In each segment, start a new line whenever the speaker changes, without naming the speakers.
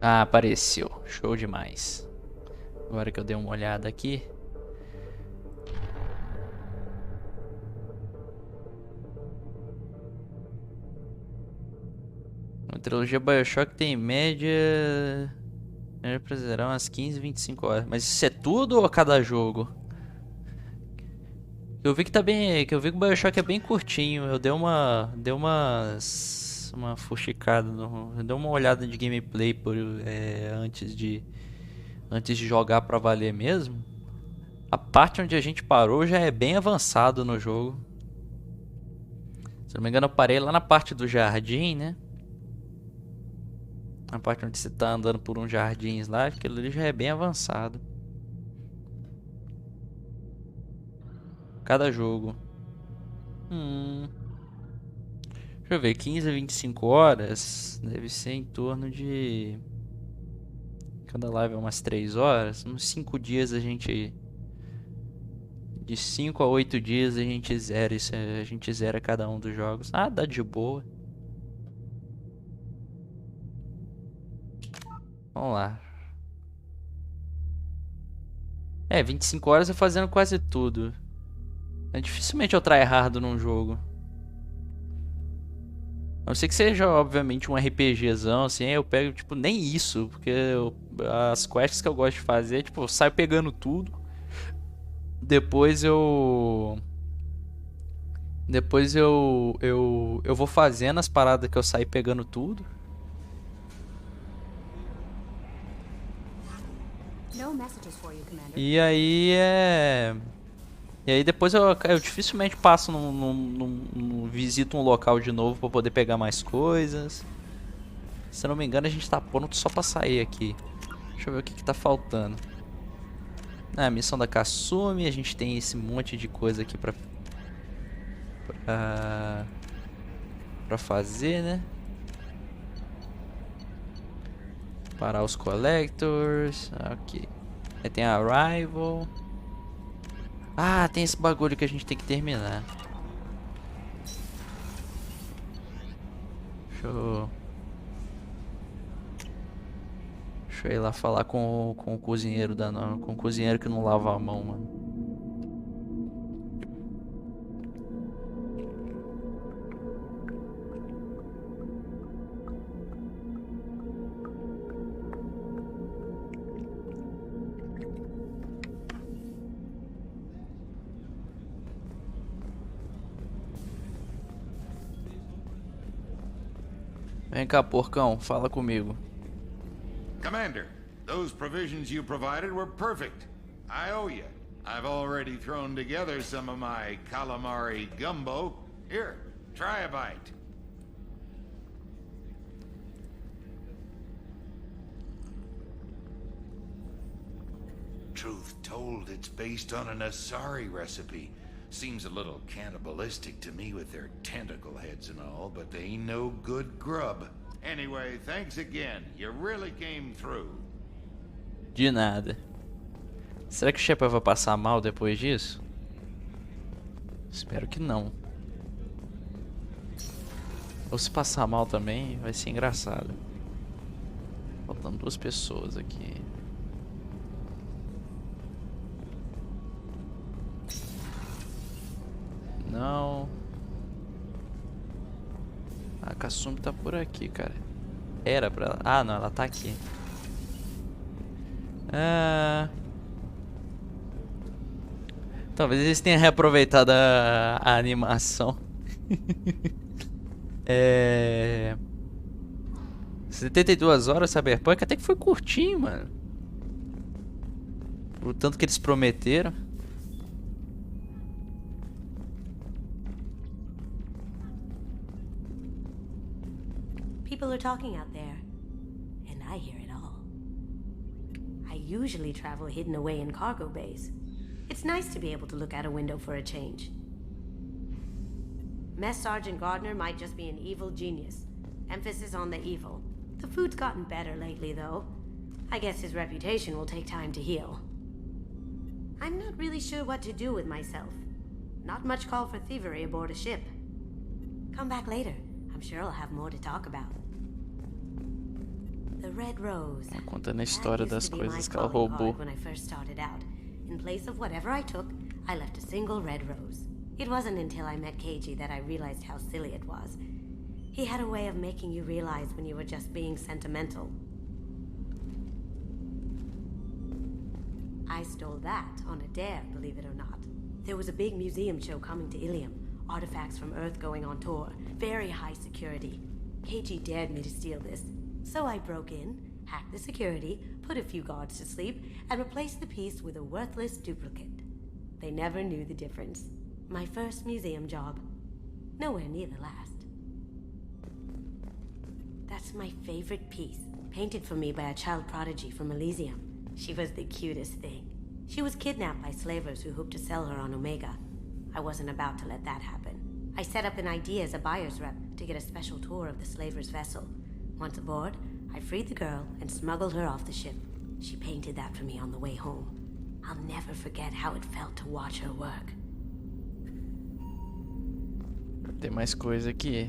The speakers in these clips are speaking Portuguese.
Ah, apareceu. Show demais. Agora que eu dei uma olhada aqui. A trilogia BioShock tem em média precisarão umas 15, 25 horas. Mas isso é tudo ou a cada jogo? Eu vi que tá bem, que eu vi que o BioShock é bem curtinho. Eu dei uma fuxicada, dei uma olhada de gameplay antes de jogar pra valer mesmo. A parte onde a gente parou já é bem avançado no jogo. Se não me engano, eu parei lá na parte do jardim, né? Na parte onde você tá andando por uns jardins lá, aquilo ali já é bem avançado. Cada jogo. Deixa eu ver, 15 a 25 horas deve ser em torno de... Cada live é umas 3 horas. Uns 5 dias a gente... De 5 a 8 dias a gente zera isso, a gente zera cada um dos jogos. Ah, dá de boa. Vamos lá. 25 horas eu fazendo quase tudo. Dificilmente eu tryhard num jogo. A não ser que seja, obviamente, um RPGzão, assim, eu pego, tipo, nem isso. Porque as quests que eu gosto de fazer, tipo, eu saio pegando tudo. Depois eu vou fazendo as paradas que eu saí pegando tudo. E aí E aí depois eu dificilmente passo visito um local de novo pra poder pegar mais coisas. Se eu não me engano, a gente tá pronto só pra sair aqui. Deixa eu ver o que tá faltando. A missão da Kasumi, a gente tem esse monte de coisa aqui pra fazer, né? Parar os collectors. Ok. Aí tem a Arrival. Ah, tem esse bagulho que a gente tem que terminar. Deixa eu ir lá falar com o cozinheiro com o cozinheiro que não lava a mão, mano. Vem cá, porcão, fala comigo.
Commander, those provisions you provided were perfect. I owe you. I've already thrown together some of my calamari gumbo. Here, try a bite. Truth told, it's based on an Asari recipe. Seems a little cannibalistic to me with their tentacle heads and all, but they ain't no good grub. Anyway, thanks again. You really came through.
De nada. Será que o Shepard vai passar mal depois disso? Espero que não. Ou se passar mal também, vai ser engraçado. Faltando 2 pessoas aqui. Não. A Kasumi tá por aqui, cara. Era pra ela. Ah, não, ela tá aqui. Talvez eles tenham reaproveitado a animação. 72 horas Cyberpunk até que foi curtinho, mano. Pro tanto que eles prometeram.
People are talking out there, and I hear it all. I usually travel hidden away in cargo bays. It's nice to be able to look out a window for a change. Mess Sergeant Gardner might just be an evil genius. Emphasis on the evil. The food's gotten better lately, though. I guess his reputation will take time to heal. I'm not really sure what to do with myself. Not much call for thievery aboard a ship. Come back later. I'm sure I'll have more to talk about. The red rose.
Contando a história das coisas que ela roubou.
When I first started out. In place of whatever I took, I left a single red rose. It wasn't until I met Keiji that I realized how silly it was. He had a way of making you realize when you were just being sentimental. I stole that on a dare, believe it or not. There was a big museum show coming to Ilium. Artifacts from Earth going on tour. Very high security. Keiji dared me to steal this. So I broke in, hacked the security, put a few guards to sleep, and replaced the piece with a worthless duplicate. They never knew the difference. My first museum job. Nowhere near the last. That's my favorite piece, painted for me by a child prodigy from Elysium. She was the cutest thing. She was kidnapped by slavers who hoped to sell her on Omega. I wasn't about to let that happen. I set up an idea as a buyer's rep to get a special tour of the slaver's vessel. Once aboard, I freed the girl and smuggled her off the ship. She painted that for me on the way home. I'll never forget how it felt to watch her work.
Tem mais coisa aqui?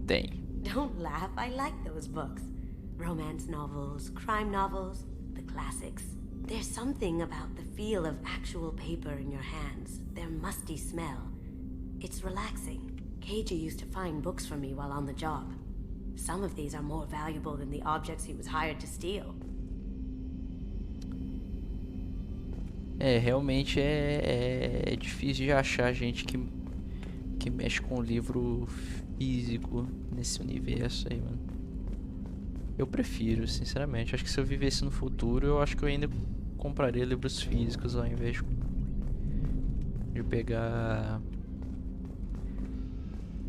Tem.
Don't laugh, I like those books. Romance novels, crime novels, the classics. There's something about the feel of actual paper in your hands, their musty smell. It's relaxing. Keiji used to find books for me while on the job. Some of these are more valuable than the objects he was hired to steal.
Realmente é difícil de achar gente que mexe com livro físico nesse universo aí, mano. Eu prefiro, sinceramente. Acho que se eu vivesse no futuro, eu acho que eu ainda compraria livros físicos ao invés de pegar...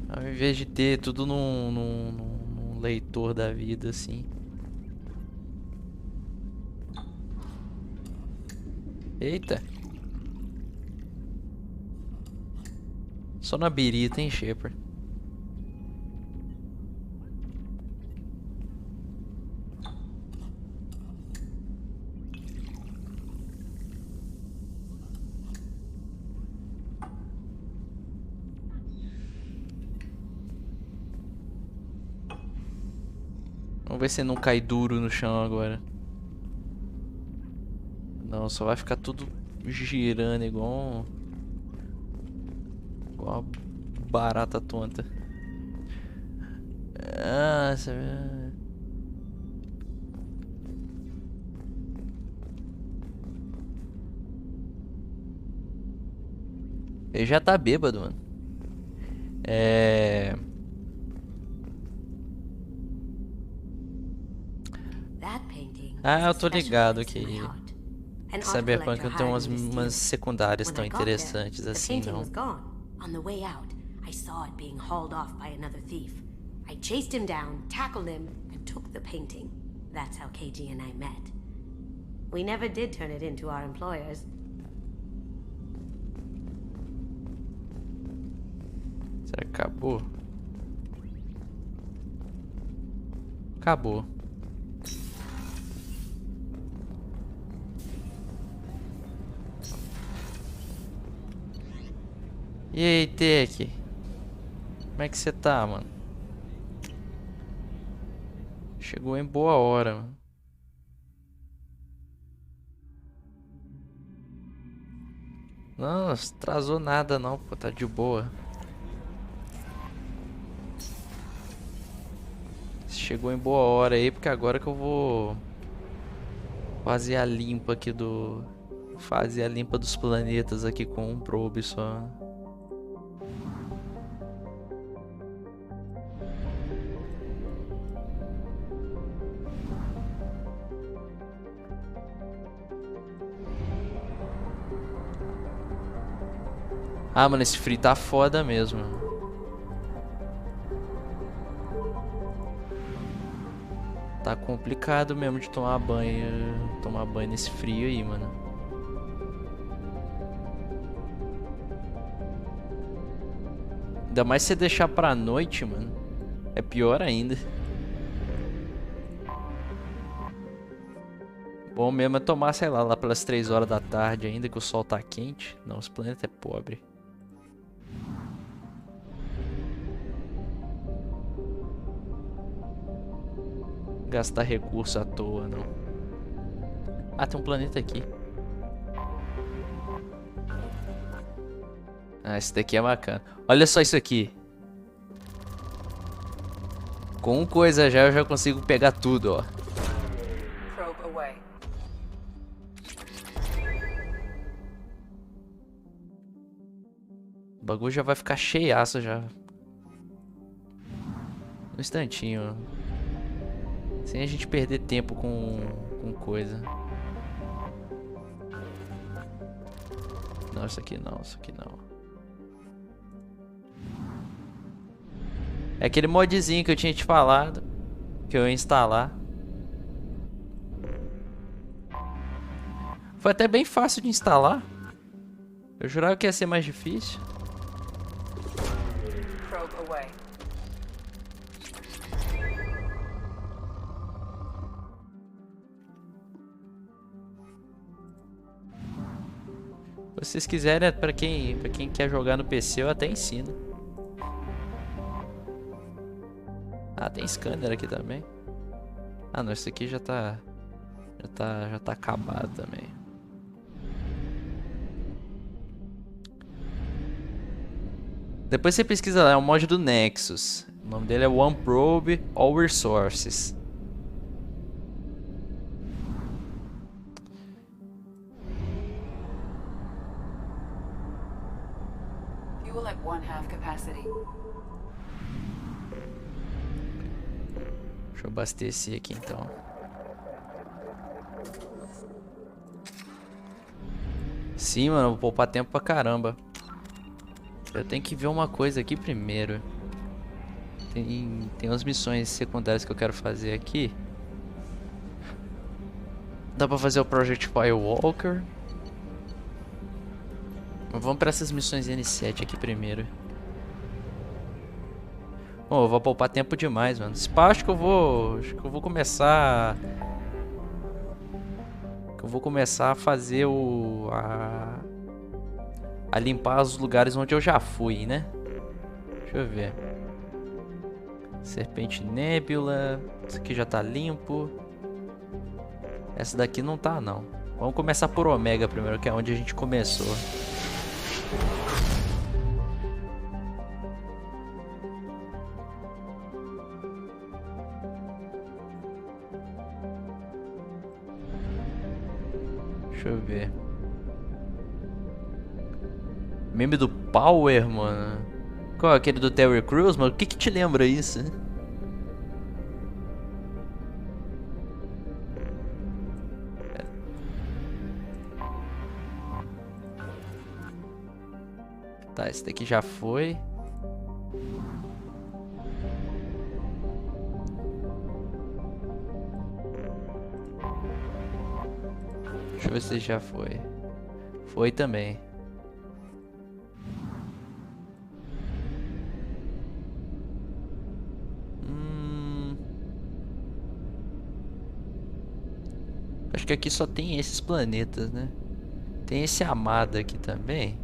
Ao invés de ter tudo num leitor da vida, assim. Eita. Só na birita, hein, Shepard? Vamos ver se não cai duro no chão agora. Não, só vai ficar tudo girando igual uma barata tonta. Ah, ele já tá bêbado, mano. Ah, eu tô ligado que Cyberpunk tem umas secundárias tão interessantes assim, não?
On the way out, I saw it being hauled off by another thief. I chased him down, tackled him, and took the painting. That's how Keiji and I met. We never did turn it into our employers.
Será que acabou? Acabou. E aí, Tech? Como é que você tá, mano? Chegou em boa hora, mano. Não atrasou nada não, pô, tá de boa. Chegou em boa hora aí, porque agora que eu vou fazer a limpa aqui fazer a limpa dos planetas aqui com um probe só. Ah, mano, esse frio tá foda mesmo. Tá complicado mesmo de tomar banho nesse frio aí, mano. Ainda mais se você deixar pra noite, mano. É pior ainda. Bom mesmo é tomar, sei lá pelas 3 horas da tarde ainda, que o sol tá quente. Não, esse planeta é pobre. gastar recurso à toa, não. Ah, tem um planeta aqui. Ah, esse daqui é bacana. Olha só isso aqui. Com coisa já eu já consigo pegar tudo, ó. O bagulho já vai ficar cheiaço já. No instantinho. Sem a gente perder tempo com coisa. Não, isso aqui não, isso aqui não. É aquele modzinho que eu tinha te falado. Que eu ia instalar. Foi até bem fácil de instalar. Eu jurava que ia ser mais difícil. Se vocês quiserem, pra quem quer jogar no PC, eu até ensino. Ah, tem scanner aqui também. Ah, não, esse aqui já tá acabado também. Depois você pesquisa lá, é um mod do Nexus. O nome dele é One Probe All Resources.
Fuel at 1/2 capacity.
Deixa eu abastecer aqui então. Sim, mano, vou poupar tempo pra caramba. Eu tenho que ver uma coisa aqui primeiro. Tem umas missões secundárias que eu quero fazer aqui. Dá pra fazer o Project Firewalker. Mas vamos pra essas missões N7 aqui primeiro. Bom, eu vou poupar tempo demais, mano. Esse pá, acho que eu vou começar... a fazer a limpar os lugares onde eu já fui, né? Deixa eu ver. Serpente Nébula. Isso aqui já tá limpo. Essa daqui não tá, não. Vamos começar por Omega primeiro, que é onde a gente começou. Deixa eu ver. Meme do Power, mano. Qual é aquele do Terry Crews, mano? O que te lembra isso? Tá, esse daqui já foi. Deixa eu ver se já foi. Foi também. Acho que aqui só tem esses planetas, né? Tem esse amado aqui também.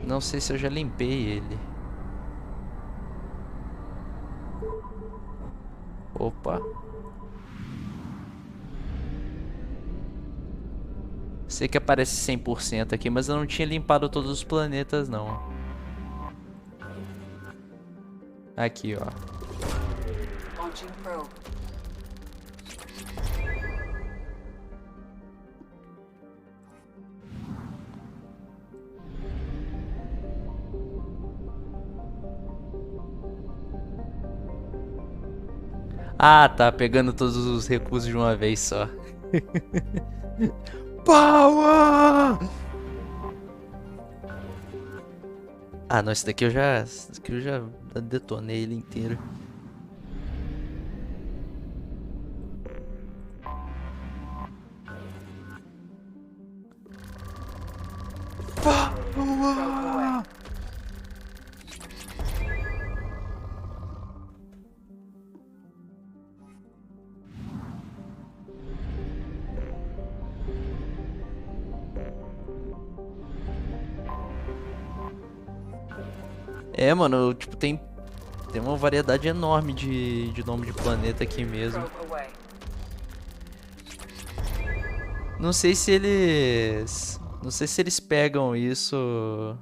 Não sei se eu já limpei ele. Opa. Sei que aparece 100% aqui, mas eu não tinha limpado todos os planetas, não. Aqui, ó.
Launching probe.
Ah, tá. Pegando todos os recursos de uma vez só. Power! Ah, não. Esse daqui eu já detonei ele inteiro. Power! É, mano, tipo, tem uma variedade enorme de nome de planeta aqui mesmo.
Probe away.
Não sei se eles... Não sei se eles pegam isso...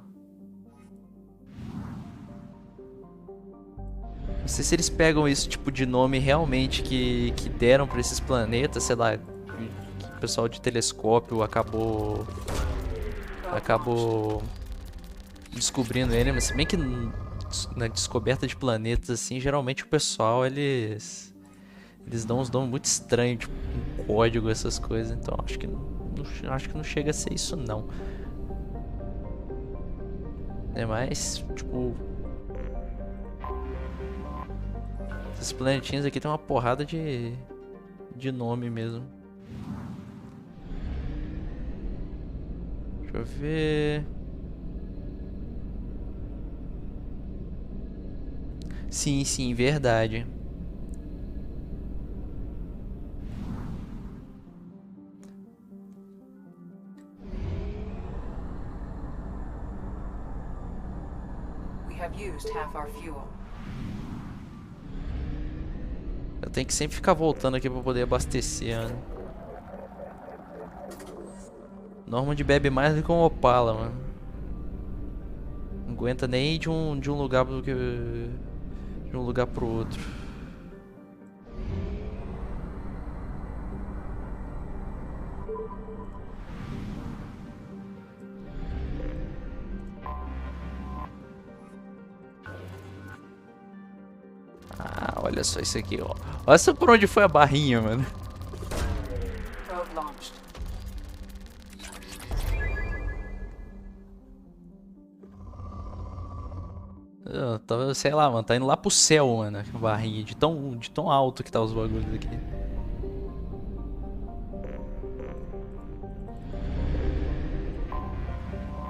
Não sei se eles pegam isso, tipo, de nome realmente que deram pra esses planetas, sei lá, que o pessoal de telescópio acabou descobrindo ele, mas se bem que na descoberta de planetas, assim, geralmente o pessoal, eles dão uns nomes muito estranhos, tipo, um código, essas coisas, então acho que não chega a ser isso, não. É mais, tipo... Esses planetinhos aqui tem uma porrada de nome mesmo. Deixa eu ver... Sim, verdade.
We have used half our fuel.
Eu tenho que sempre ficar voltando aqui pra poder abastecer, né? Normand bebe mais do que um Opala, mano. Não aguenta nem ir de um lugar de um lugar pro outro. Ah, olha só isso aqui, ó. Olha só por onde foi a barrinha, mano.
Probe launched.
Sei lá, mano, tá indo lá pro céu, mano, a barrinha, de tão alto que tá os bagulhos aqui.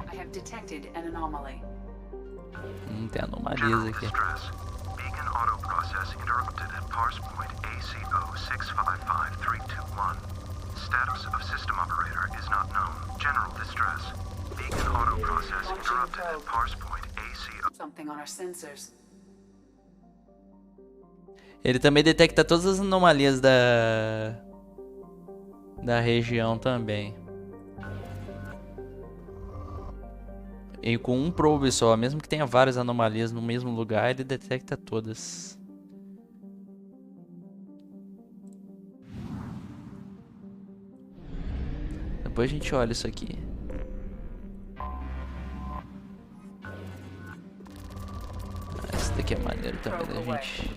I have detected an anomaly.
Tem anomalias aqui.
Beacon auto process interrupted at parse point ACO 655321. Status of system operator is not known. General distress. Beacon auto process interrupted at parse point ACO.
Something on our sensors.
Ele também detecta todas as anomalias da região também. E com um probe só, mesmo que tenha várias anomalias no mesmo lugar, ele detecta todas. Depois a gente olha isso aqui. Esse daqui é maneiro também da gente.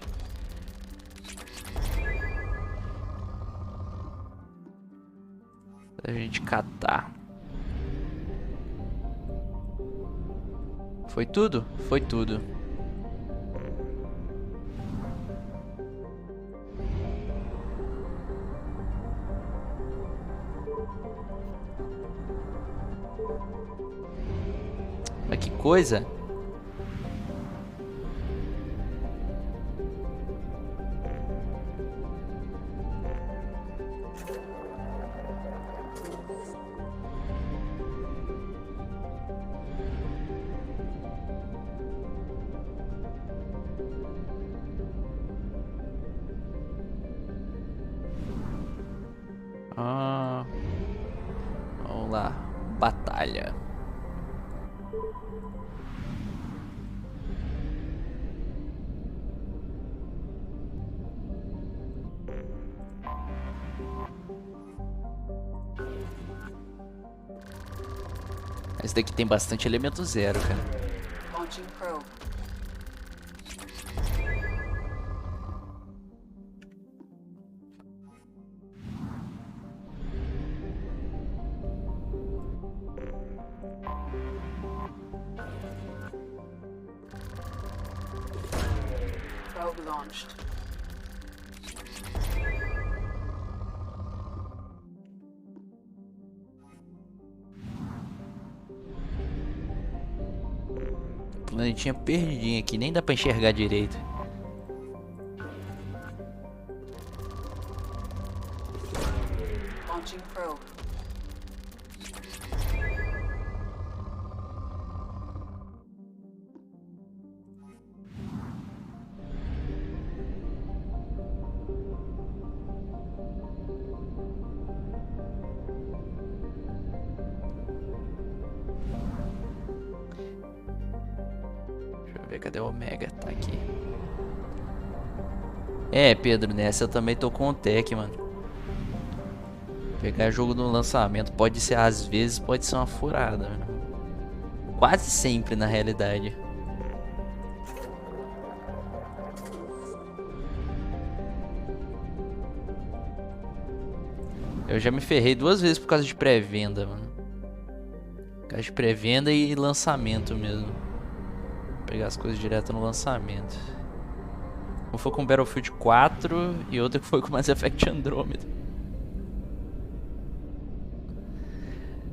Da gente catar. Foi tudo? Foi tudo. Mas que coisa! Vamos lá, batalha. Esse daqui tem bastante elemento zero, cara.
Launching probe. Probe launched.
Planetinha perdidinha aqui, nem dá pra enxergar direito.
Launching probe.
ver, cadê o Omega? Tá aqui. É, Pedro, nessa eu também tô com o tech, mano. Pegar jogo no lançamento pode ser, às vezes, pode ser uma furada, mano. Quase sempre, na realidade. Eu já me ferrei 2 vezes por causa de pré-venda, mano. Por causa de pré-venda e lançamento mesmo. Vou pegar as coisas direto no lançamento. Um foi com Battlefield 4 e outro que foi com Mass Effect Andromeda.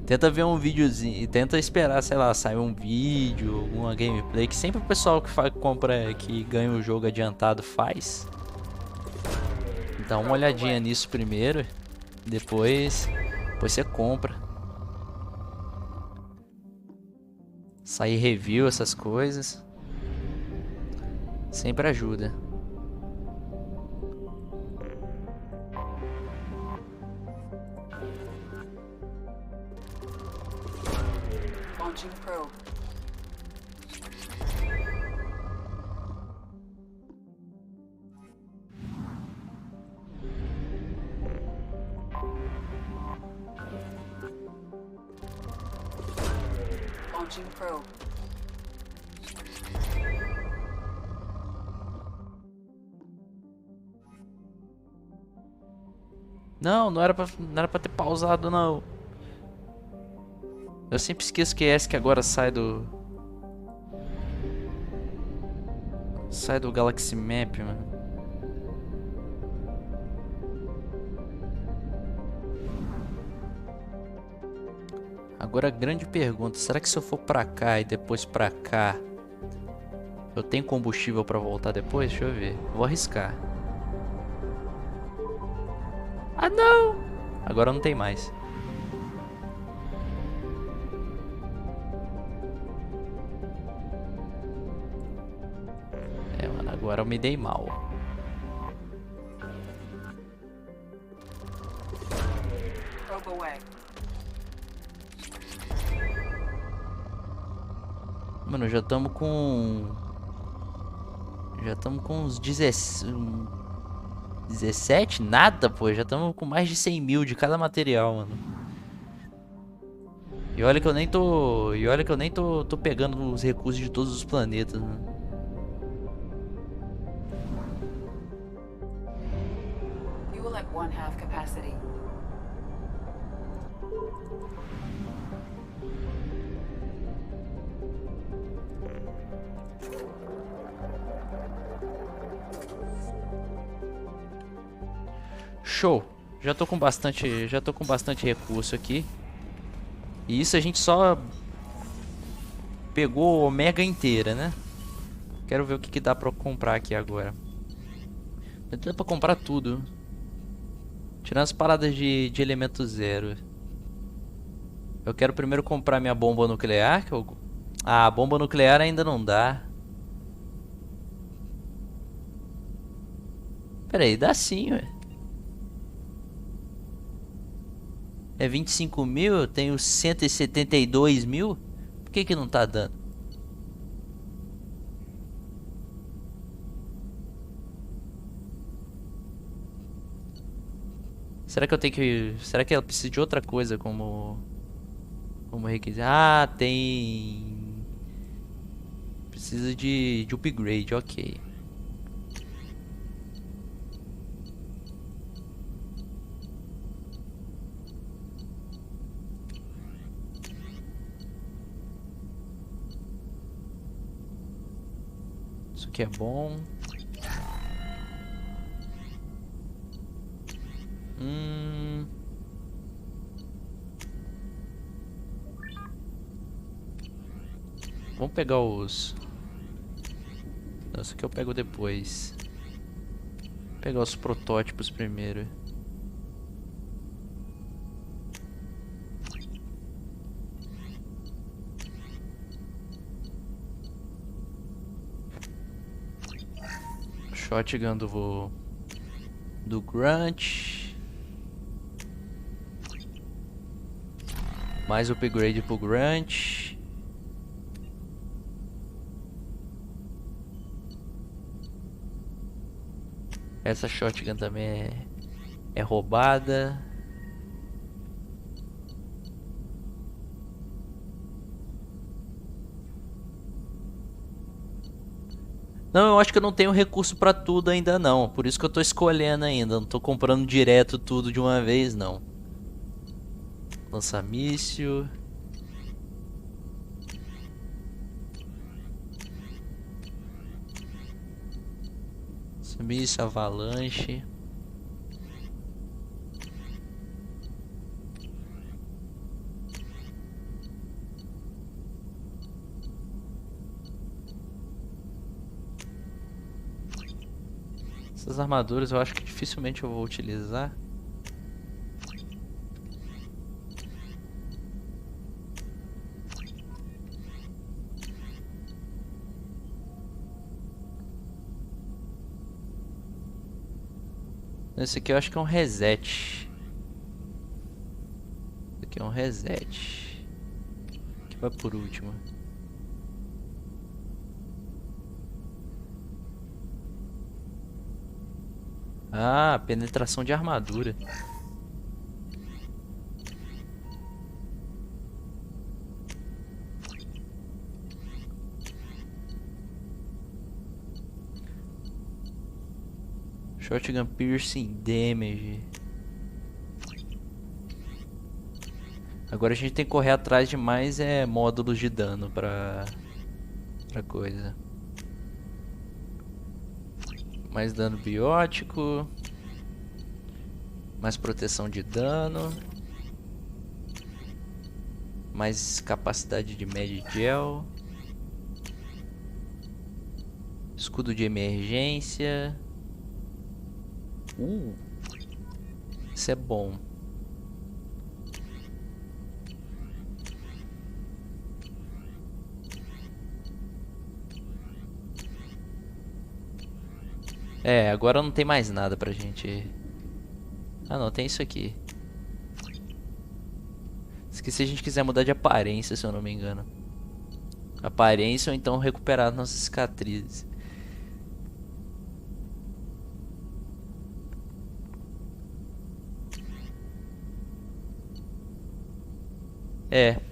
Tenta ver um videozinho, tenta esperar, sei lá, sair um vídeo, alguma gameplay, que sempre o pessoal que compra, que ganha o jogo adiantado faz. Dá uma olhadinha nisso primeiro, depois você compra. Sair review, essas coisas, sempre ajuda.
Launching probe. Launching probe.
Não era pra ter pausado, não. Eu sempre esqueço que é esse que agora sai do Galaxy Map, mano. Agora a grande pergunta, será que se eu for pra cá e depois pra cá, eu tenho combustível pra voltar depois? Deixa eu ver. Vou arriscar. Ah, não! Agora não tem mais. É, mano, agora eu me dei mal.
Probe away.
Mano, já estamos com uns 17? Nada, pô. Já estamos com mais de 100 mil de cada material, mano. E olha que eu nem tô pegando os recursos de todos os planetas, mano.
Fuel at 1/2 capacity.
Show. Já tô com bastante recurso aqui. E isso a gente só pegou a Omega inteira, né? Quero ver o que dá pra comprar aqui agora. Dá pra comprar tudo. Tirando as paradas de elemento zero. Eu quero primeiro comprar minha bomba nuclear. Ah, a bomba nuclear ainda não dá. Pera aí, dá sim, ué. É 25 mil, eu tenho 172 mil. Por que não tá dando? Será que eu tenho que... Será que ela precisa de outra coisa como requisito? Ah, tem... Precisa de upgrade, ok. Isso aqui é bom. Vamos pegar os... Não, isso aqui eu pego depois. Vou pegar os protótipos primeiro. Shotgun do Grunt. Mais upgrade pro Grunt. Essa shotgun também é roubada. Não, eu acho que eu não tenho recurso pra tudo ainda não. Por isso que eu tô escolhendo ainda. Não tô comprando direto tudo de uma vez, não. Lança-míssil. Lança-míssil, avalanche. Essas armaduras eu acho que dificilmente eu vou utilizar. Esse aqui eu acho que é um reset. Esse aqui é um reset. Que vai por último. Ah, penetração de armadura. Shotgun piercing damage. Agora a gente tem que correr atrás de mais módulos de dano pra coisa. Mais dano biótico. Mais proteção de dano. Mais capacidade de Med-Gel. Escudo de emergência. Isso é bom. Agora não tem mais nada pra gente. Ah não, tem isso aqui. Esqueci, a gente quiser mudar de aparência, se eu não me engano. Aparência ou então recuperar nossas cicatrizes.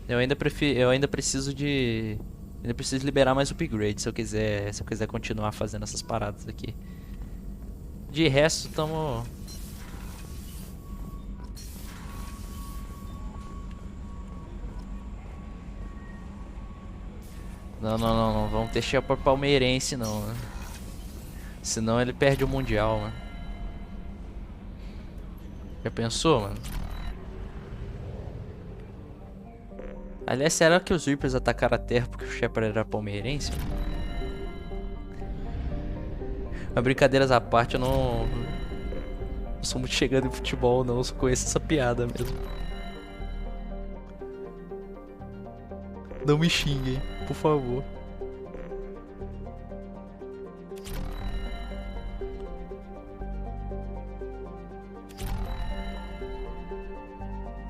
Eu ainda preciso liberar mais upgrade se eu quiser continuar fazendo essas paradas aqui. De resto, tamo... Não vamos ter Shepard palmeirense não, né? Senão ele perde o mundial, mano. Já pensou, mano? Aliás, será que os Reapers atacaram a Terra porque o Shepard era palmeirense? Mas brincadeiras à parte, eu não sou muito chegado em futebol, não. Eu só conheço essa piada mesmo. Não me xinguem, por favor.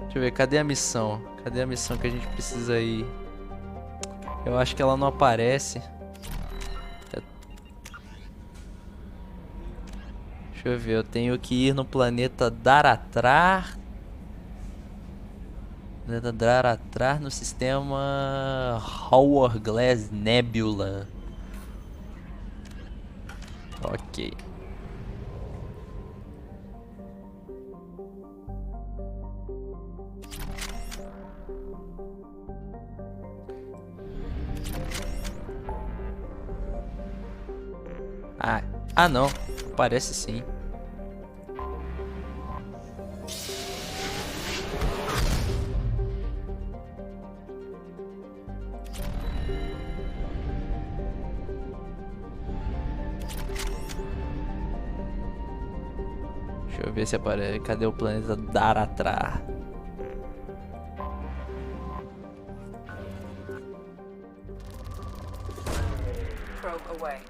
Deixa eu ver, cadê a missão? Cadê a missão que a gente precisa ir? Eu acho que ela não aparece. Deixa eu ver, eu tenho que ir no planeta Daratrar. Planeta Daratrar no sistema Hourglass Nebula. Ok. Ah não, parece sim. Deixa eu ver se aparece. Cadê o planeta Daratrar?
Probe away.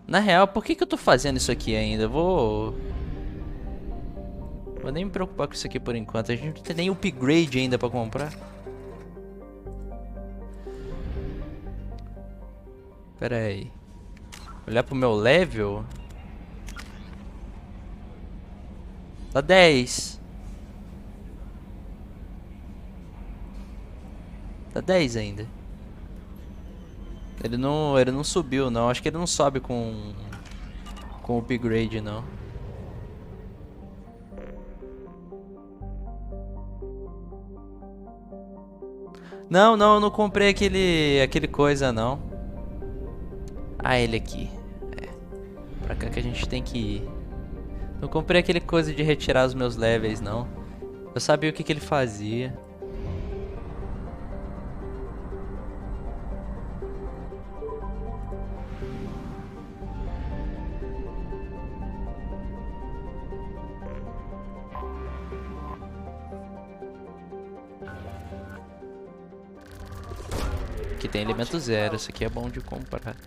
Na real, por que eu tô fazendo isso aqui ainda? Vou nem me preocupar com isso aqui por enquanto. A gente não tem nem upgrade ainda pra comprar. Pera aí. Olhar pro meu level. Dá 10. Dá 10 ainda. Ele não subiu não. Acho que ele não sobe com o upgrade não. Não, eu não comprei aquele coisa não. Ah, ele aqui. É. Pra cá que a gente tem que ir. Não comprei aquele coisa de retirar os meus levels não. Eu sabia o que ele fazia. Aqui tem elemento zero, isso aqui é bom de comprar.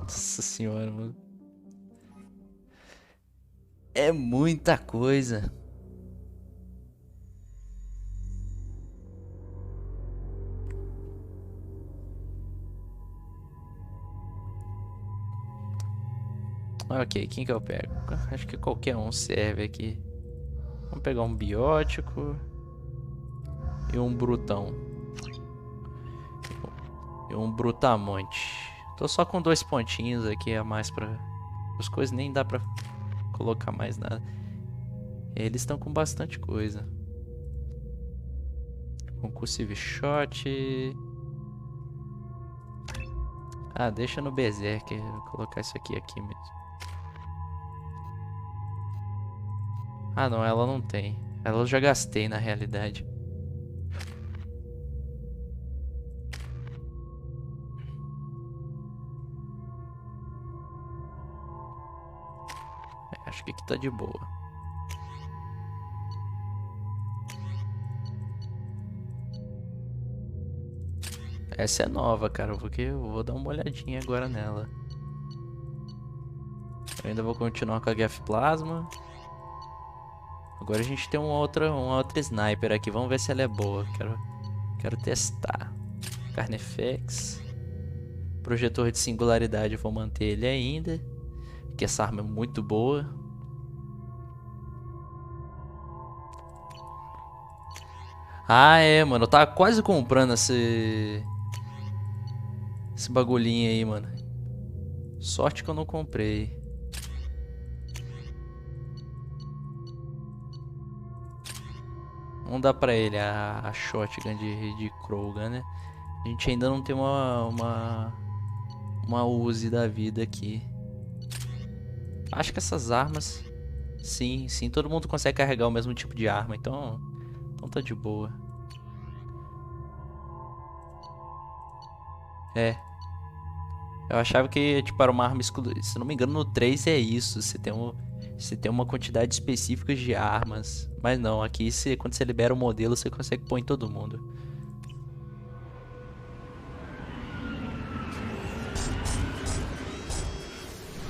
Nossa senhora, mano. É muita coisa. Ok, quem que eu pego? Acho que qualquer um serve aqui. Vamos pegar um biótico. E um brutão. E um brutamonte. Tô só com 2 pontinhos aqui a mais pra... As coisas nem dá pra colocar mais nada. Eles estão com bastante coisa. Concussive shot. Ah, deixa no berserk. Vou colocar isso aqui mesmo. Ah não, ela não tem. Ela eu já gastei na realidade. Acho que aqui tá de boa. Essa é nova, cara, porque eu vou dar uma olhadinha agora nela. Eu ainda vou continuar com a Gaf Plasma. Agora a gente tem uma outra sniper aqui. Vamos ver se ela é boa. Quero testar. Carnifex. Projetor de singularidade, eu vou manter ele ainda. Porque essa arma é muito boa. Ah, é, mano. Eu tava quase comprando esse bagulhinho aí, mano. Sorte que eu não comprei. Vamos dar pra ele a shotgun de Krogan, né? A gente ainda não tem uma Uzi da vida aqui. Acho que essas armas... Sim, todo mundo consegue carregar o mesmo tipo de arma, então tá de boa. É. Eu achava que tipo, era uma arma exclusiva. Se não me engano, no 3 é isso. Você tem uma quantidade específica de armas. Mas não, aqui quando você libera o modelo, você consegue pôr em todo mundo.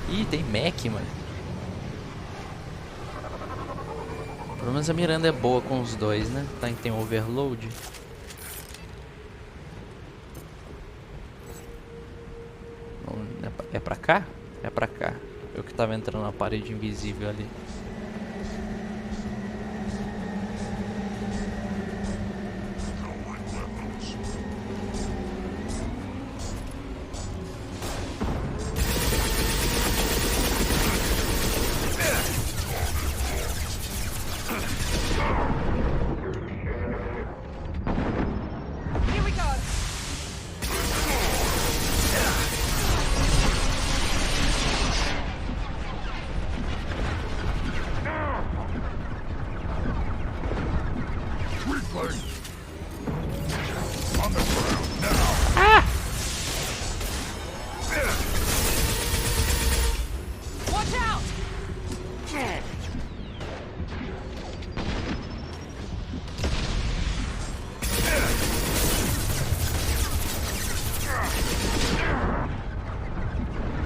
Ih, tem Mac, mano. Pelo menos a Miranda é boa com os dois, né? Tem overload. É pra cá? É pra cá. Eu que tava entrando na parede invisível ali.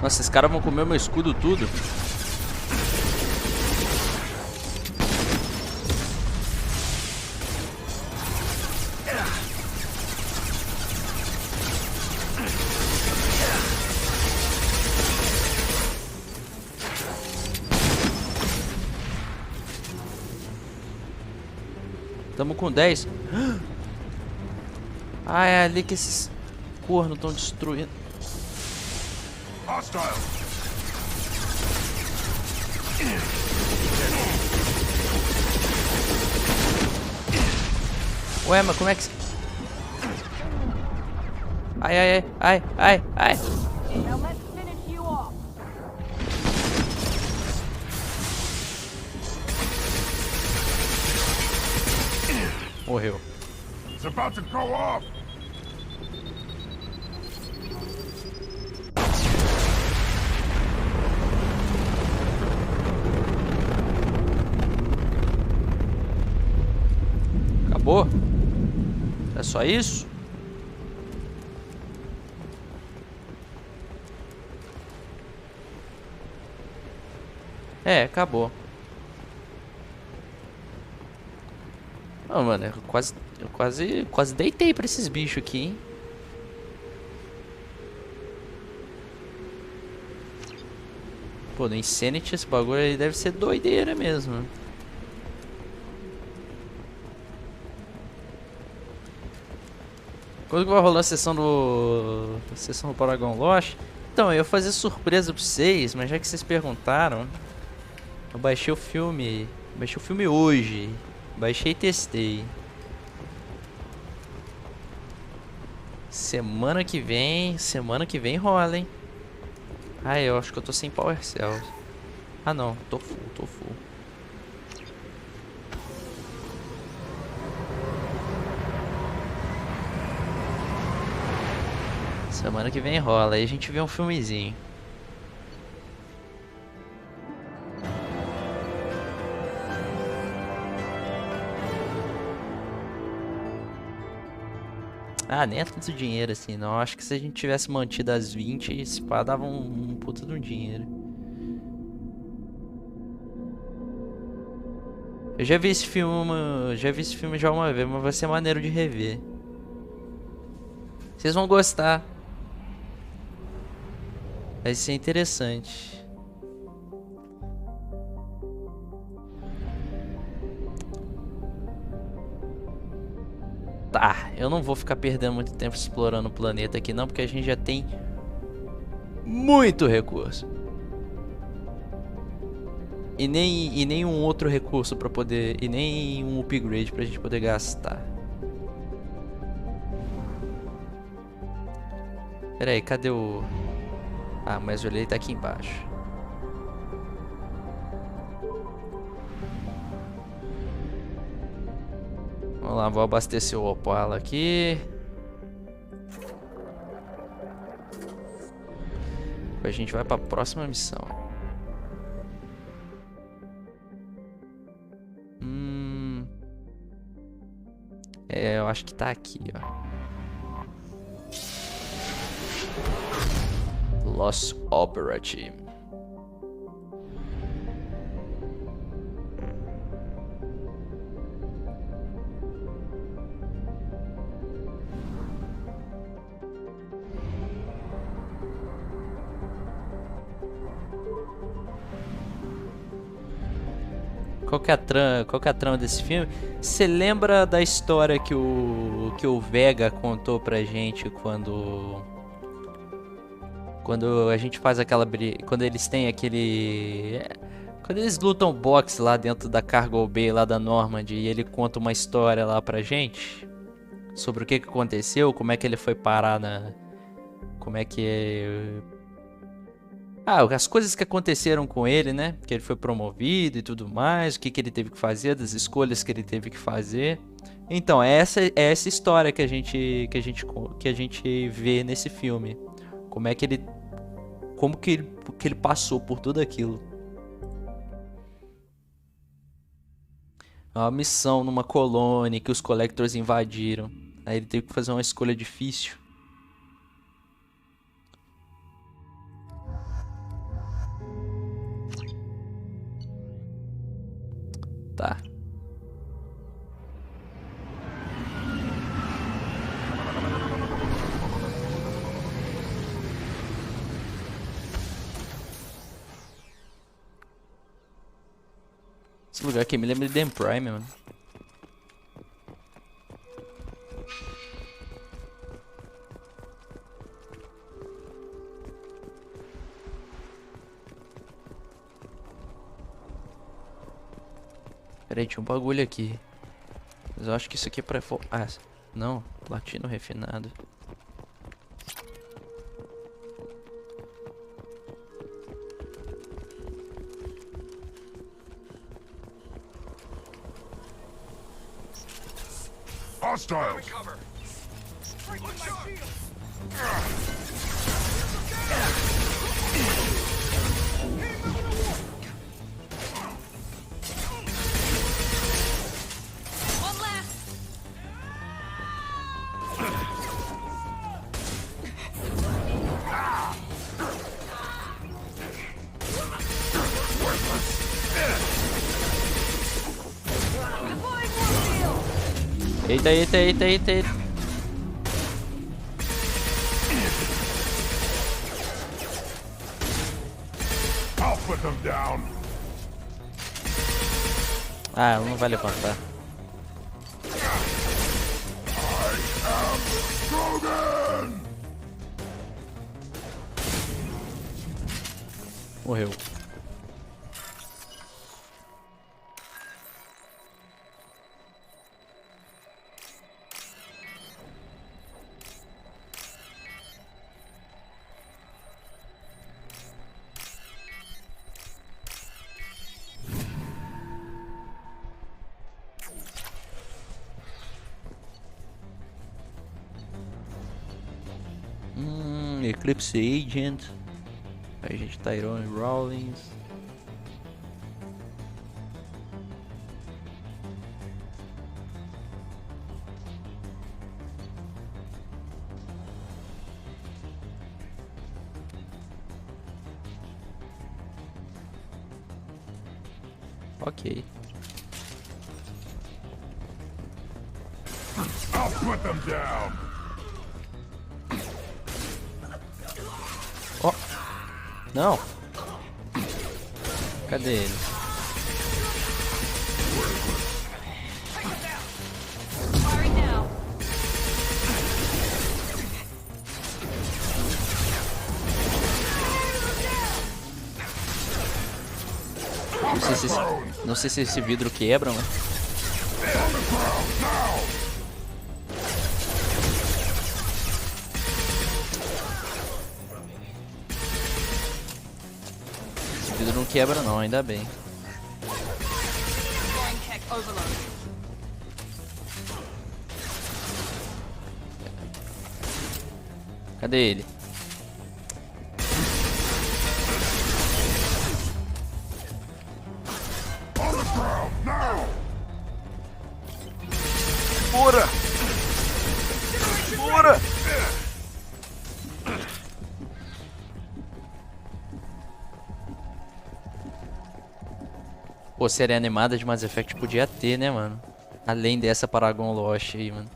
Nossa, esses caras vão comer o meu escudo tudo. Tamo com 10. Ah, é ali que esses cornos estão destruindo.
Hostile.
Ué, mas como é que... Ai, ai, ai, ai, ai.
Now let's finish you off.
Morreu.
It's about to go off.
Acabou? É só isso? É, acabou. Não, mano, eu quase deitei pra esses bichos aqui, hein? Pô, no Insanity esse bagulho aí deve ser doideira mesmo. Quando que vai rolar a sessão do Paragon Lost? Então, eu ia fazer surpresa pra vocês, mas já que vocês perguntaram, eu baixei o filme. Baixei o filme hoje. Baixei e testei. Semana que vem rola, hein? Ah, eu acho que eu tô sem Power Cells. Ah não, tô full. Semana que vem rola, aí a gente vê um filmezinho. Ah, nem é tanto dinheiro assim, não. Acho que se a gente tivesse mantido as 20, esse pá dava um puta de um dinheiro. Eu já vi esse filme já uma vez, mas vai ser maneiro de rever. Vocês vão gostar. Vai ser interessante. Tá, eu não vou ficar perdendo muito tempo explorando o planeta aqui não, porque a gente já tem muito recurso. E nem um outro recurso pra poder... E nem um upgrade pra gente poder gastar. Pera aí, cadê o... Ah, mas o ele tá aqui embaixo. Vamos lá, vou abastecer o Opala aqui. A gente vai pra próxima missão. É, eu acho que tá aqui, ó. Lost Operative. Qual que é a trama desse filme? Você lembra da história que o Vega contou pra gente quando a gente faz aquela quando eles têm aquele quando eles lutam boxe lá dentro da Cargo Bay lá da Normandy e ele conta uma história lá pra gente sobre o que aconteceu, como é que ele foi parar como é que as coisas que aconteceram com ele, né? Que ele foi promovido e tudo mais, o que ele teve que fazer, das escolhas que ele teve que fazer. Então, é essa história que a gente vê nesse filme. Como que ele passou por tudo aquilo. Uma missão numa colônia que os Collectors invadiram. Aí ele teve que fazer uma escolha difícil. Tá. Esse lugar aqui me lembra de The Prime, mano. Peraí, tinha um bagulho aqui. Mas eu acho que isso aqui é pra... Ah, não. Platino refinado.
Hostiles!
One left. Deploying more shield.
Eita, eita, eita, eita, eita.
I'll put them down.
Ah, ela não vai levantar. Morreu. Eclipse Agent. Agent Tyrone Rawlings. Ok.
I'll put them down.
Ó. Não. Cadê ele?
Firing now.
Não sei se esse vidro quebra, né? Esse vidro não quebra não, ainda bem.
Deploying tech overload.
Cadê ele? Bora! Bora! Pô, série animada de Mass Effect podia ter, né, mano? Além dessa Paragon Lost aí, mano.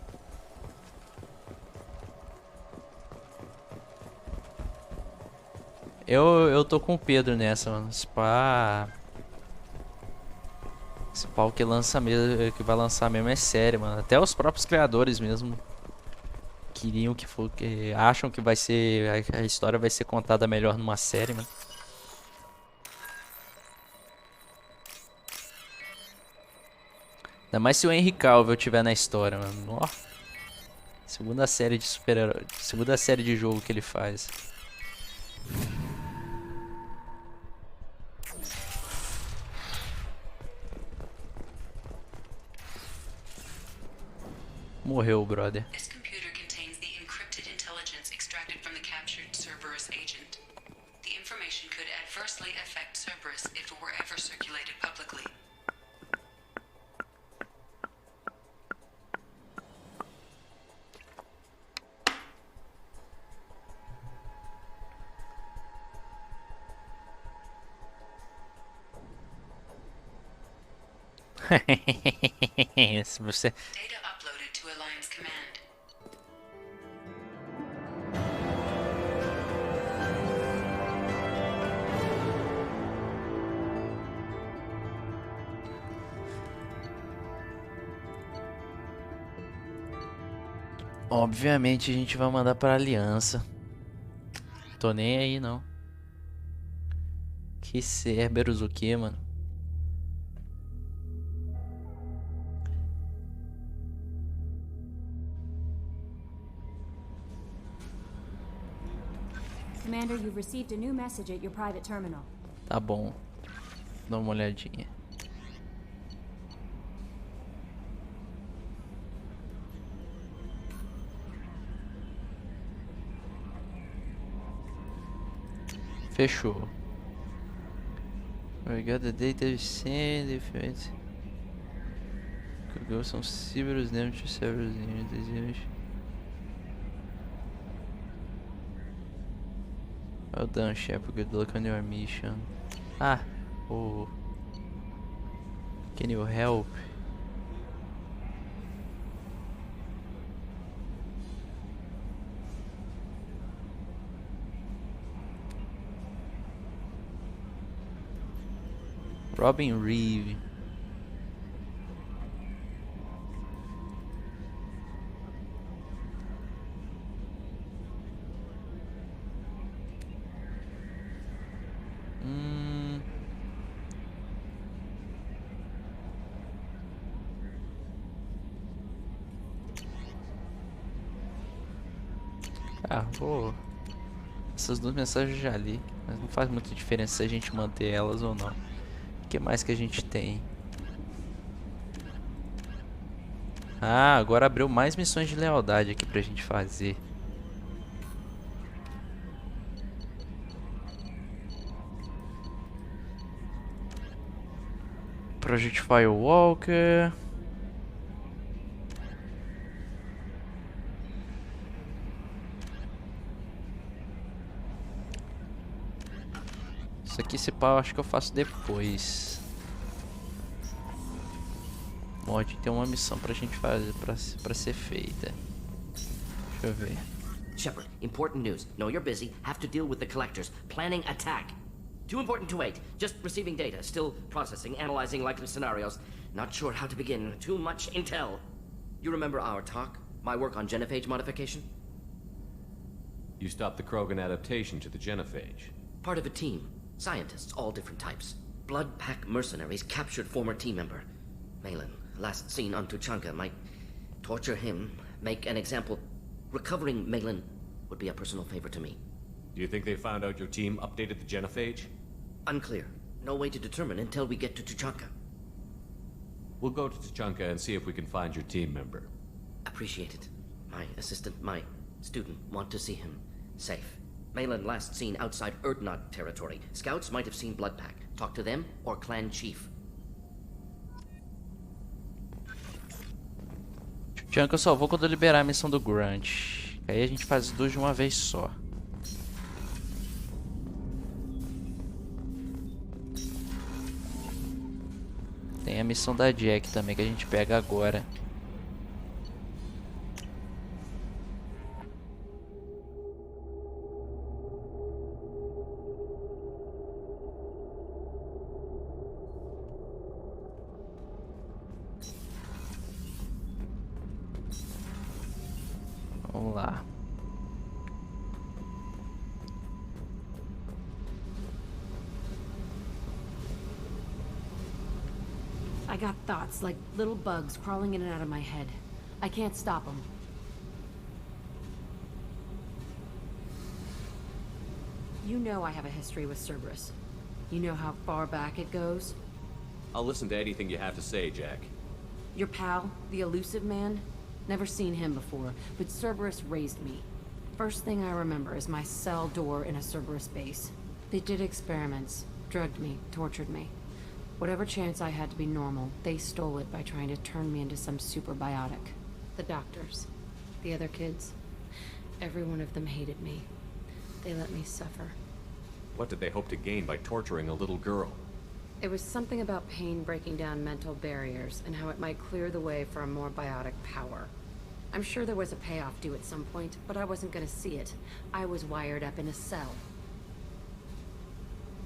Eu tô com o Pedro nessa, mano. Esse pau que lança mesmo, que vai lançar mesmo é série, mano. Até os próprios criadores mesmo queriam que acham que vai ser a história vai ser contada melhor numa série, mano. Ainda mais se o Henry Cavill tiver na história, mano. Ó. Segunda série de super-herói, segunda série de jogo que ele faz. Morreu, brother.
This computer contains the encrypted intelligence extracted from the captured Cerberus agent. The information could adversely affect Cerberus if it were ever circulated publicly.
Se você
Data uploaded to Alliance Command.
obviamente a gente vai mandar pra aliança. Tô nem aí, não. Que Cerberus o que, mano?
Commander, you've received a new message at your private terminal.
Tá bom. Dá uma olhadinha. Fechou. Obrigado, data send effect. Google são ciberos dentro de servers desejos. Well done, Shepard. Good luck on your mission. Ah, oh. Can you help? Robin Reeve. Ah, vou. Essas duas mensagens eu já li, mas não faz muita diferença se a gente manter elas ou não. O que mais que a gente tem? Ah, agora abriu mais missões de lealdade aqui pra gente fazer. Project Firewalker. Isso aqui, esse pau, acho que eu faço depois. Mod tem uma missão pra gente fazer, pra ser feita. Deixa eu ver.
Shepard, important news. Know you're busy. Have to deal with the collectors. Planning attack. Too important to wait. Just receiving data. Still processing, analyzing likely scenarios. Not sure how to begin. Too much intel. You remember our talk? My work on genophage modification?
You stopped the Krogan adaptation to the genophage.
Part of a team. Scientists, all different types. Blood Pack mercenaries captured former team member. Malin, last seen on Tuchanka, might torture him, make an example. Recovering Malin would be a personal favor to me.
Do you think they found out your team updated the genophage?
Unclear. No way to determine until we get to Tuchanka.
We'll go to Tuchanka and see if we can find your team member.
Appreciate it. My assistant, my student, want to see him safe. Malin last seen outside Erdnot territory. Scouts might have seen Bloodpack. Talk to them or clan chief.
Tuchanka eu só vou quando eu liberar a missão do Grunt. Aí a gente faz as duas de uma vez só. Tem a missão da Jack também que a gente pega agora. Vamos lá.
I got thoughts like little bugs crawling in and out of my head. I can't stop them. You know I have a history with Cerberus. You know how far back it goes?
I'll listen to anything you have to say, Jack.
Your pal, the elusive man? Never seen him before, but Cerberus raised me. First thing I remember is my cell door in a Cerberus base. They did experiments, drugged me, tortured me. Whatever chance I had to be normal, they stole it by trying to turn me into some superbiotic. The doctors, the other kids, every one of them hated me. They let me suffer.
What did they hope to gain by torturing a little girl?
It was something about pain breaking down mental barriers and how it might clear the way for a more biotic power. I'm sure there was a payoff due at some point, but I wasn't gonna see it. I was wired up in a cell.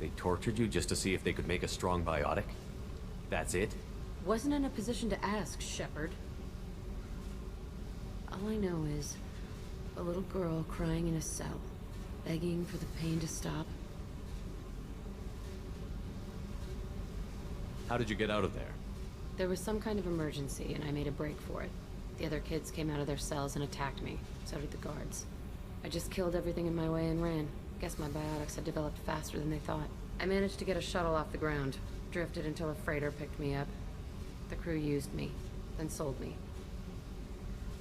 They tortured you just to see if they could make a strong biotic? That's it?
Wasn't in a position to ask, Shepard. All I know is a little girl crying in a cell, begging for the pain to stop.
How did you get out of there?
There was some kind of emergency, and I made a break for it. The other kids came out of their cells and attacked me. So did the guards. I just killed everything in my way and ran.
Guess my biotics had developed faster than they thought. I managed to get a shuttle off the ground. Drifted until a freighter picked me up. The crew used me, then sold me.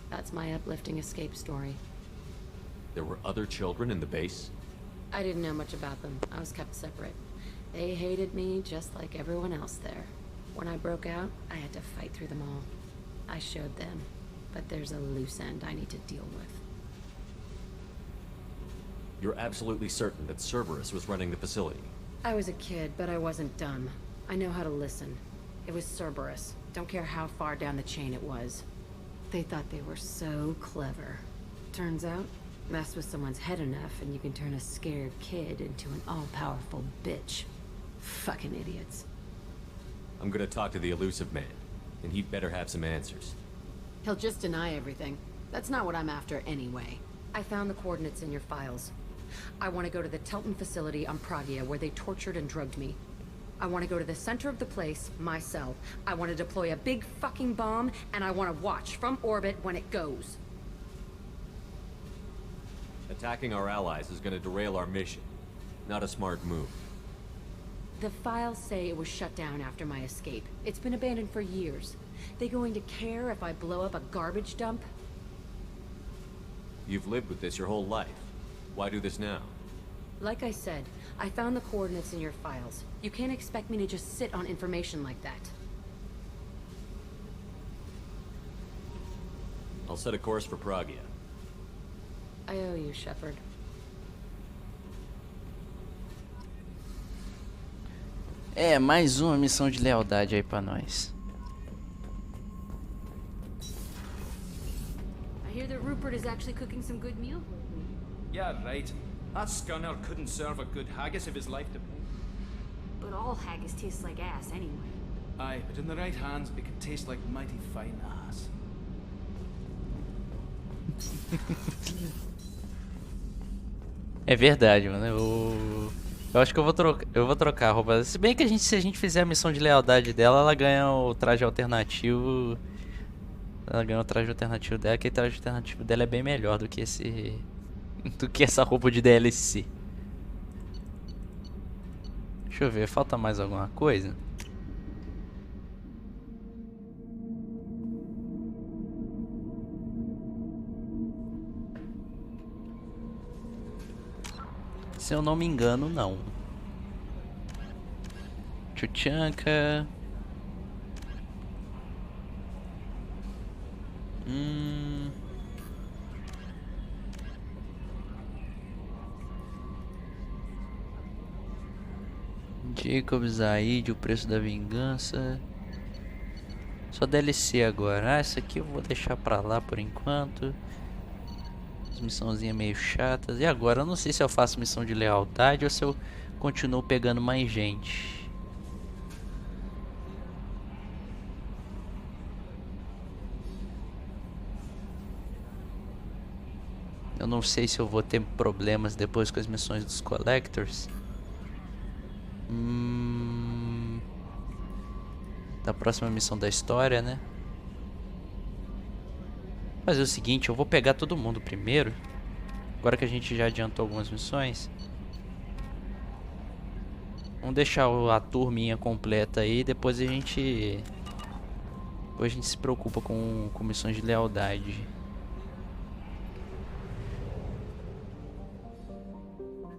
That's my uplifting escape story.
There were other children in the base?
I didn't know much about them. I was kept separate. They hated me just like everyone else there. When I broke out, I had to fight through them all. I showed them, but there's a loose end I need to deal with.
You're absolutely certain that Cerberus was running the facility?
I was a kid, but I wasn't dumb. I know how to listen. It was Cerberus. Don't care how far down the chain it was. They thought they were so clever. Turns out, mess with someone's head enough and you can turn a scared kid into an all-powerful bitch. Fucking idiots.
I'm gonna talk to the elusive man, and he'd better have some answers.
He'll just deny everything. That's not what I'm after anyway. I found the coordinates in your files. I want to go to the Telton facility on Pragia where they tortured and drugged me. I want to go to the center of the place, my cell. I want to deploy a big fucking bomb, and I want to watch from orbit when it goes.
Attacking our allies is gonna derail our mission. Not a smart move.
The files say it was shut down after my escape. It's been abandoned for years. They going to care if I blow up a garbage dump?
You've lived with this your whole life. Why do this now?
Like I said, I found the coordinates in your files. You can't expect me to just sit on information like that.
I'll set a course for Pragia.
I owe you, Shepard.
É, mais uma missão de lealdade aí pra nós.
I hear that Rupert is actually cooking some good meals.
Yeah, right. That scunner couldn't serve a good haggis if his life depended.
But all haggis tastes like ass anyway.
Aye, but in the right hands, it could taste like mighty fine ass.
É verdade, mano. Eu acho que eu vou trocar a roupa. Se bem que se a gente fizer a missão de lealdade dela, ela ganha o traje alternativo. Ela ganha o traje alternativo dela, que o traje alternativo dela é bem melhor do que essa roupa de DLC. Deixa eu ver, falta mais alguma coisa? Se eu não me engano, não. Chuchanka. Jacobs, Aide, o preço da vingança. Só DLC agora. Ah, essa aqui eu vou deixar pra lá por enquanto. As missãozinhas meio chatas. E agora eu não sei se eu faço missão de lealdade ou se eu continuo pegando mais gente. Eu não sei se eu vou ter problemas depois com as missões dos Collectors. Da próxima missão da história, né? Fazer o seguinte, eu vou pegar todo mundo primeiro. Agora que a gente já adiantou algumas missões. Vamos deixar a turminha completa aí. Depois a gente se preocupa com missões de lealdade.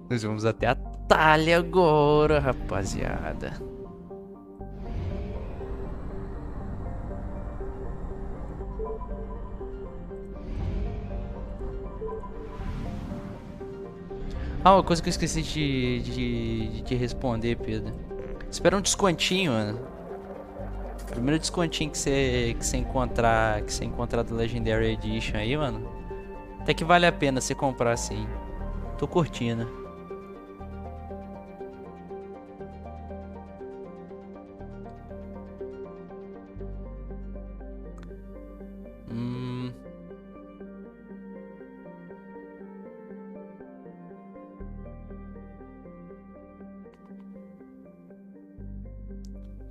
Nós vamos até a Talha agora, rapaziada. Ah, uma coisa que eu esqueci de responder, Pedro. Espera um descontinho, mano. Primeiro descontinho que você encontrar do Legendary Edition aí, mano. Até que vale a pena você comprar assim. Tô curtindo.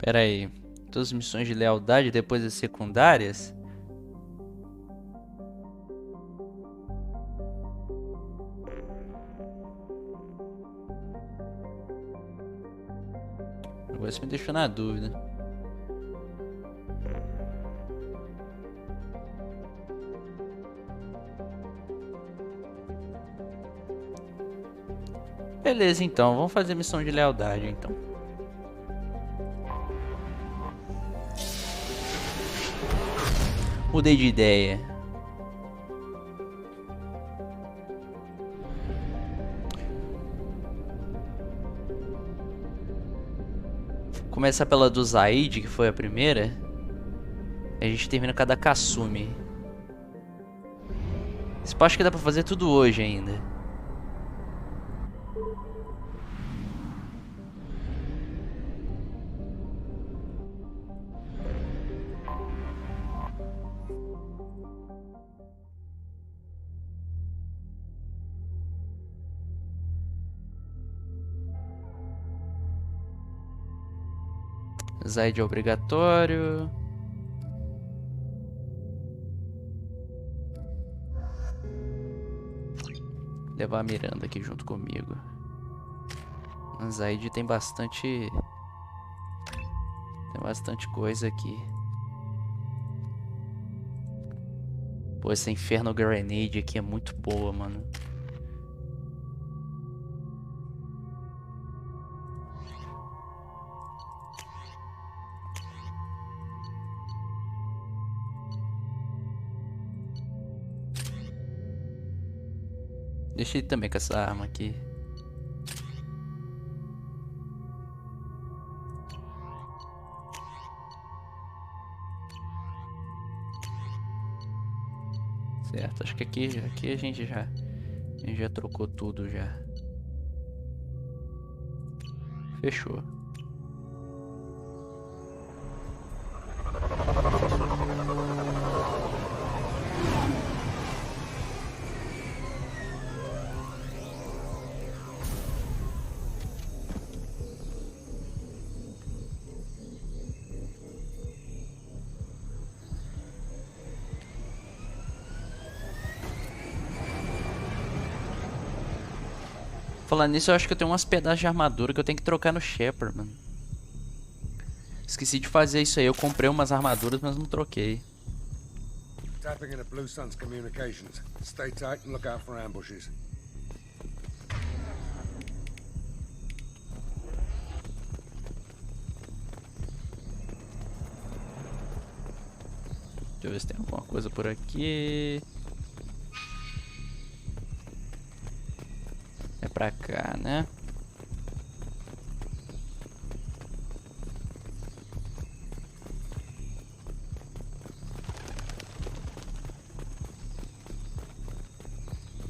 Pera aí, todas as missões de lealdade depois das secundárias? Agora você me deixou na dúvida. Beleza, então. Vamos fazer missão de lealdade, então. Mudei de ideia. Vou começar pela do Zaid, que foi a primeira. E a gente termina com a da Kasumi. Acho que dá pra fazer tudo hoje ainda. Zaid é obrigatório. Levar a Miranda aqui junto comigo. A Zaid tem bastante coisa aqui. Pô, essa Inferno Grenade aqui é muito boa, mano. Deixa ele também com essa arma aqui. Certo, acho que aqui a gente já trocou tudo já. Fechou. Falando nisso, eu acho que eu tenho umas pedaços de armadura que eu tenho que trocar no Shepard, mano. Esqueci de fazer isso aí. Eu comprei umas armaduras, mas não troquei.
Tapping into Blue Sun's communications. Stay tight and look out for ambushes.
Deixa eu ver se tem alguma coisa por aqui. É pra cá, né?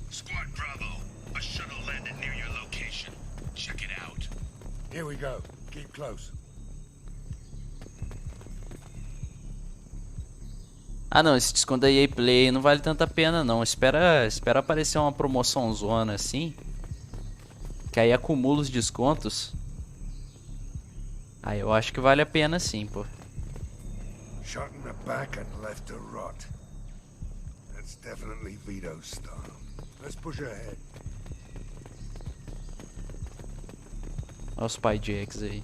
Squad Bravo, a shuttle landed near your location. Check it out.
Here we go. Keep close.
Ah não, esse desconto da EA Play não vale tanta pena não. Espera aparecer uma promoção zona assim. Que aí acumula os descontos. Aí eu acho que vale a pena sim, pô.
Shot in the back and left to rot. That's definitely Vito's style. Let's push ahead.
Olha os Spy Jacks aí.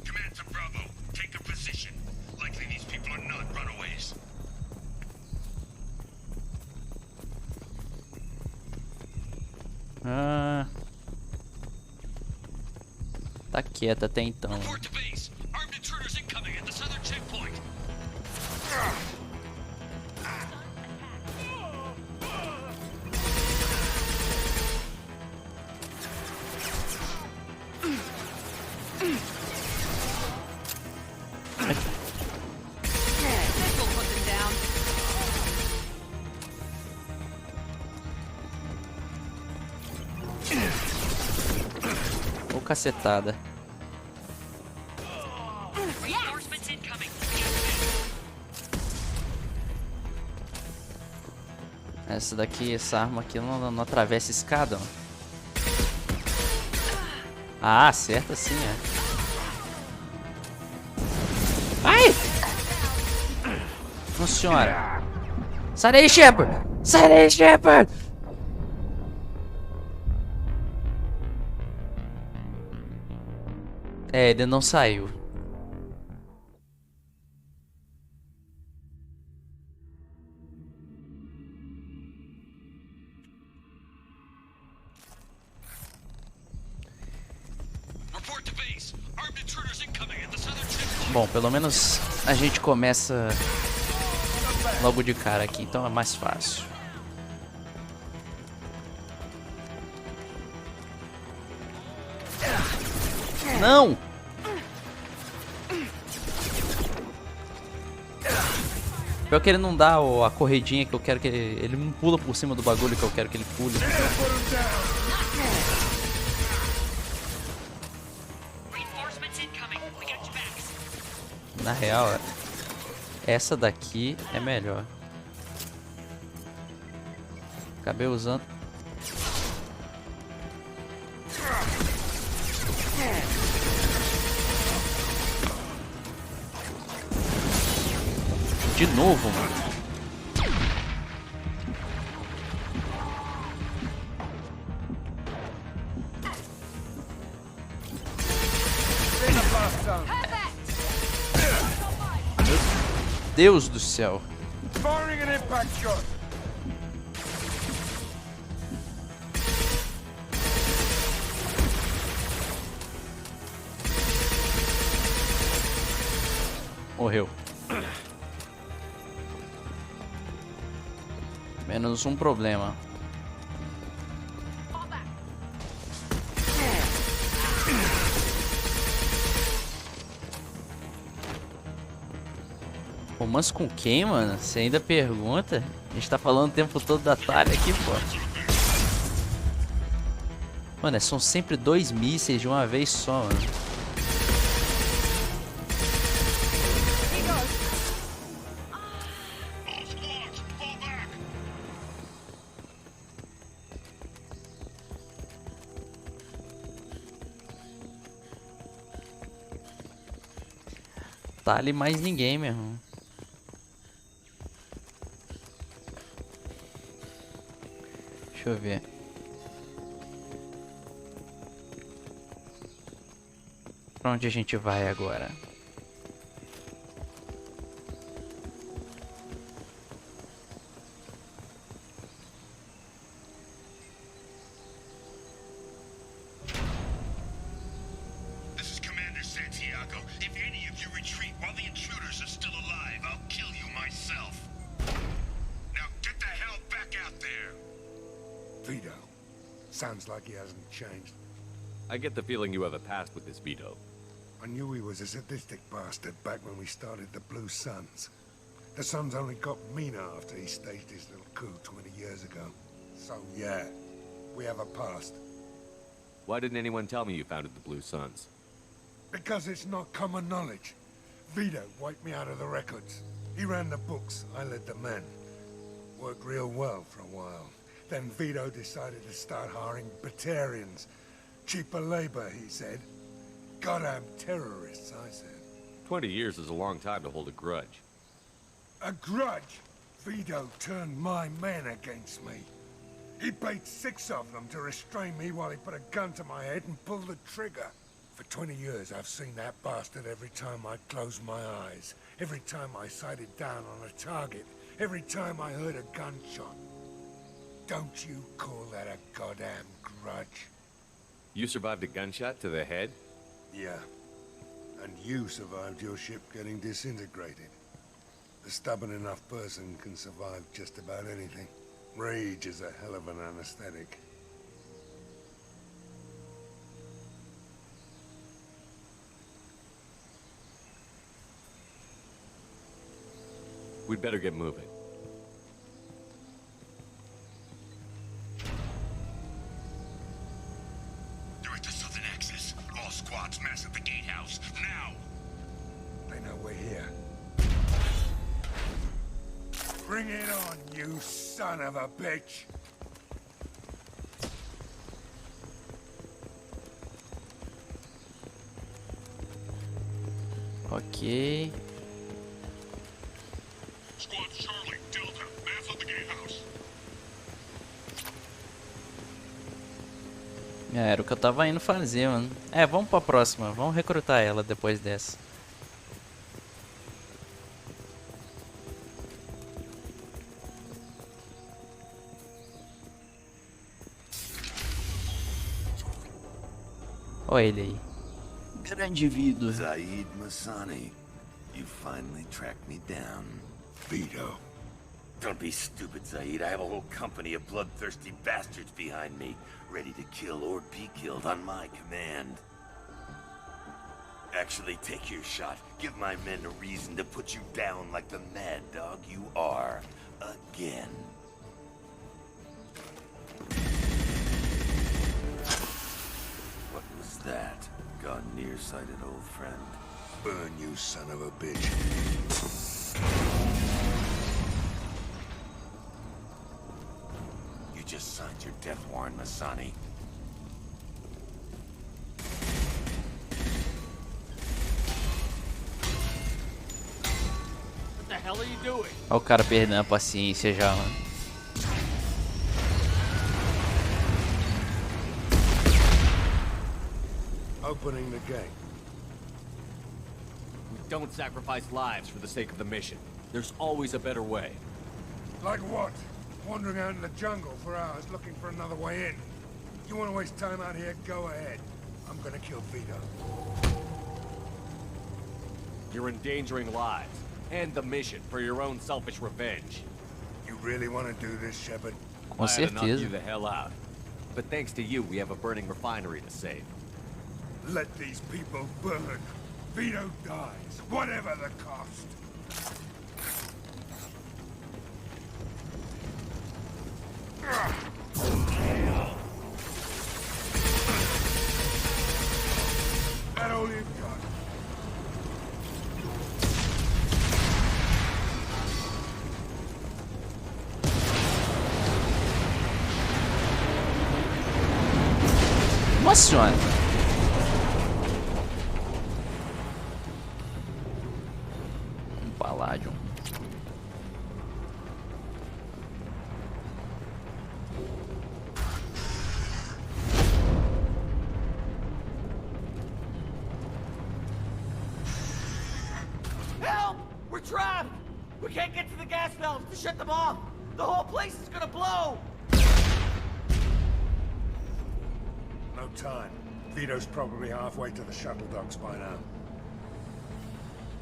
Command to Bravo, take a position. Likely these people are not runaways.
Ah. Tá quieta até então.
Report to base. Armed intruders incoming at the southern checkpoint.
This'll put them down.
Ô cacetada.
Reinforcements incoming.
Essa daqui, essa arma aqui não atravessa escada, ó. Ah, acerta sim, é. Ai! Nossa senhora. Sai daí, Shepard! Sai daí, Shepard! É, ele não saiu. Bom, pelo menos a gente começa logo de cara aqui, então é mais fácil. Não! Pior que ele não dá a corridinha que eu quero que ele... Ele não pula por cima do bagulho que eu quero que ele pule. Na real, essa daqui é melhor. Acabei usando. De novo, mano. Meu Deus do céu. Morreu. Menos um problema. Romance com quem, mano? Você ainda pergunta? A gente tá falando o tempo todo da Talha aqui, pô. Mano, são sempre 2 mísseis de uma vez só, mano. Tá ali mais ninguém, meu irmão. Deixa eu ver. Pra onde a gente vai agora?
Vito. Sounds like he hasn't changed.
I get the feeling you have a past with this Vito.
I knew he was a sadistic bastard back when we started the Blue Suns. The Suns only got meaner after he staged his little coup 20 years ago. So yeah, we have a past.
Why didn't anyone tell me you founded the Blue Suns?
Because it's not common knowledge. Vito wiped me out of the records. He ran the books, I led the men. Worked real well for a while. Then Vito decided to start hiring Batarians. Cheaper labor, he said. Goddamn terrorists, I said.
20 years is a long time to hold a grudge.
A grudge? Vito turned my men against me. He paid 6 of them to restrain me while he put a gun to my head and pulled the trigger. For 20 years, I've seen that bastard every time I closed my eyes. Every time I sighted down on a target. Every time I heard a gunshot. Don't you call that a goddamn grudge?
You survived a gunshot to the head?
Yeah. And you survived your ship getting disintegrated. A stubborn enough person can survive just about anything. Rage is a hell of an anesthetic.
We'd better get moving.
Direct to Southern Access. All squads mass at the gatehouse. Now! They know we're here. Bring it on, you son of a bitch!
Ok.
Squad Charlie, Delta, mass at
Era o que eu tava indo fazer, mano. É, vamos pra próxima. Vamos recrutar ela depois dessa. Olha ele aí.
Grande vida. Zaid Masani, you finally tracked me down.
Vito.
Don't be stupid, Zaid. I have a whole company of bloodthirsty bastards behind me, ready to kill or be killed on my command. Actually, take your shot. Give my men a reason to put you down like the mad dog you are. Again. What was that? Gone nearsighted, old friend.
Burn, you son of a bitch.
You just signed your death warrant, Masani.
What the hell are you doing?
Olha o cara perdendo a paciência já, mano.
Opening the gate.
We don't sacrifice lives for the sake of the mission. There's always a better way.
Like what? Wandering out in the jungle for hours looking for another way in. You want to waste time out here? Go ahead. I'm gonna kill Vito.
You're endangering lives and the mission for your own selfish revenge.
You really want to do this, Shepard?
Com
I had to knock
certeza.
you the hell out. But thanks to you, we have a burning refinery to save.
Let these people burn. Vito dies, whatever the cost. That all you've got?
Nossa senhora. Um paládio.
Help! We're trapped! We can't get to the gas valves to shut them off! The whole place is gonna blow!
No time. Vito's probably halfway to the shuttle docks by now.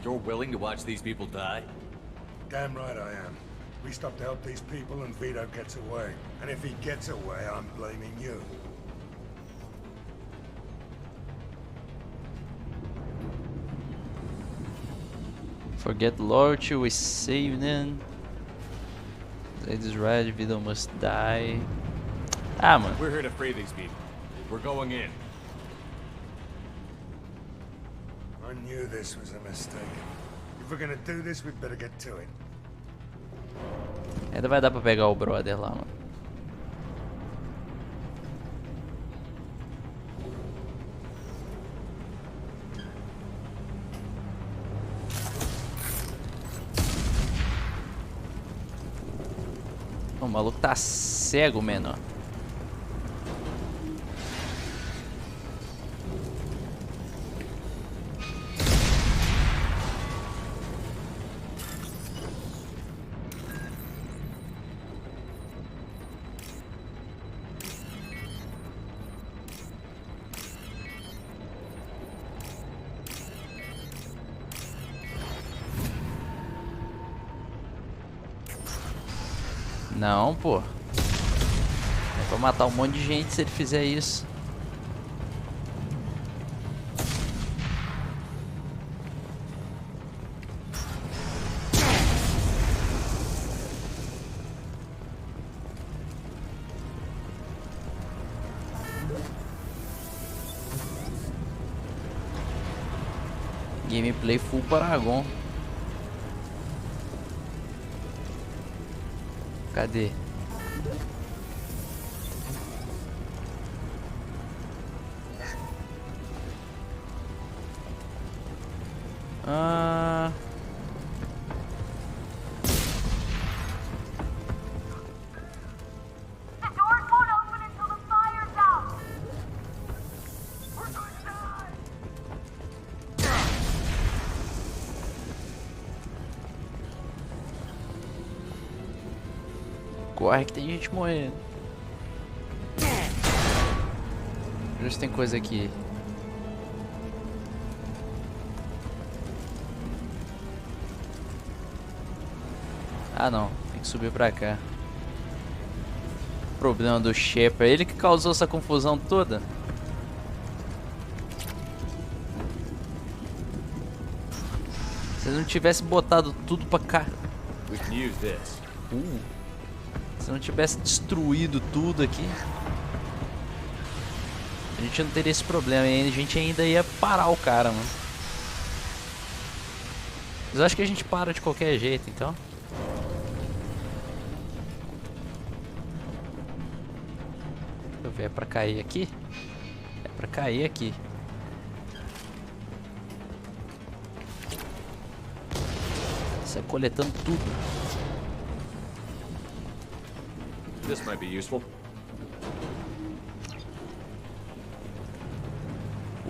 You're willing to watch these people die?
Damn right I am. We stop to help these people and Vito gets away. And if he gets away, I'm blaming you.
Forget loyalty, we save them. Zaid is right, Vito must die. Ah, mano.
We're here to free these people. We're going in.
I knew this was a mistake. If we're gonna do this, we'd better get to it.
Ainda vai dar pra pegar o brother lá, mano. O maluco tá cego, menor. Não, pô. É pra matar um monte de gente se ele fizer isso. Gameplay full Paragon. Cadê? Corre que tem gente morrendo. Ver se tem coisa aqui. Ah não, tem que subir pra cá. Problema do Shepard, ele que causou essa confusão toda. Se não tivesse botado tudo pra cá. Se não tivesse destruído tudo aqui, a gente não teria esse problema. E a gente ainda ia parar o cara, mano. Mas eu acho que a gente para de qualquer jeito, então. Deixa eu ver, é pra cair aqui? É pra cair aqui. Sai coletando tudo.
This might be useful.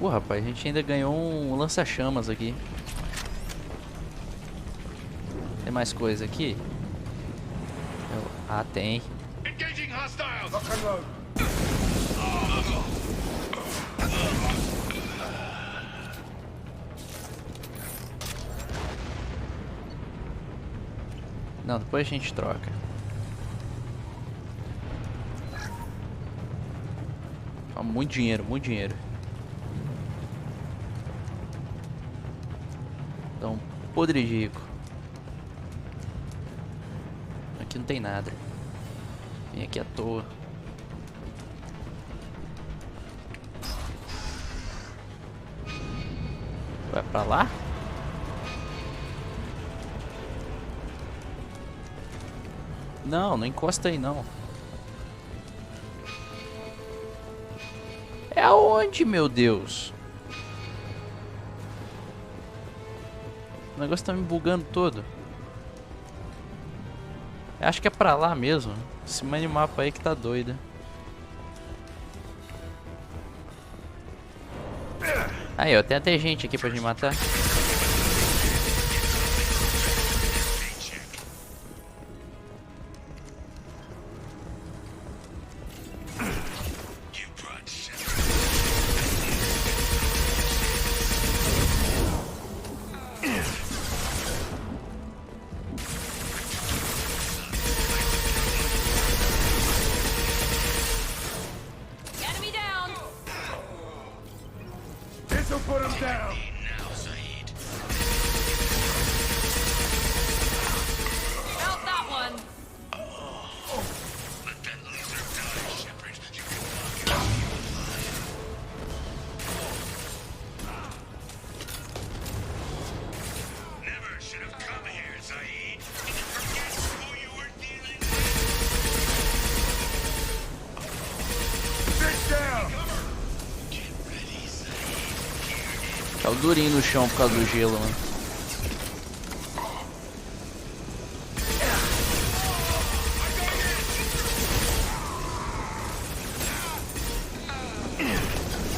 Rapaz, a gente ainda ganhou um lança-chamas aqui. Tem mais coisa aqui? Ah, tem.
Engaging hostiles!
Lock and load.
Não, depois a gente troca. Ó, muito dinheiro, muito dinheiro. Então, podre de rico. Aqui não tem nada. Vim aqui à toa. Vai pra lá? Não, não encosta aí não. É aonde, meu Deus? O negócio tá me bugando todo. Eu acho que é pra lá mesmo. Esse minimapa aí que tá doido. Aí, ó, tem até gente aqui pra gente matar.
Enemy down.
This'll put him down.
Felt that one.
Let that loser die, Shepard. You never should have come here, Zaid. Did you forget who you were dealing with?
Sit down.
Get ready, Zaid.
Tá o durinho no chão por causa do gelo, mano.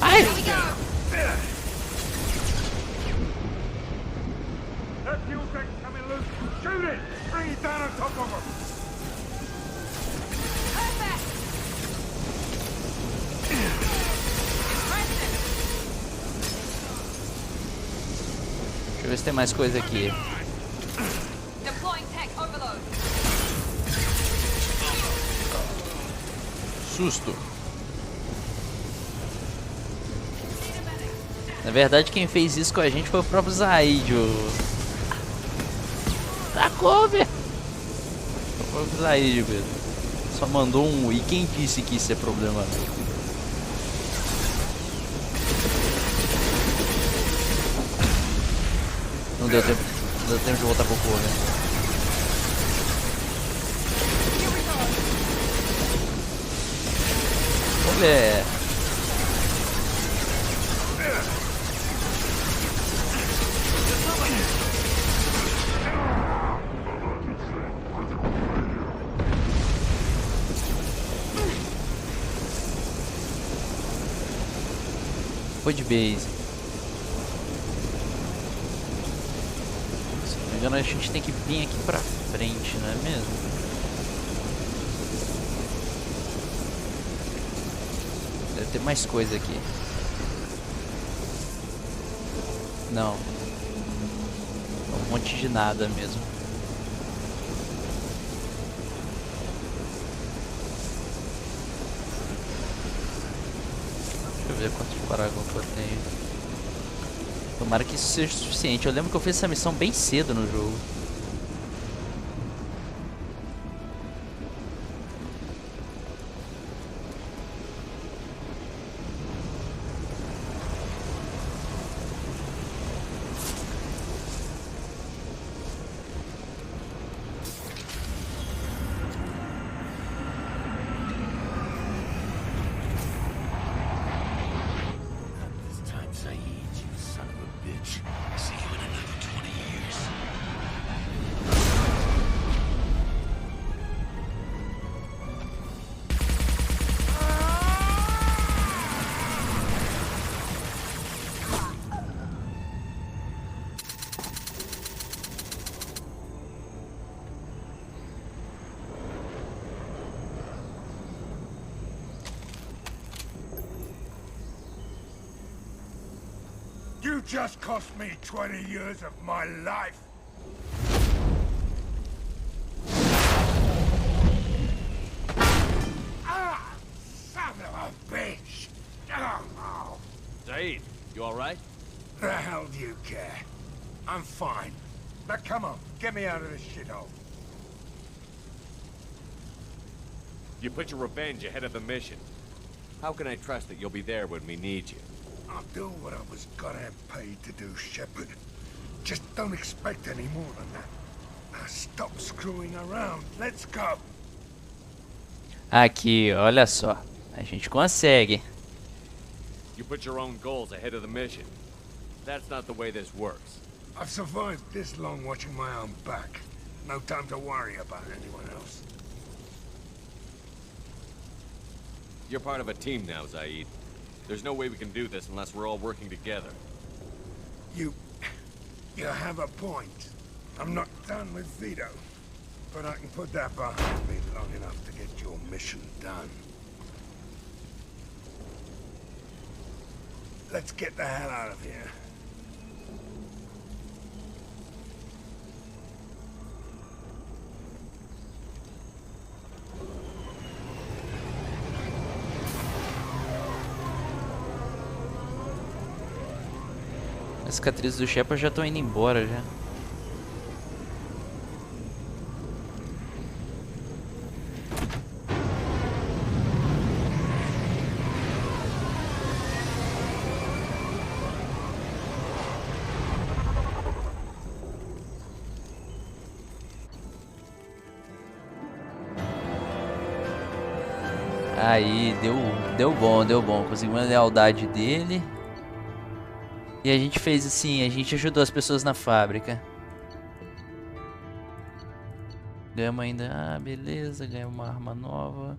Ai!
That fuel tank's coming loose. Shoot it. Bring it down on top of him.
Perfect. Impressive.
Deixa eu ver se tem mais coisa aqui.
Deploying tech overload.
Susto. Na verdade, quem fez isso com a gente foi o próprio Zaid. Tá cover! Foi o próprio Zaid mesmo. Só mandou um. E quem disse que isso é problema? Não deu tempo. Não deu tempo de voltar pro corpo, né? Vamos ver. Foi de base. Se não me engano, a gente tem que vir aqui pra frente, não é mesmo? Deve ter mais coisa aqui. Não. Um monte de nada mesmo. Deixa eu ver quantos parágrafos eu tenho. Tomara que isso seja suficiente. Eu lembro que eu fiz essa missão bem cedo no jogo.
You just cost me 20 years of my life. Ah, son of a bitch! Oh.
Zaid, you alright?
The hell do you care? I'm fine. Now come on, get me out of this shithole.
You put your revenge ahead of the mission. How can I trust that you'll be there when we need you?
I'll do what I was goddamn paid to do, Shepard. Just don't expect any more than that. Now stop screwing around. Let's go.
Aqui, olha só. A gente consegue.
You put your own goals ahead of the mission. That's not the way this works.
I've survived this long watching my own back. No time to worry about anyone else.
You're part of a team now, Zaid. There's no way we can do this unless we're all working together.
You have a point. I'm not done with Vito, but I can put that behind me long enough to get your mission done. Let's get the hell out of here.
As cicatrizes do Shepard já estão indo embora já. Aí, deu bom. Conseguimos a lealdade dele. E a gente fez assim, a gente ajudou as pessoas na fábrica. Ganhamos ainda, beleza, ganhamos uma arma nova.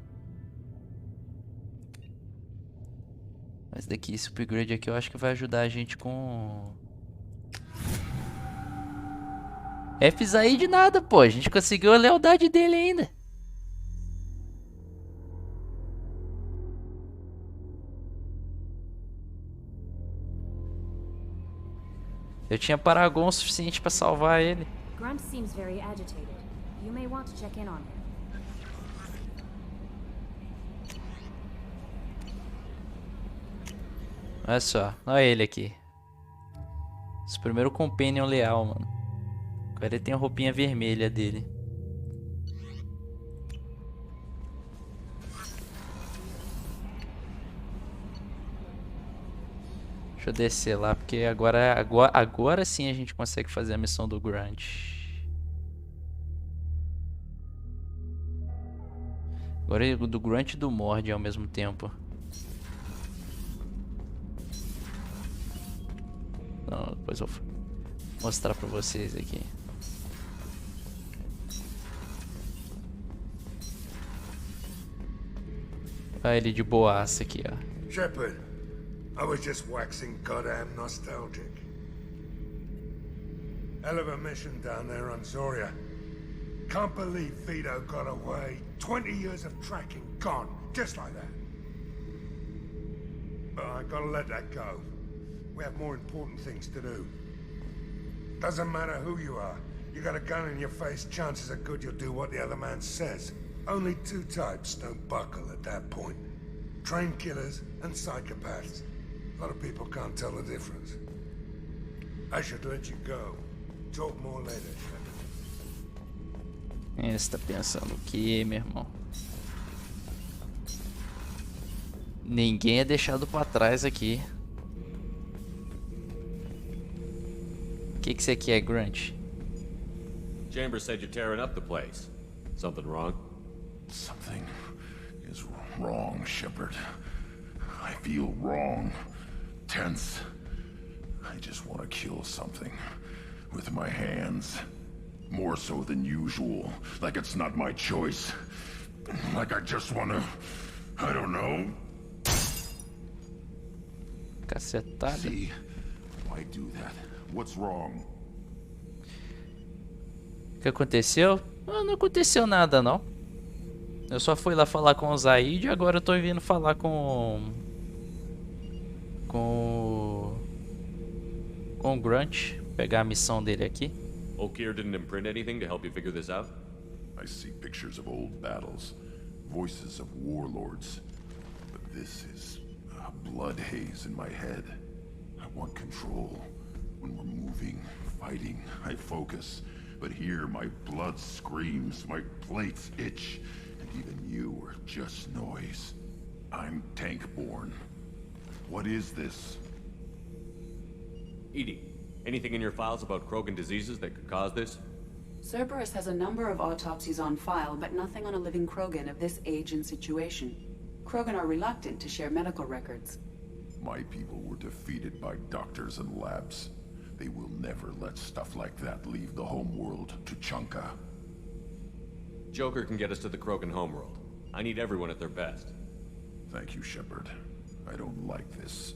Mas daqui, esse upgrade aqui eu acho que vai ajudar a gente com... Fs aí de nada, pô, a gente conseguiu a lealdade dele ainda. Eu tinha Paragon o suficiente para salvar ele.
Grunt seems very agitated. You may want to check in on him.
Olha só, olha ele aqui. Esse primeiro companion leal, mano. Agora ele tem a roupinha vermelha dele. Deixa eu descer lá, porque agora sim a gente consegue fazer a missão do Grunt. Agora é do Grunt e do Mord ao mesmo tempo. Não, depois eu vou mostrar pra vocês aqui. Olha ele de boaça aqui, ó.
Shepard, I was just waxing goddamn nostalgic. Hell of a mission down there on Zoria. Can't believe Vito got away. 20 years of tracking gone, just like that. but I gotta let that go. We have more important things to do. Doesn't matter who you are. You got a gun in your face, chances are good you'll do what the other man says. Only two types don't buckle at that point. Trained killers and psychopaths. A lot of people can't tell the difference. I should let you go. Talk more later, Shepard.
Você tá pensando o que, meu irmão? Ninguém é deixado pra trás aqui. O que você quer, Grunt?
Chambers said you're tearing up the place. Something wrong?
Something is wrong, Shepard. I feel wrong. Tense. I just want to kill something. With my hands. More so than usual. Like it's not my choice. Like I just want to... I don't know.
Cacetada.
See? Why do that? What's wrong?
O que aconteceu? Não aconteceu nada, não. Eu só fui lá falar com o Zaid e agora eu tô vindo falar com o Grunt. Pegar a missão dele aqui.
Okier didn't imprint anything to help you figure this out?
I see pictures of old battles. Voices of warlords. But this is a blood haze in my head. I want control. When we're moving, fighting, I focus. But here, my blood screams, my plates itch, and even you are just noise. I'm tank-born. What is this?
Edie, anything in your files about Krogan diseases that could cause this?
Cerberus has a number of autopsies on file, but nothing on a living Krogan of this age and situation. Krogan are reluctant to share medical records.
My people were defeated by doctors and labs. They will never let stuff like that leave the homeworld to Chunka.
Joker can get us to the Krogan homeworld. I need everyone at their best.
Thank you, Shepard. I don't like this.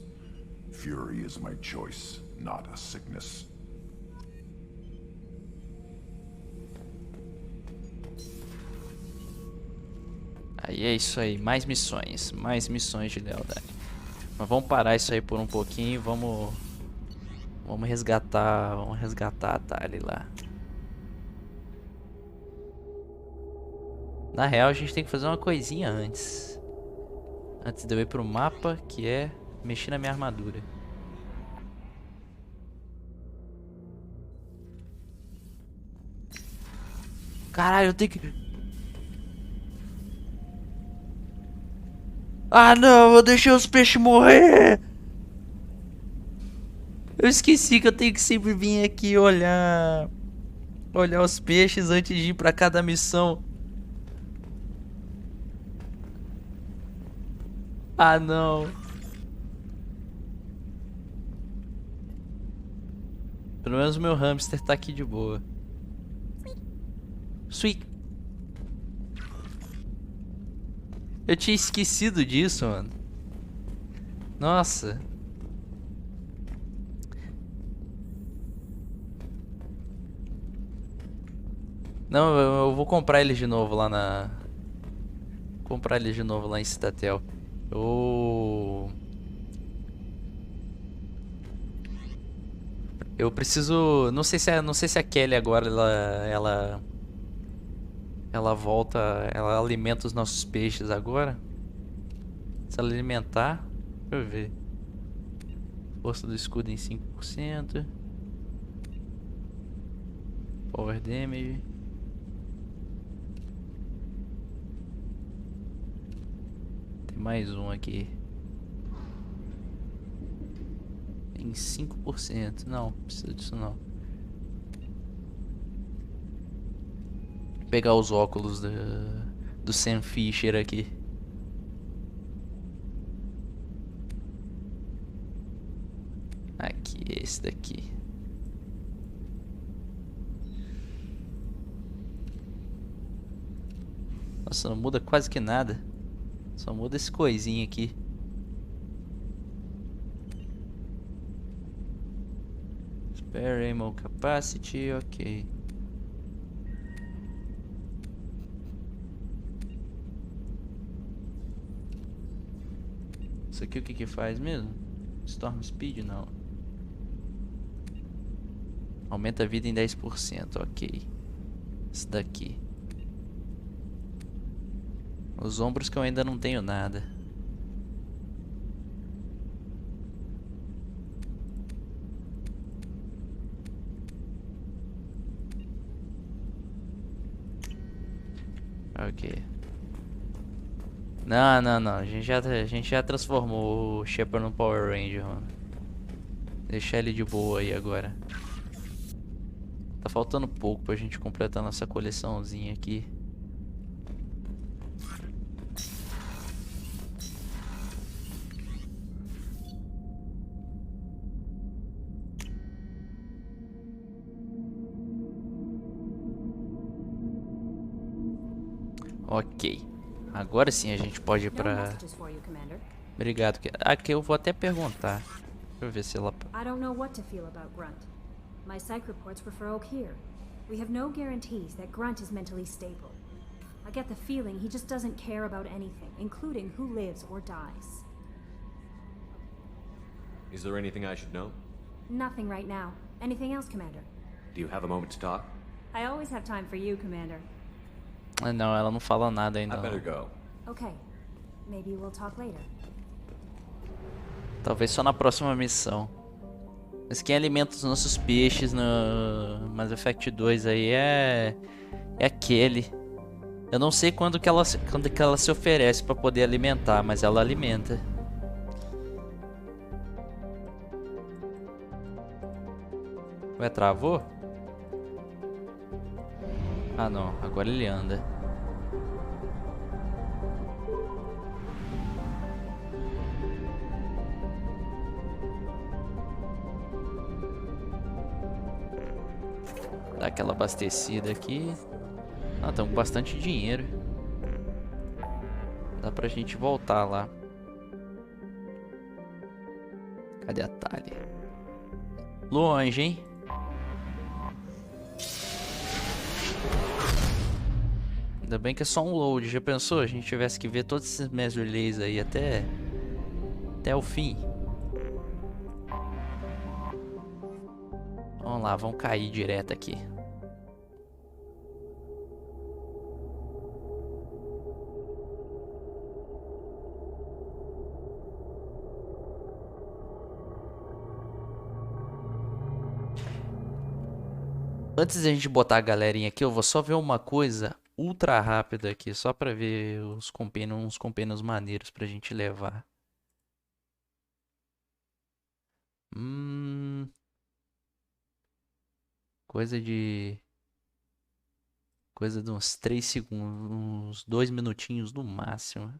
Fury is my choice, not a sickness.
Aí é isso aí, mais missões de lealdade. Mas vamos parar isso aí por um pouquinho, vamos resgatar a Tali lá. Na real a gente tem que fazer uma coisinha antes de eu ir pro mapa, que é mexer na minha armadura. Caralho, eu tenho que... Ah não, eu deixei os peixes morrer. Eu esqueci que eu tenho que sempre vir aqui olhar os peixes antes de ir pra cada missão. Ah não. Pelo menos o meu hamster tá aqui de boa. Sweet. Eu tinha esquecido disso, mano. Nossa. Não, eu vou comprar ele de novo lá na... Comprar ele de novo lá em Citatel. Eu preciso... Não sei se a Kelly agora ela volta... Ela alimenta os nossos peixes agora. Se ela alimentar... Deixa eu ver. Força do escudo em 5%. Power damage. Tem mais um aqui. Em 5%. Não, precisa disso não. Vou pegar os óculos do Sam Fisher aqui. Aqui, esse daqui. Nossa, não muda quase que nada. Só muda esse coisinho aqui. Spare ammo capacity, ok. Isso aqui o que que faz mesmo? Storm Speed? Não. Aumenta a vida em 10%, ok. Isso daqui. Os ombros que eu ainda não tenho nada. Ok. Não, não, não. A gente já transformou o Shepard no Power Ranger, mano. Deixar ele de boa aí agora. Tá faltando pouco pra gente completar nossa coleçãozinha aqui. Ok. Agora sim a gente pode ir pra... Obrigado. Aqui eu vou até perguntar. Deixa eu ver se ela...
I don't know what to feel about Grunt. My psych reports refer Oak here. We have no guarantees that Grunt is mentally stable. I get the feeling he just doesn't care about anything, including who lives or dies.
Is there anything I should know?
Nothing right now. Anything else, Commander?
Do you have a moment to talk?
I always have time for you, Commander.
Ah, não, ela não fala nada ainda.
I better go.
Okay. Maybe we'll talk later.
Talvez só na próxima missão. Mas quem alimenta os nossos peixes no Mass Effect 2 aí é aquele. Eu não sei quando que ela se oferece pra poder alimentar, mas ela alimenta. Ué, travou? Ah não, agora ele anda. Dá aquela abastecida aqui. Ah, estamos com bastante dinheiro. Dá pra gente voltar lá. Cadê a Thalia? Longe, hein? Ainda bem que é só um load. Já pensou? A gente tivesse que ver todos esses mass relays aí até o fim. Vamos lá, vamos cair direto aqui. Antes de a gente botar a galerinha aqui, eu vou só ver uma coisa ultra rápida aqui, só pra ver uns companheiros maneiros pra gente levar. Coisa de uns 3 segundos, uns 2 minutinhos no máximo.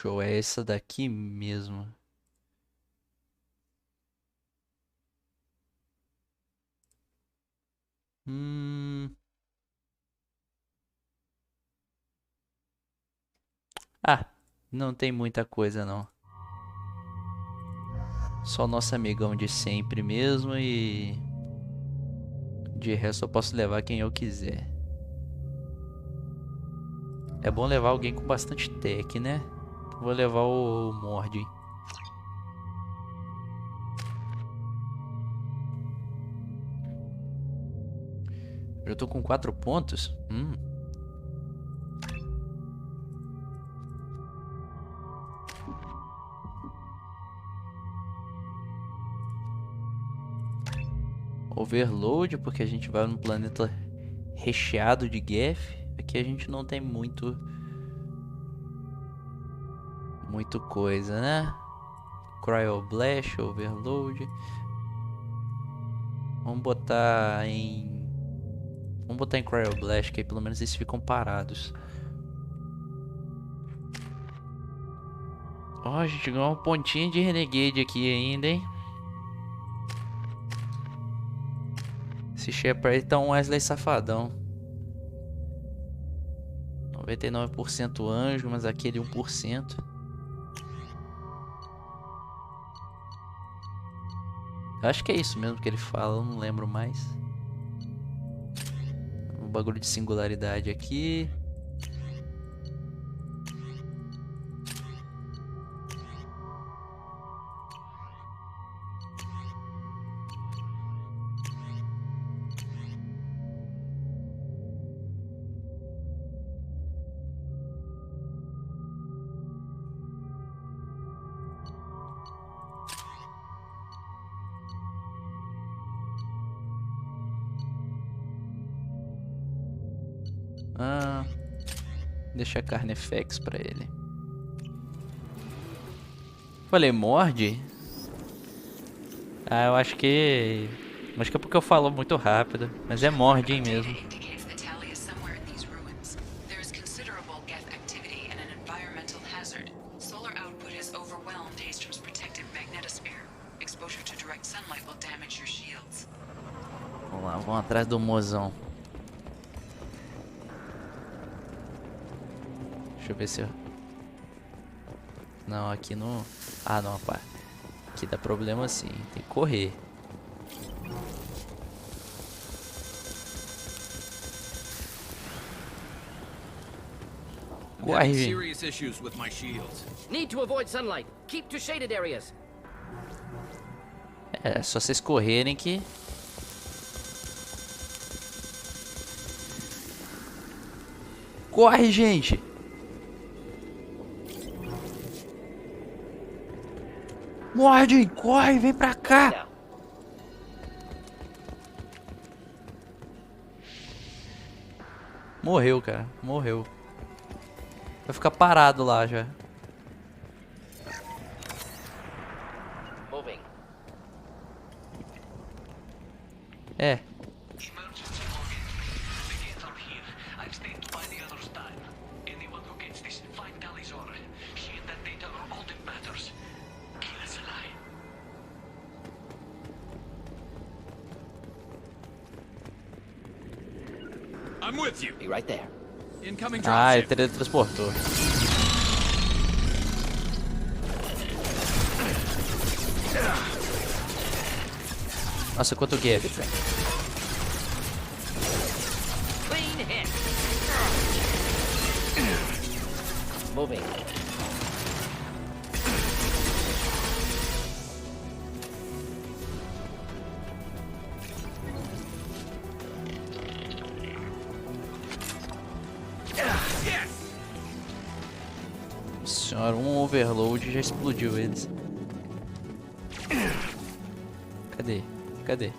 Show, é essa daqui mesmo. Ah, não tem muita coisa não. Só nosso amigão de sempre mesmo e... de resto eu posso levar quem eu quiser. É bom levar alguém com bastante tech, né? Vou levar o Mord. Eu tô com 4 pontos. Overload, porque a gente vai num planeta recheado de Geth. Aqui a gente não tem muito coisa, né? Cryoblast, Overload. Vamos botar em Cryoblast, que aí pelo menos eles ficam parados. Ó, a gente ganhou uma pontinha de Renegade aqui ainda, hein? Esse Shepard tá um Wesley safadão. 99% anjo, mas aquele 1%. Eu acho que é isso mesmo que ele fala, eu não lembro mais. Um bagulho de singularidade aqui. Ah, deixa a carne FX pra ele. Falei, morde? Ah, eu acho que... Acho que é porque eu falo muito rápido. Mas é morde mesmo. Vamos lá, vamos atrás do mozão. Deixa eu ver se eu... Não, aqui não... Ah, não, pá. Aqui dá problema sim. Tem que correr. Corre, gente.
Serious issues with my shields. Need to avoid sunlight. Keep to shaded areas.
É só vocês correrem que... Corre, gente! Morde! Corre! Vem pra cá! Morreu, cara. Morreu. Vai ficar parado lá já. É.
I'm with you.
Be right there.
Incoming
Ah, ele
dropship.
teletransportou. Nossa, quanto gift.
Clean hit. Moving.
Senhora, um overload já explodiu eles. Cadê? Cadê?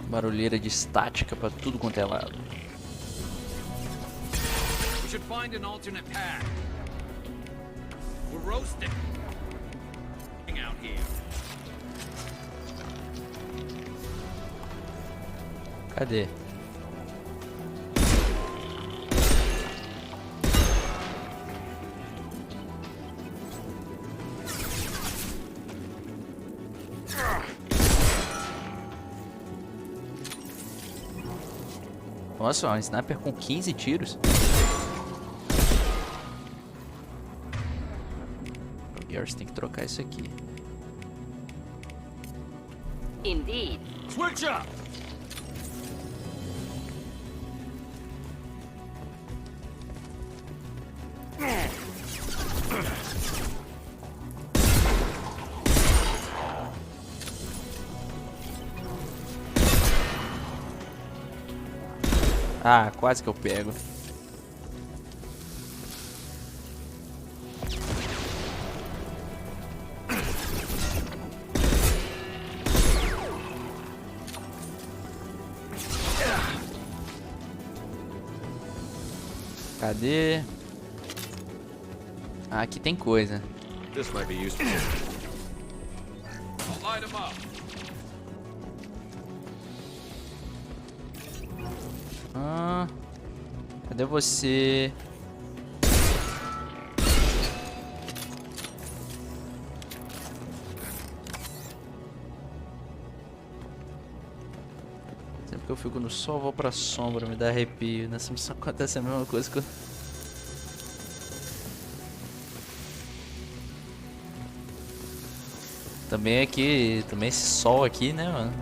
Barulheira de estática pra tudo quanto é lado.
We should find an alternate path. We're roasting out here.
Cadê? Nossa, um sniper com 15 tiros. O Gears tem que trocar isso aqui.
Indeed.
Switch up.
Ah, quase que eu pego. Cadê? Ah, aqui tem coisa.
This might be useful. I'll light him up.
Ah, cadê você? que eu fico no sol, vou pra sombra, me dá arrepio. Nessa missão acontece a mesma coisa que eu... Também aqui, também esse sol aqui, né, mano?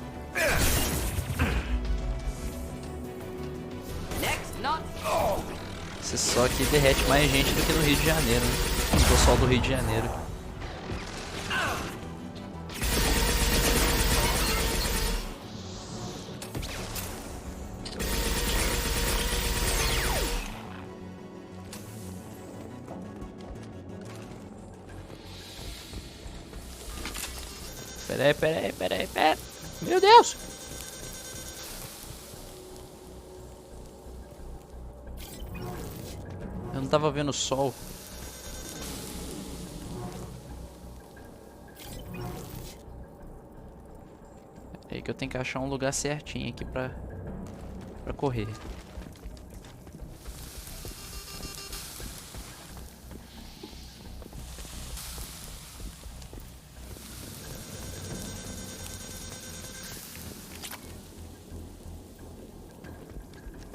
Esse sol aqui derrete mais gente do que no Rio de Janeiro, né? Se for sol do Rio de Janeiro. Pera aí. Meu Deus! Eu não tava vendo o sol. É aí que eu tenho que achar um lugar certinho aqui pra correr.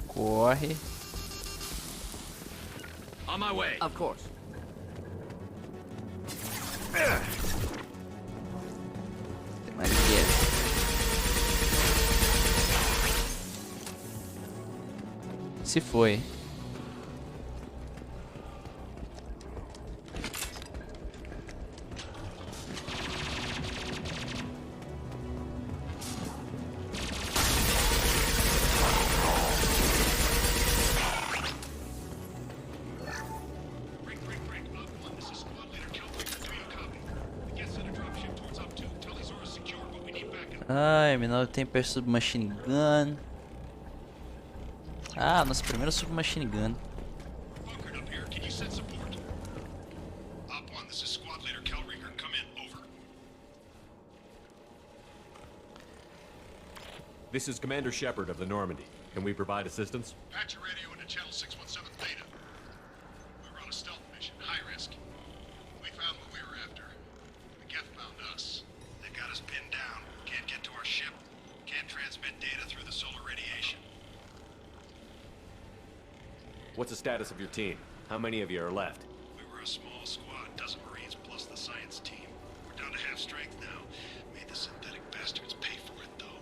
Corre.
On my way.
Of course.
Tem mais dinheiro. Se foi. Ai, menor temper submachine gun. Ah, nossa primeira submachine gun.
This is Commander Shepard of the Normandy. Can we provide assistance?
Patch your radio into channel 617 Theta. We were on a stealth mission, high risk. We found what we were after. The Geth found us. They got us pinned down. Can't get to our ship. Can't transmit data through the solar radiation.
What's the status of your team? How many of you are left?
We were a small squad, dozen Marines plus the science team. We're down to half strength now. Made the synthetic bastards pay for it, though.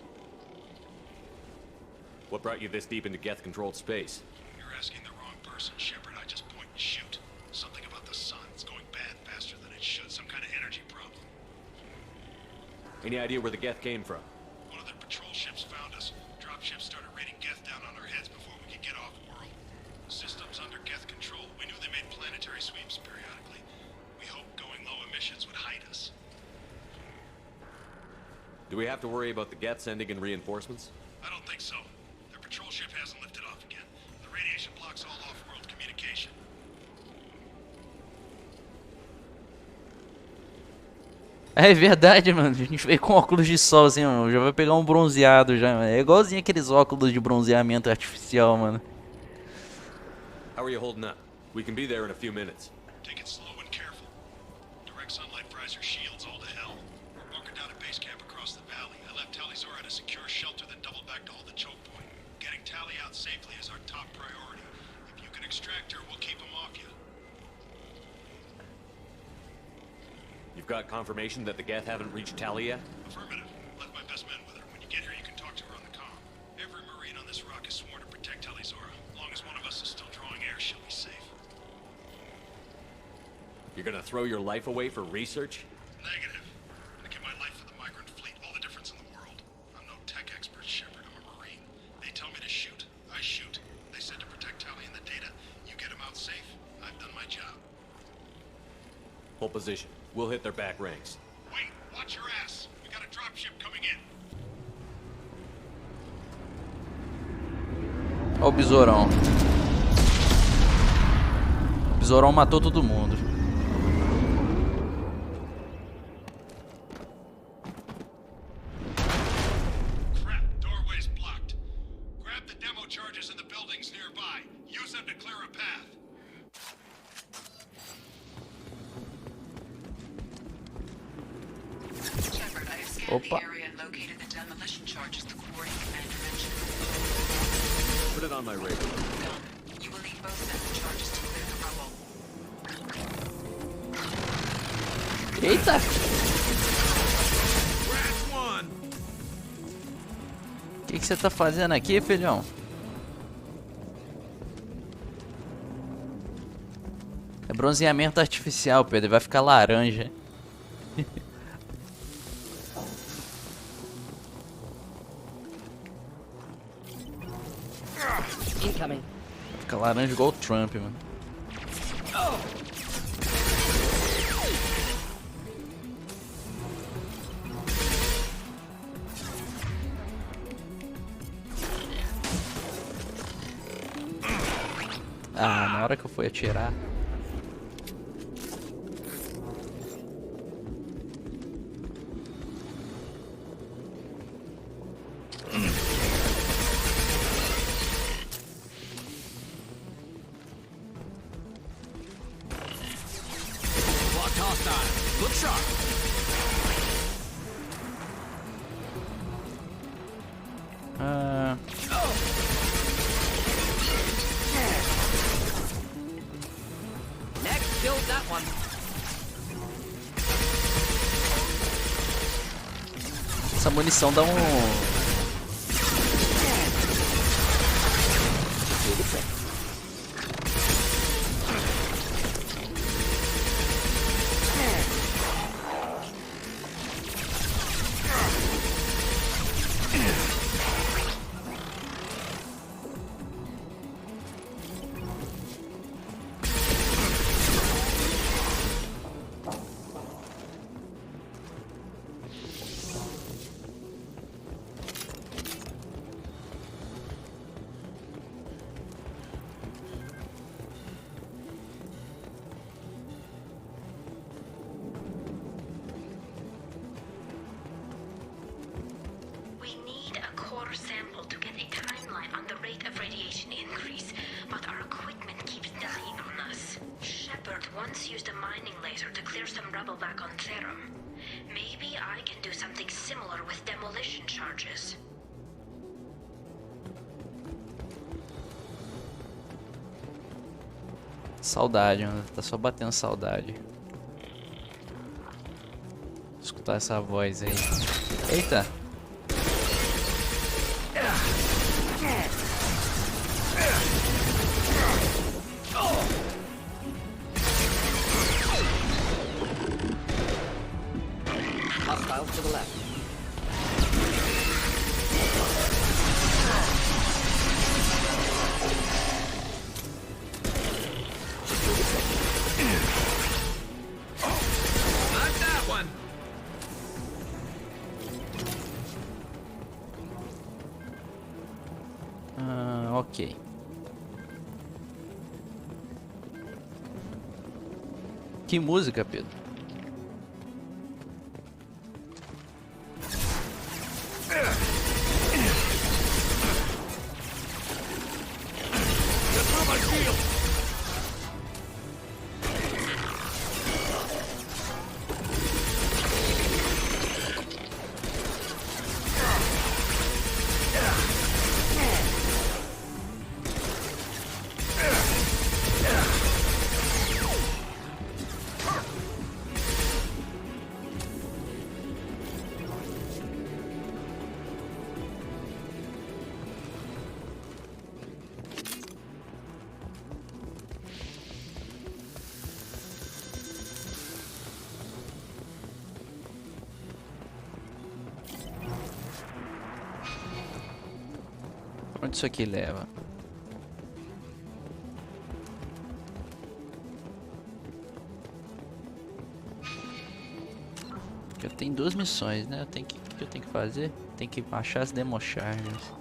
What brought you this deep into Geth-controlled space?
You're asking the wrong person, Shepard. I just point and shoot. Something about the sun. It's going bad faster than it should. Some kind of energy problem.
Any idea where the Geth came from?
One of their patrol ships found us. Dropships started raining Geth down on our heads before we could get off-world. Systems under Geth control. We knew they made planetary sweeps periodically. We hoped going low emissions would hide us.
Do we have to worry about the Geth sending in reinforcements?
I don't think so. Their patrol ship hasn't lifted off again. The radiation blocks all off-world communication.
É verdade, mano. A gente veio com óculos de sol, assim, mano. Já vai pegar um bronzeado já, mano. É igualzinho aqueles óculos de bronzeamento artificial, mano.
How are you holding up? We can be there in a few minutes.
Take it slow and careful. Direct sunlight fries your shields all to hell. We're bunkered down at base camp across the valley. I left Talizora at a secure shelter, then doubled back to hold the choke point. Getting Tally out safely is our top priority. If you can extract her, we'll keep him off you.
You've got confirmation that the Geth haven't reached Tally yet?
Affirmative. Left my best men with her. When you get here, you can talk to her on the comm. Every Marine on this rock is sworn to protect Talizora. As long as one of us is still drawing air, she'll be safe.
You're gonna throw your life away for research?
Negative. I give my life for the migrant fleet. All the difference in the world. I'm no tech expert, Shepard. I'm a Marine. They tell me to shoot. I shoot. They said to protect Tally and the data. You get them out safe. I've done my job.
Hold position. We'll hit their back ranks.
Wait, watch your ass. We got a dropship coming in.
Ó o besourão. O besourão matou todo mundo.
Crap, doorway's blocked. Grab the demo charges in the buildings nearby. Use them to clear a path.
Shepard, I have scanned the area and located the demolition charges the coordinate commander mentioned.
Put it on my radar.
You will need both sets of charges to clear the rubble.
Eita! O que você tá fazendo aqui, filhão? É bronzeamento artificial, Pedro. Vai ficar laranja.
Incoming.
Vai ficar laranja igual o Trump, mano. Ah, na hora que eu fui atirar.
Look sharp.
Next, killed that one.
Essa munição dá um...
Sample to get a timeline on the rate of radiation increase, but our equipment keeps dying on us. Shepard once used a mining laser to clear some rubble back on Therum. Maybe I can do something similar with demolition charges.
Saudade, mano. Tá só batendo saudade. Vou escutar essa voz aí. Eita!
Hostiles to the left.
Not that one.
Ok. Que música, Pedro? Onde isso aqui leva? Eu tenho duas missões, né? O que eu tenho que fazer? Tem que achar as demo charges.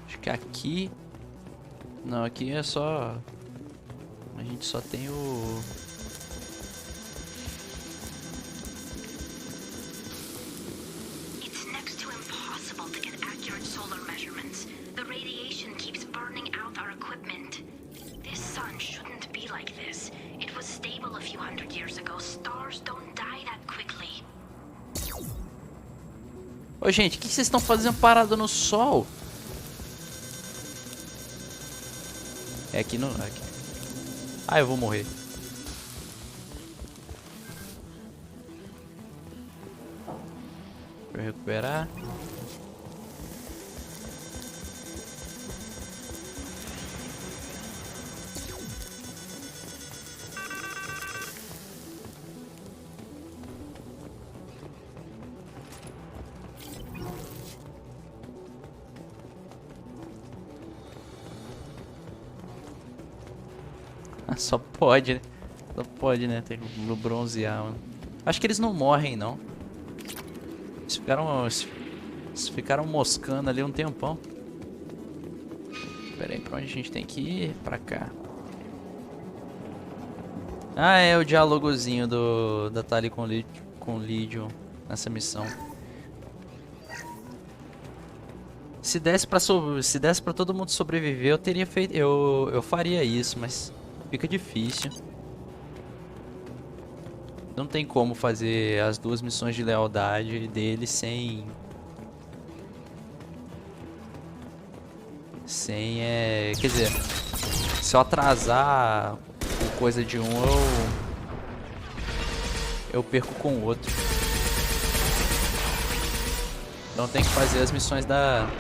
Acho que aqui... Não, aqui é só... A gente só tem o...
It's next to impossible to get accurate solar measurements. The radiation keeps burning out our equipment. This sun shouldn't be like this. It was stable a few hundred years ago. Stars don't die that quickly.
Ô, gente, o que vocês estão fazendo parado no sol? É aqui no... Aqui. Ah, eu vou morrer. Deixa eu recuperar. Só pode, né? Só pode, né? Tem que bronzear, mano. Acho que eles não morrem, não. Eles ficaram moscando ali um tempão. Pera aí, pra onde a gente tem que ir? Pra cá. Ah, é o diálogozinho da Tali com o Legion nessa missão. Se desse pra todo mundo sobreviver, eu teria feito... Eu faria isso, mas... Fica difícil. Não tem como fazer as duas missões de lealdade dele sem quer dizer, se eu atrasar coisa de um, eu perco com o outro. Então tem que fazer as missões da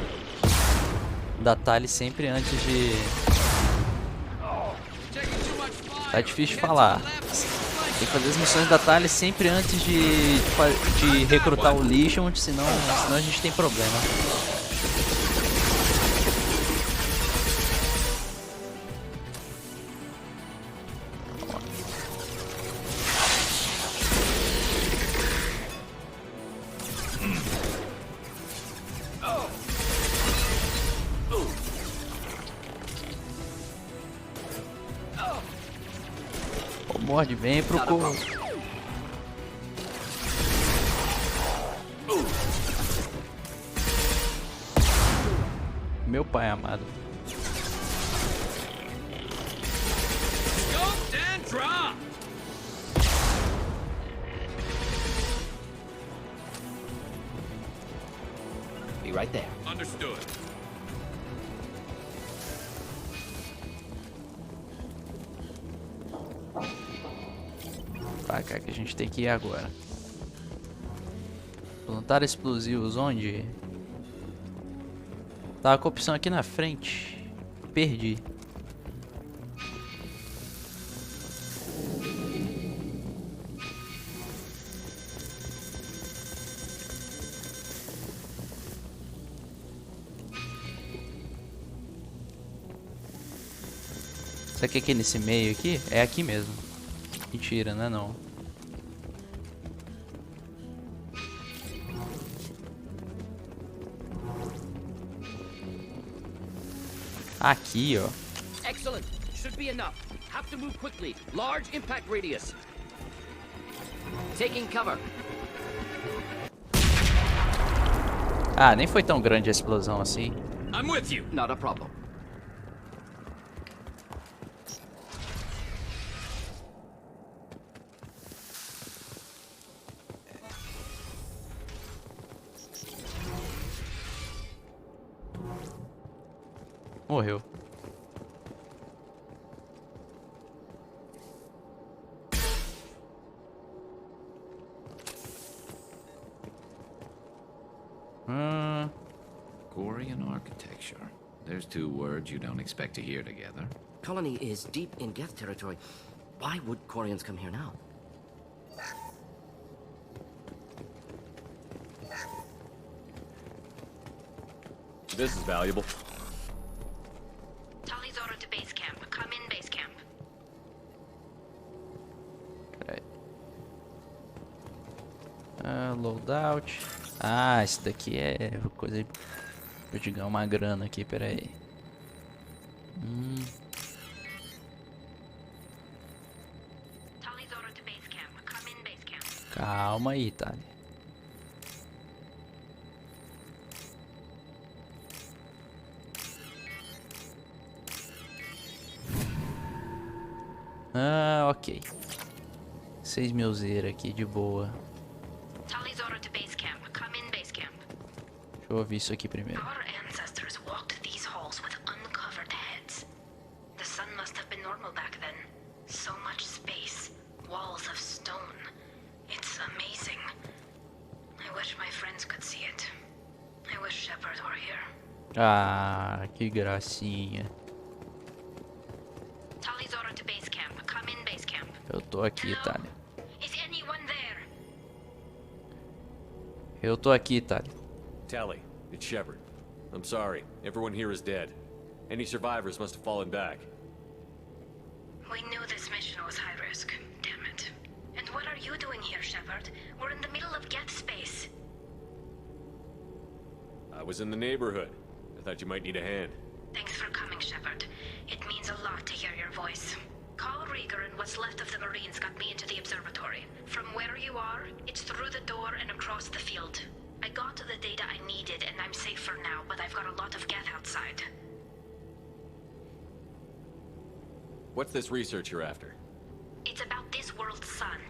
Tali sempre antes de... Tá difícil de falar. Tem que fazer as missões da Tali sempre antes de recrutar o Legion, senão a gente tem problema. Morde, vem pro corpo. Meu pai amado.
Be right there.
Understood.
Pra cá que a gente tem que ir agora. Plantar explosivos onde? Tava com a opção aqui na frente. Perdi. Será que é aqui nesse meio aqui? É aqui mesmo. Mentira, não é não. Aqui, ó.
Excellent. Should be enough. Have to move quickly. Large impact radius. Taking cover.
Ah, nem foi tão grande a explosão assim.
I'm with you.
Not a problem.
Morreu.
Korean architecture. There's two words you don't expect to hear together.
Colony is deep in Geth territory. Why would Koreans come here now?
This is valuable.
Tali's order to base camp. Come in base camp.
Peraí. Loadout. Ah, isso daqui é coisa pra eu ganhar uma grana aqui, peraí.
Tali's order to base camp. Come in base camp.
Calma aí, tá? Ah, ok. 6 milzeira aqui, de boa.
Tally's order to base camp. Come in base camp.
Deixa eu ouvir isso aqui primeiro.
Our ancestors walked these halls with uncovered heads. The sun must have been normal back then. So much space. Walls of stone. It's amazing. I wish my friends could see it. I wish Shepard were here.
Ah, que gracinha.
Tally's order to base camp. Come in base camp.
Eu tô aqui, Tali.
Is anyone there?
Eu tô aqui, Tali.
Tally, it's Shepard. I'm sorry. Everyone here is dead. Any survivors must have fallen back.
We knew this mission was high risk. Damn it. And what are you doing here, Shepard? We're in the middle of Geth space.
I was in the neighborhood. I thought you might need a hand.
Thanks for coming, Shepard. It means a lot to hear your voice. Carl Rieger and what's left of the Marines got me into the observatory. From where you are, it's through the door and across the field. I got the data I needed and I'm safe for now, but I've got a lot of Geth outside.
What's this research you're after?
It's about this world's sun.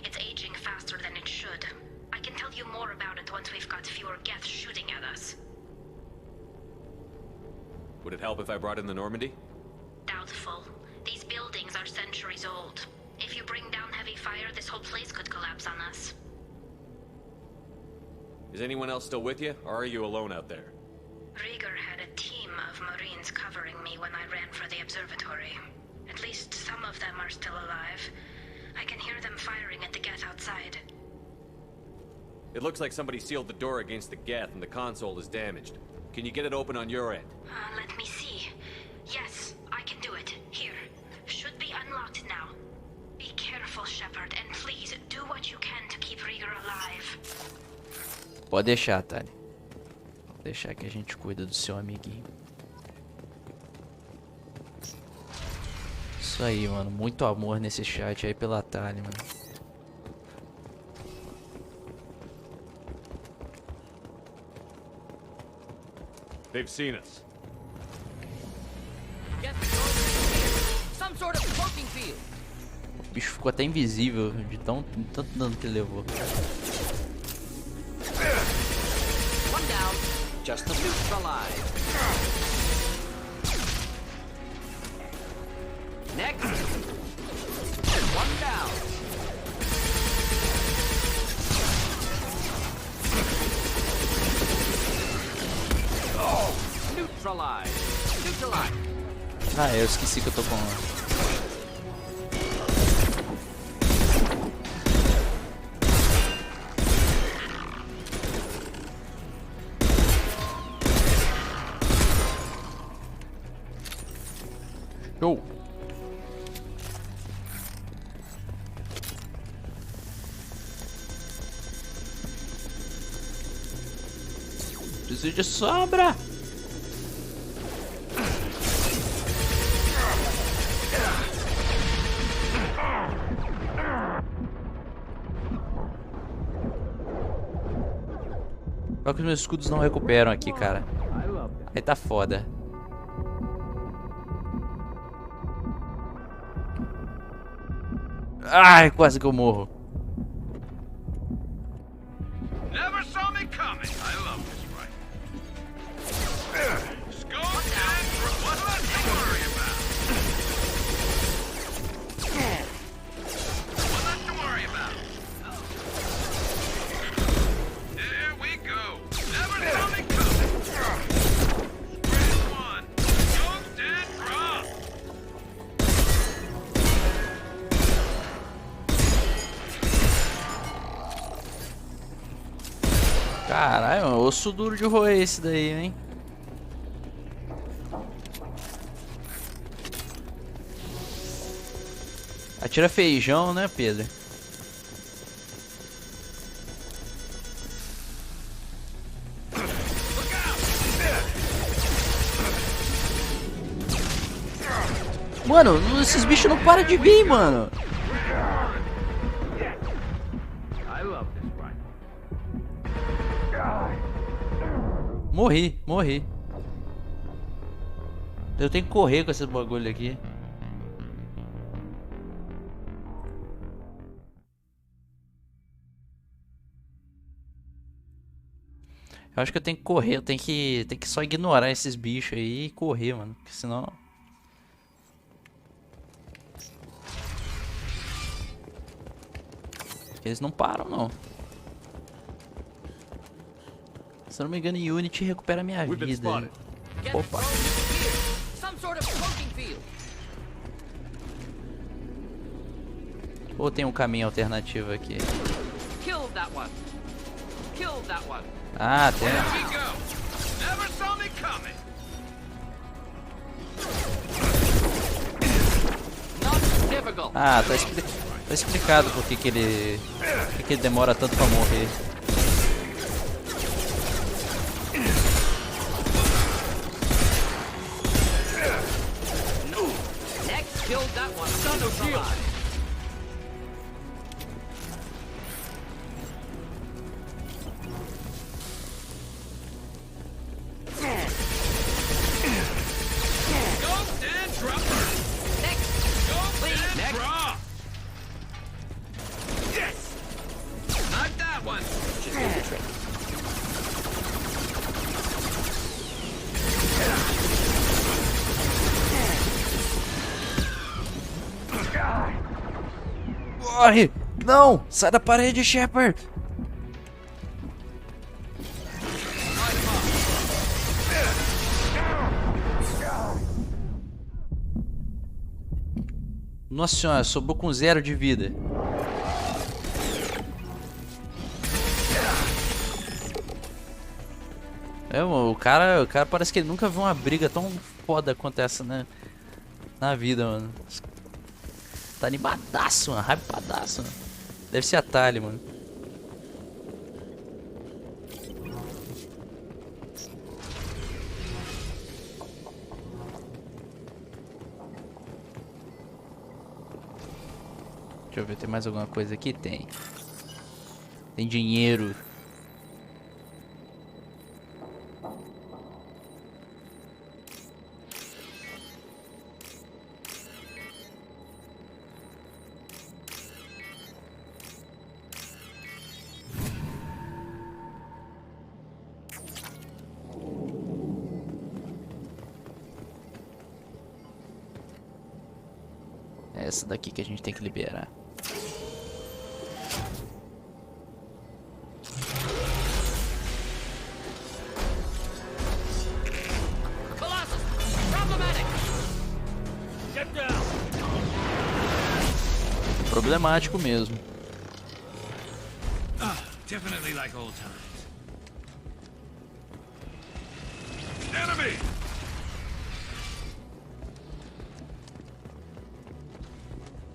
It's aging faster than it should. I can tell you more about it once we've got fewer Geth shooting at us.
Would it help if I brought in the Normandy?
Doubtful. These buildings are centuries old. If you bring down heavy fire, this whole place could collapse on us.
Is anyone else still with you, or are you alone out there?
Rieger had a team of Marines covering me when I ran for the observatory. At least some of them are still alive. I can hear them firing at the Geth outside.
It looks like somebody sealed the door against the Geth and the console is damaged. Can you get it open on your end?
Let me see. Yes, I can do it. Here. Should be unlocked now. Be careful, Shepard, and please do what you can to keep Rieger alive.
Pode deixar, Tali. Pode deixar que a gente cuida do seu amiguinho. Isso aí, mano. Muito amor nesse chat aí pela Tali, mano.
They've seen us.
Some sort of cloaking field.
O bicho ficou até invisível de tanto dano que ele levou.
One down. Just the nukes alive. Next. One down. Neutralize. Neutralize.
Ah, eu esqueci que eu tô com... Show. Preciso de sombra. Só que os meus escudos não recuperam aqui, cara. Aí tá foda. Ai, quase que eu morro.
Never saw me coming. I love this right. Scope and what left to worry about. What left to worry about. There we go. Never saw me coming. Grade one. Scoped and dropped.
Caralho, osso duro de roer esse daí, hein? Atira feijão, né, Pedro? Mano, esses bichos não param de vir, mano. Morri. Eu tenho que correr com esse bagulho aqui. Eu acho que eu tenho que correr, eu tenho que só ignorar esses bichos aí e correr, mano. Porque senão... Eles não param, não. Se eu não me engano, Unity recupera minha vida. Opa. Ou tem um caminho alternativo aqui? Ah, tem. Ah, tá explicado por que ele demora tanto pra morrer. Corre! Não! Sai da parede, Shepard! Nossa senhora, sobrou com 0 de vida. O cara parece que ele nunca viu uma briga tão foda quanto essa, né? Na vida, mano. Tá animadaço, mano. Hypadaço, mano. Deve ser atalho, mano. Deixa eu ver, tem mais alguma coisa aqui? Tem. Tem dinheiro. É essa daqui que a gente tem que liberar. Problemático mesmo.
Definitely like old times. Enemy!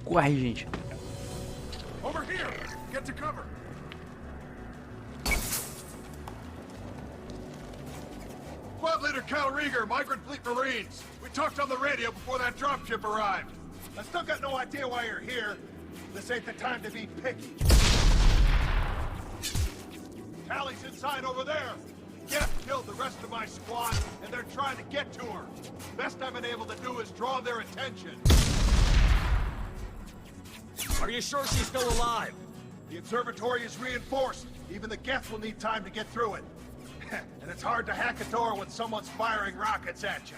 Corre, gente.
Over here! Get to cover! Squad Leader Cal Rieger, Migrant Fleet Marines. We talked on the radio before that dropship arrived. I still got no idea why you're here. This ain't the time to be picky. Tally's inside over there. Jeff killed the rest of my squad, and they're trying to get to her. Best I've been able to do is draw their attention. Are you sure she's still alive? The observatory is reinforced. Even the Geth will need time to get through it. And it's hard to hack a door when someone's firing rockets at you.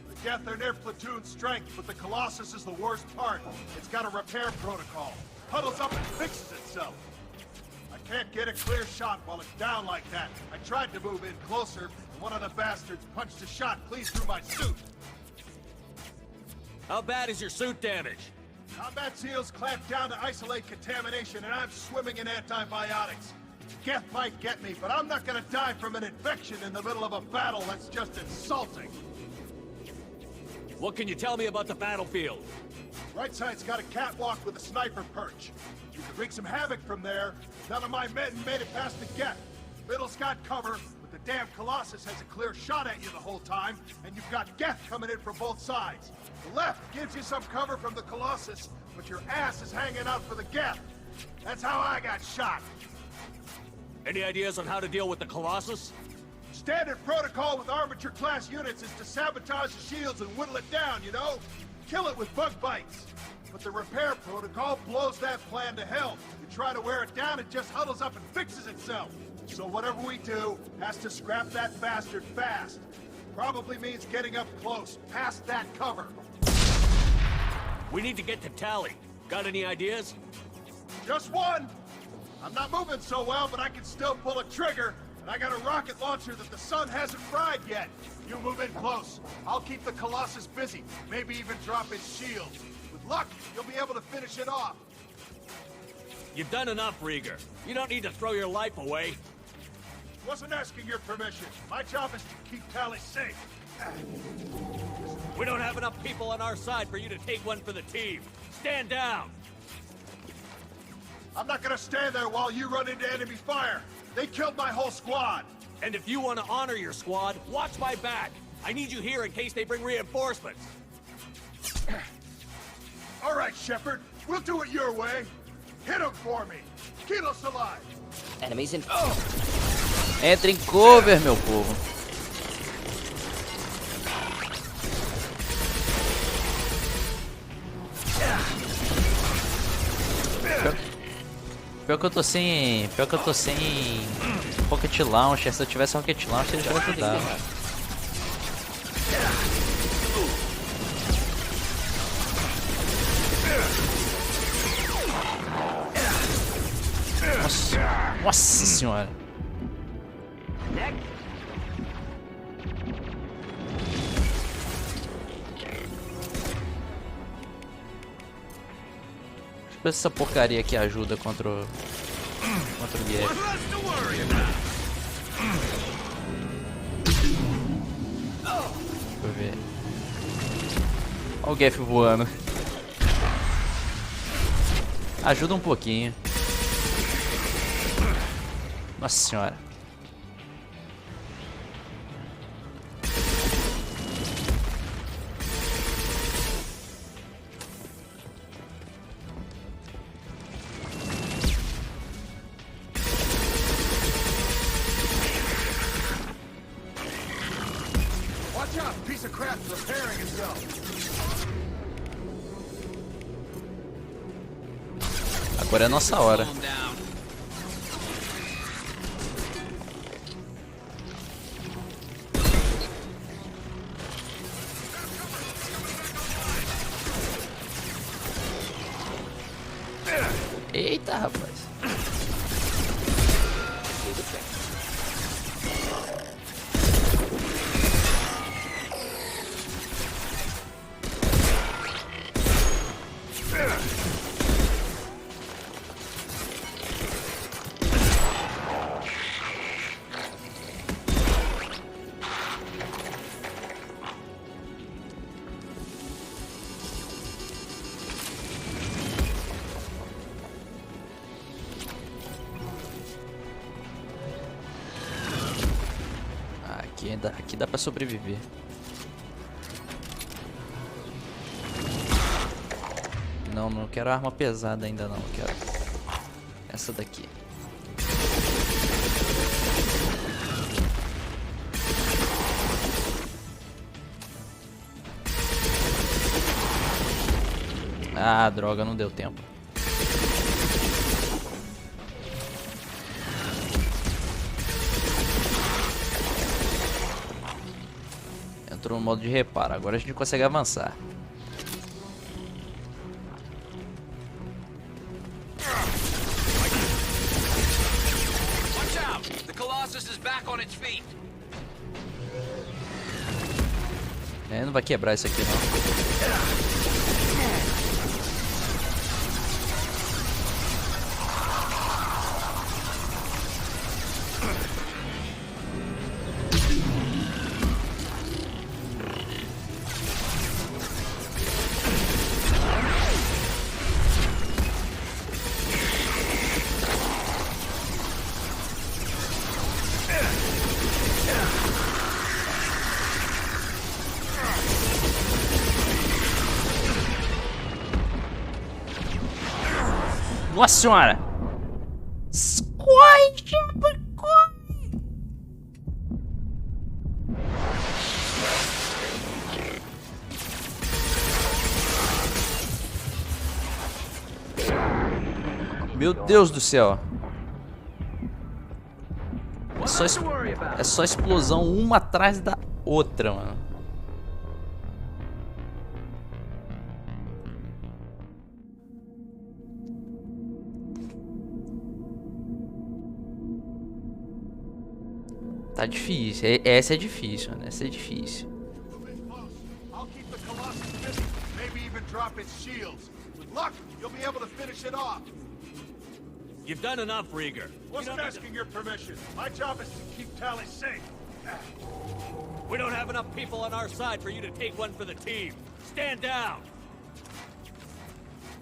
The Geth are near platoon strength, but the Colossus is the worst part. It's got a repair protocol. Huddles up and fixes itself. I can't get a clear shot while it's down like that. I tried to move in closer, and one of the bastards punched a shot clean through my suit.
How bad is your suit damaged?
Combat SEALs clamped down to isolate contamination, and I'm swimming in antibiotics. Geth might get me, but I'm not gonna die from an infection in the middle of a battle. That's just insulting.
What can you tell me about the battlefield?
Right side's got a catwalk with a sniper perch. You can wreak some havoc from there. None of my men made it past the Geth. Middle's got cover, but the damn Colossus has a clear shot at you the whole time, and you've got Geth coming in from both sides. The left gives you some cover from the Colossus, but your ass is hanging out for the Geth. That's how I got shot.
Any ideas on how to deal with the Colossus?
Standard protocol with armature-class units is to sabotage the shields and whittle it down, you know? Kill it with bug bites. But the repair protocol blows that plan to hell. You try to wear it down, it just huddles up and fixes itself.
So whatever we do has to scrap that bastard fast. Probably means getting up close, past that cover.
We need to get to Tally. Got any ideas?
Just one! I'm not moving so well, but I can still pull a trigger, and I got a rocket launcher that the sun hasn't fried yet. You move in close. I'll keep the Colossus busy, maybe even drop its shield. With luck, you'll be able to finish it off.
You've done enough, Rieger. You don't need to throw your life away.
Wasn't asking your permission. My job is to keep Tally safe.
We don't have enough people on our side for you to take one for the team. Stand down!
I'm not gonna stand there while you run into enemy fire. They killed my whole squad.
And if you want to honor your squad, watch my back. I need you here in case they bring reinforcements.
All right, Shepard. We'll do it your way. Hit him for me. Keep us alive.
Enemies in...
Entre em cover, meu povo. Pior que eu tô sem Rocket Launcher. Se eu tivesse Rocket Launcher, ele já ajudava. Nossa senhora. Deixa eu ver se essa porcaria aqui ajuda contra o Guerreiro. Deixa eu ver. Olha o Geff voando. Ajuda um pouquinho. Nossa senhora.
Watch out, piece of crap repairing itself.
Agora é a nossa hora. Eita, rapaz. Aqui dá pra sobreviver. Não quero arma pesada ainda não. Quero essa daqui. Ah, droga, não deu tempo. Entrou no modo de reparo. Agora a gente consegue avançar.
Watch out! The Colossus is back on its feet.
Não vai quebrar isso aqui não. Nossa senhora! Meu Deus do céu! é só explosão uma atrás da outra, mano. Tá difícil. Essa é difícil, mano. Essa é difícil.
You've done enough, Rieger.
Wasn't asking your permission. My job is to keep Tally safe.
We don't have enough people on our side for you to take one for the team. Stand down.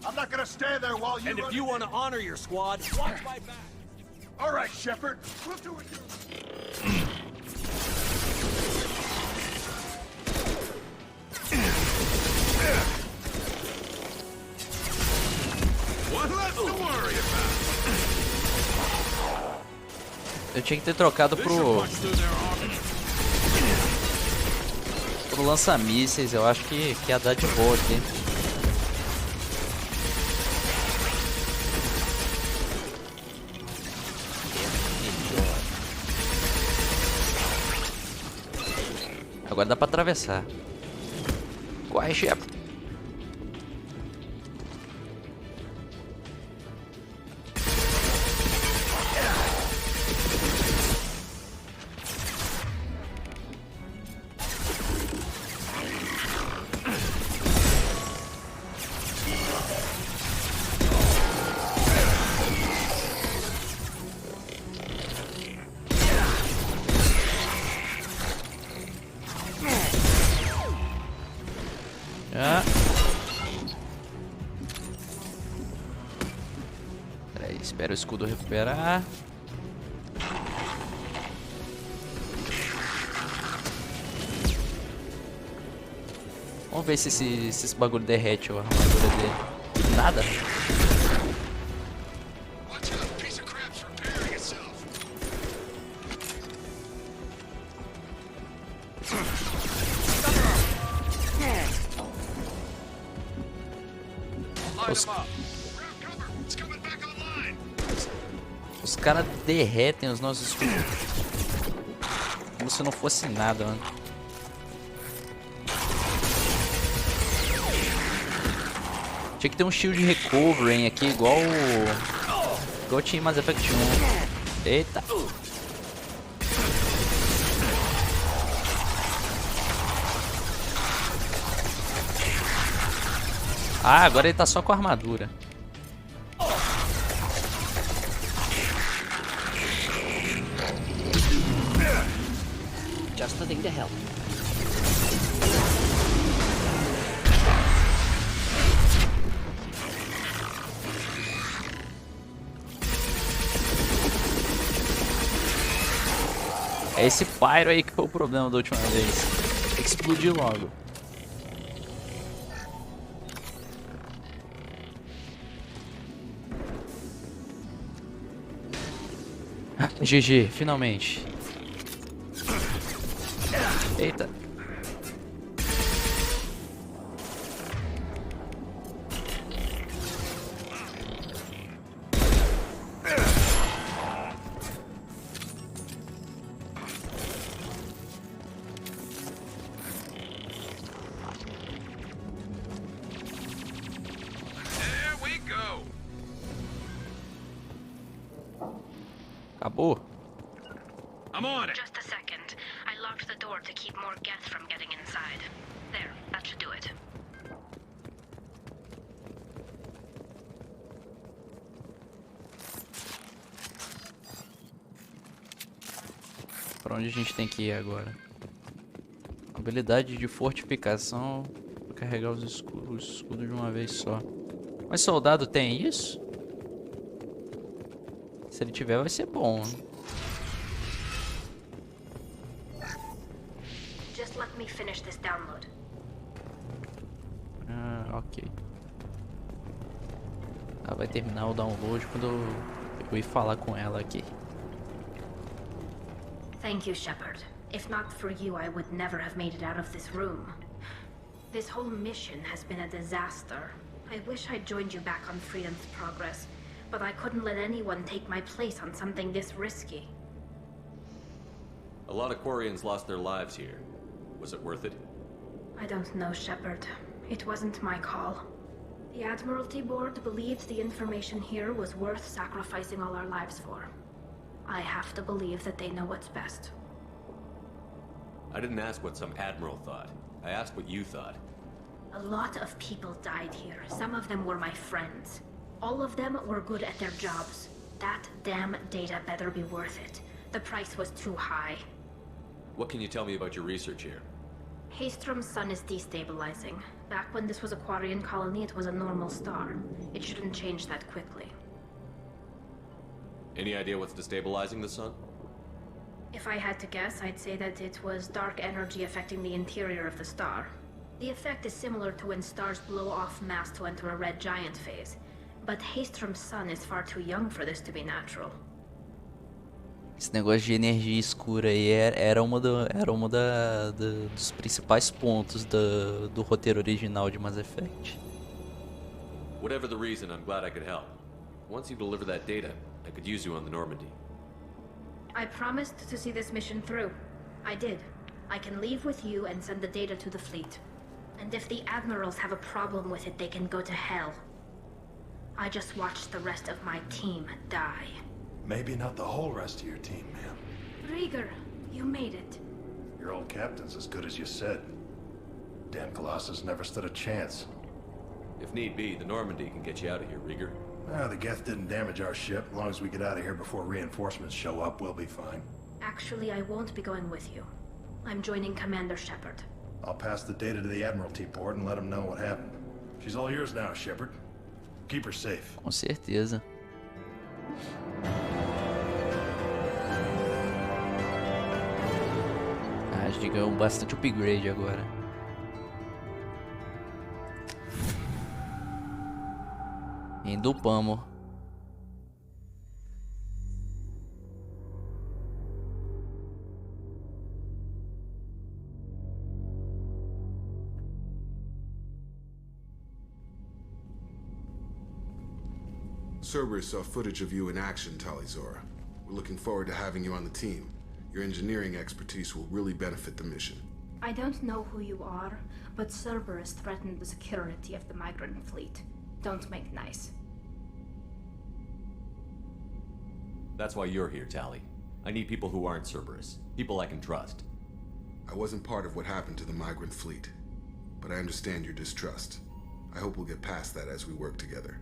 I'm not gonna stand there while you.
And if you want to honor your squad, watch my back.
All right, Shepard. We'll do it.
What left to worry about?
Eu tinha que ter trocado pro lança-mísseis. Eu acho que ia dar de boa aqui. Agora dá pra atravessar. Corre, Shepard. Peraí, espera o escudo recuperar. Vamos ver se esse bagulho derrete a armadura dele. Nada. Os caras derretem os nossos escudos como se não fosse nada, mano. Tinha que ter um shield recovery aqui, igual tinha em Mass Effect 1. Eita. Ah, agora ele tá só com a armadura.
Just the thing to help.
É esse pyro aí que foi o problema da última vez. Tem que explodir logo. GG, finalmente. Eita. Acabou.
I'm on it.
Just a second. I locked the door to keep more Geth from getting inside. There, that should do it.
Pra onde a gente tem que ir agora? Habilidade de fortificação para carregar os escudos de uma vez só. Mas soldado tem isso? Se ele tiver, vai ser bom.
Just let me finish this download.
Ah, ok. Ela vai terminar o download quando eu ir falar com ela aqui.
Thank you, Shepard. If not for you, I would never have made it out of this room. This whole mission has been a disaster. I wish I'd joined you back on Freedom's Progress, but I couldn't let anyone take my place on something this risky.
A lot of Quarians lost their lives here. Was it worth it?
I don't know, Shepard. It wasn't my call. The Admiralty Board believed the information here was worth sacrificing all our lives for. I have to believe that they know what's best.
I didn't ask what some admiral thought. I asked what you thought.
A lot of people died here. Some of them were my friends. All of them were good at their jobs. That damn data better be worth it. The price was too high.
What can you tell me about your research here?
Haystrom's sun is destabilizing. Back when this was a Quarian colony, it was a normal star. It shouldn't change that quickly.
Any idea what's destabilizing the sun?
If I had to guess, I'd say that it was dark energy affecting the interior of the star. The effect is similar to when stars blow off mass to enter a red giant phase. But Haystrom's sun is far too young for this to be natural.
Esse negócio de energia escura aí era dos principais pontos do roteiro original de Mass Effect.
Whatever the reason, I'm glad I could help. Once you deliver that data, I could use you on the Normandy.
I promised to see this mission through. I did. I can leave with you and send the data to the fleet. And if the admirals have a problem with it, they can go to hell. I just watched the rest of my team die.
Maybe not the whole rest of your team, ma'am.
Rieger, you made it.
Your old captain's as good as you said. Damn Colossus never stood a chance.
If need be, the Normandy can get you out of here, Rieger.
The Geth didn't damage our ship. As long as we get out of here before reinforcements show up, we'll be fine.
Actually, I won't be going with you. I'm joining Commander Shepard.
I'll pass the data to the Admiralty Board and let them know what happened. She's all yours now, Shepard. Keep her safe.
Com certeza. A gente ganhou bastante upgrade agora. Indo upamos.
Cerberus saw footage of you in action, Talizora. We're looking forward to having you on the team. Your engineering expertise will really benefit the mission.
I don't know who you are, but Cerberus threatened the security of the migrant fleet. Don't make nice.
That's why you're here, Tali. I need people who aren't Cerberus. People I can trust.
I wasn't part of what happened to the migrant fleet, but I understand your distrust. I hope we'll get past that as we work together.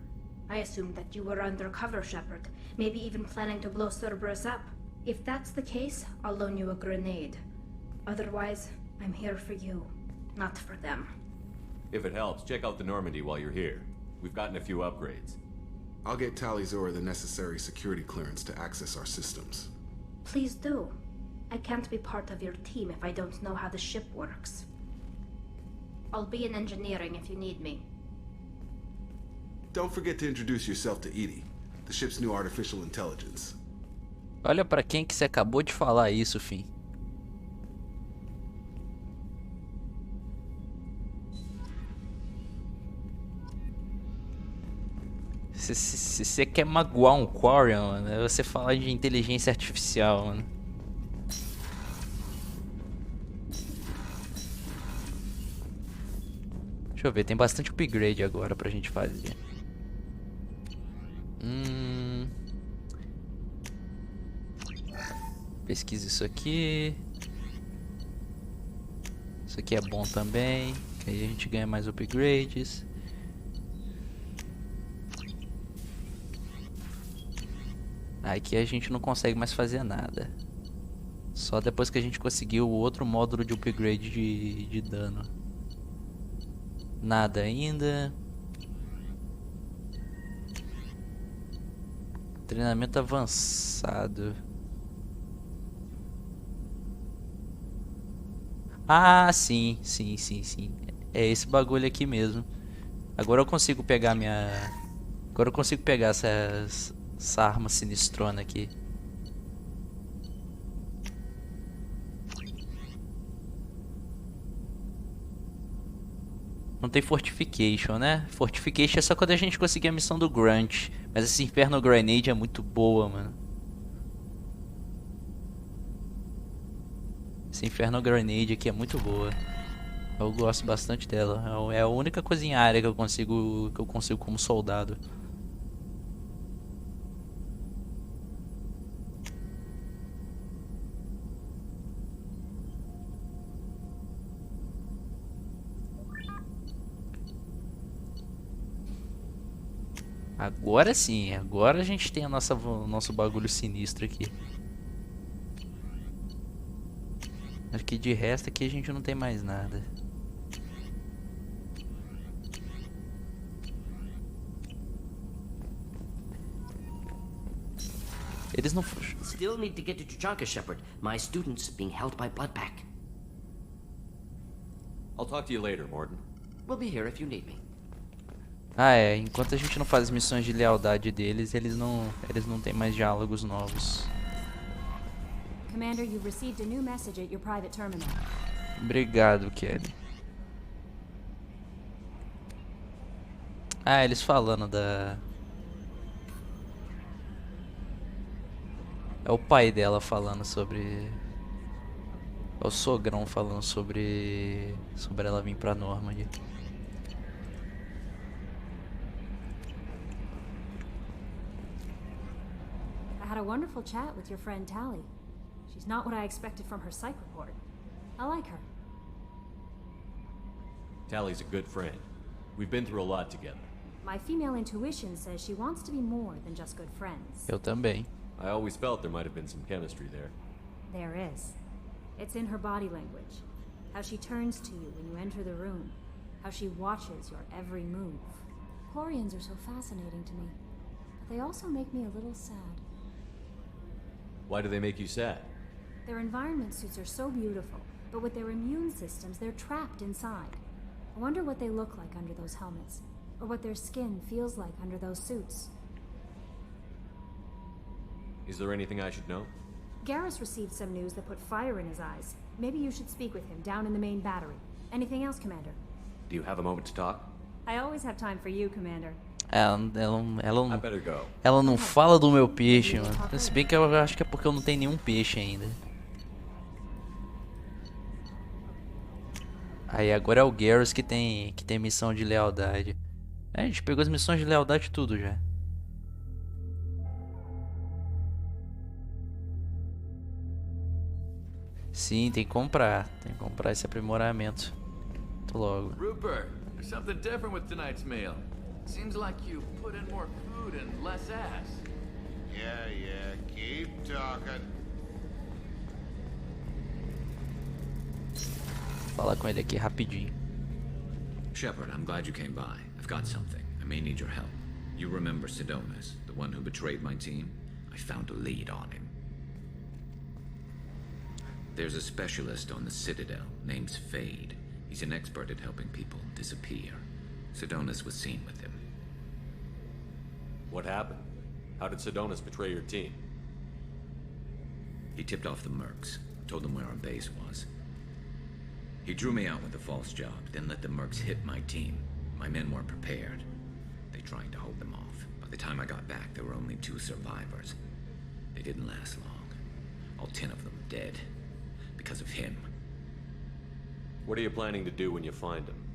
I assumed that you were undercover, Shepard. Maybe even planning to blow Cerberus up. If that's the case, I'll loan you a grenade. Otherwise, I'm here for you, not for them.
If it helps, check out the Normandy while you're here. We've gotten a few upgrades.
I'll get Talizora the necessary security clearance to access our systems.
Please do. I can't be part of your team if I don't know how the ship works. I'll be in engineering if you need me.
Don't forget to introduce yourself to Edie, the ship's new artificial intelligence.
Olha pra quem que você acabou de falar isso, fim. Se você quer magoar um Quarian, mano, é você falar de inteligência artificial, mano. Deixa eu ver, tem bastante upgrade agora pra gente fazer. Pesquisa isso aqui. Isso aqui é bom também, que aí a gente ganha mais upgrades. Aqui a gente não consegue mais fazer nada. Só depois que a gente conseguiu o outro módulo de upgrade de dano. Nada ainda. Treinamento avançado. Ah, sim. É esse bagulho aqui mesmo. Agora eu consigo pegar minha... Agora eu consigo pegar essa arma sinistrona aqui. Não tem Fortification, né? Fortification é só quando a gente conseguir a missão do Grunt. Mas esse Inferno Grenade é muito boa, mano. Essa Infernal Grenade aqui é muito boa. Eu gosto bastante dela. É a única coisa em área que eu consigo como soldado. Agora sim, agora a gente tem o nosso bagulho sinistro aqui. Acho que de resto aqui a gente não tem mais nada. Eles não...
Still need to get to Jogando, Shepard. My students being held by Bloodpack.
I'll talk to you later, Morden.
We'll be here if you need me.
Ah, é. Enquanto a gente não faz missões de lealdade deles, eles não têm mais diálogos novos.
Commander, you've received a new message at your private terminal.
Obrigado, Kelly. Ah, eles falando da... É o pai dela falando sobre... É o sogrão falando sobre ela vir pra Normandy.
I had a wonderful chat with your friend Tally. She's not what I expected from her psych report. I like her.
Tally's a good friend. We've been through a lot together.
My female intuition says she wants to be more than just good friends.
Eu também.
I always felt there might have been some chemistry there.
There is. It's in her body language. How she turns to you when you enter the room. How she watches your every move. Quarians are so fascinating to me. But they also make me a little sad.
Why do they make you sad?
Their environment suits are so beautiful, but with their immune systems, they're trapped inside. I wonder what they look like under those helmets, or what their skin feels like under those suits.
Is there anything I should know?
Garrus received some news that put fire in his eyes. Maybe you should speak with him down in the main battery. Anything else, Commander?
Do you have a moment to talk?
I always have time for you, Commander.
Ela não fala do meu peixe, mano. Se bem que eu acho que é porque eu não tenho nenhum peixe ainda. Aí agora é o Garrus que tem missão de lealdade. É, a gente pegou as missões de lealdade tudo já. Sim, tem que comprar esse aprimoramento. Muito logo.
Rupert, there's something different with tonight's meal. Seems like you put in more food and less ass.
Yeah, keep talking.
Falar com ele aqui rapidinho.
Shepard, I'm glad you came by. I've got something. I may need your help. You remember Sidonis, the one who betrayed my team? I found a lead on him. There's a specialist on the Citadel named Fade. He's an expert at helping people disappear. Sidonis was seen with him.
What happened? How did Sidonis betray your team?
He tipped off the mercs, told them where our base was. He drew me out with a false job, then let the mercs hit my team. My men weren't prepared. They tried to hold them off. By the time I got back, there were only 2 survivors. They didn't last long. All 10 of them dead. Because of him.
What are you planning to do when you find him?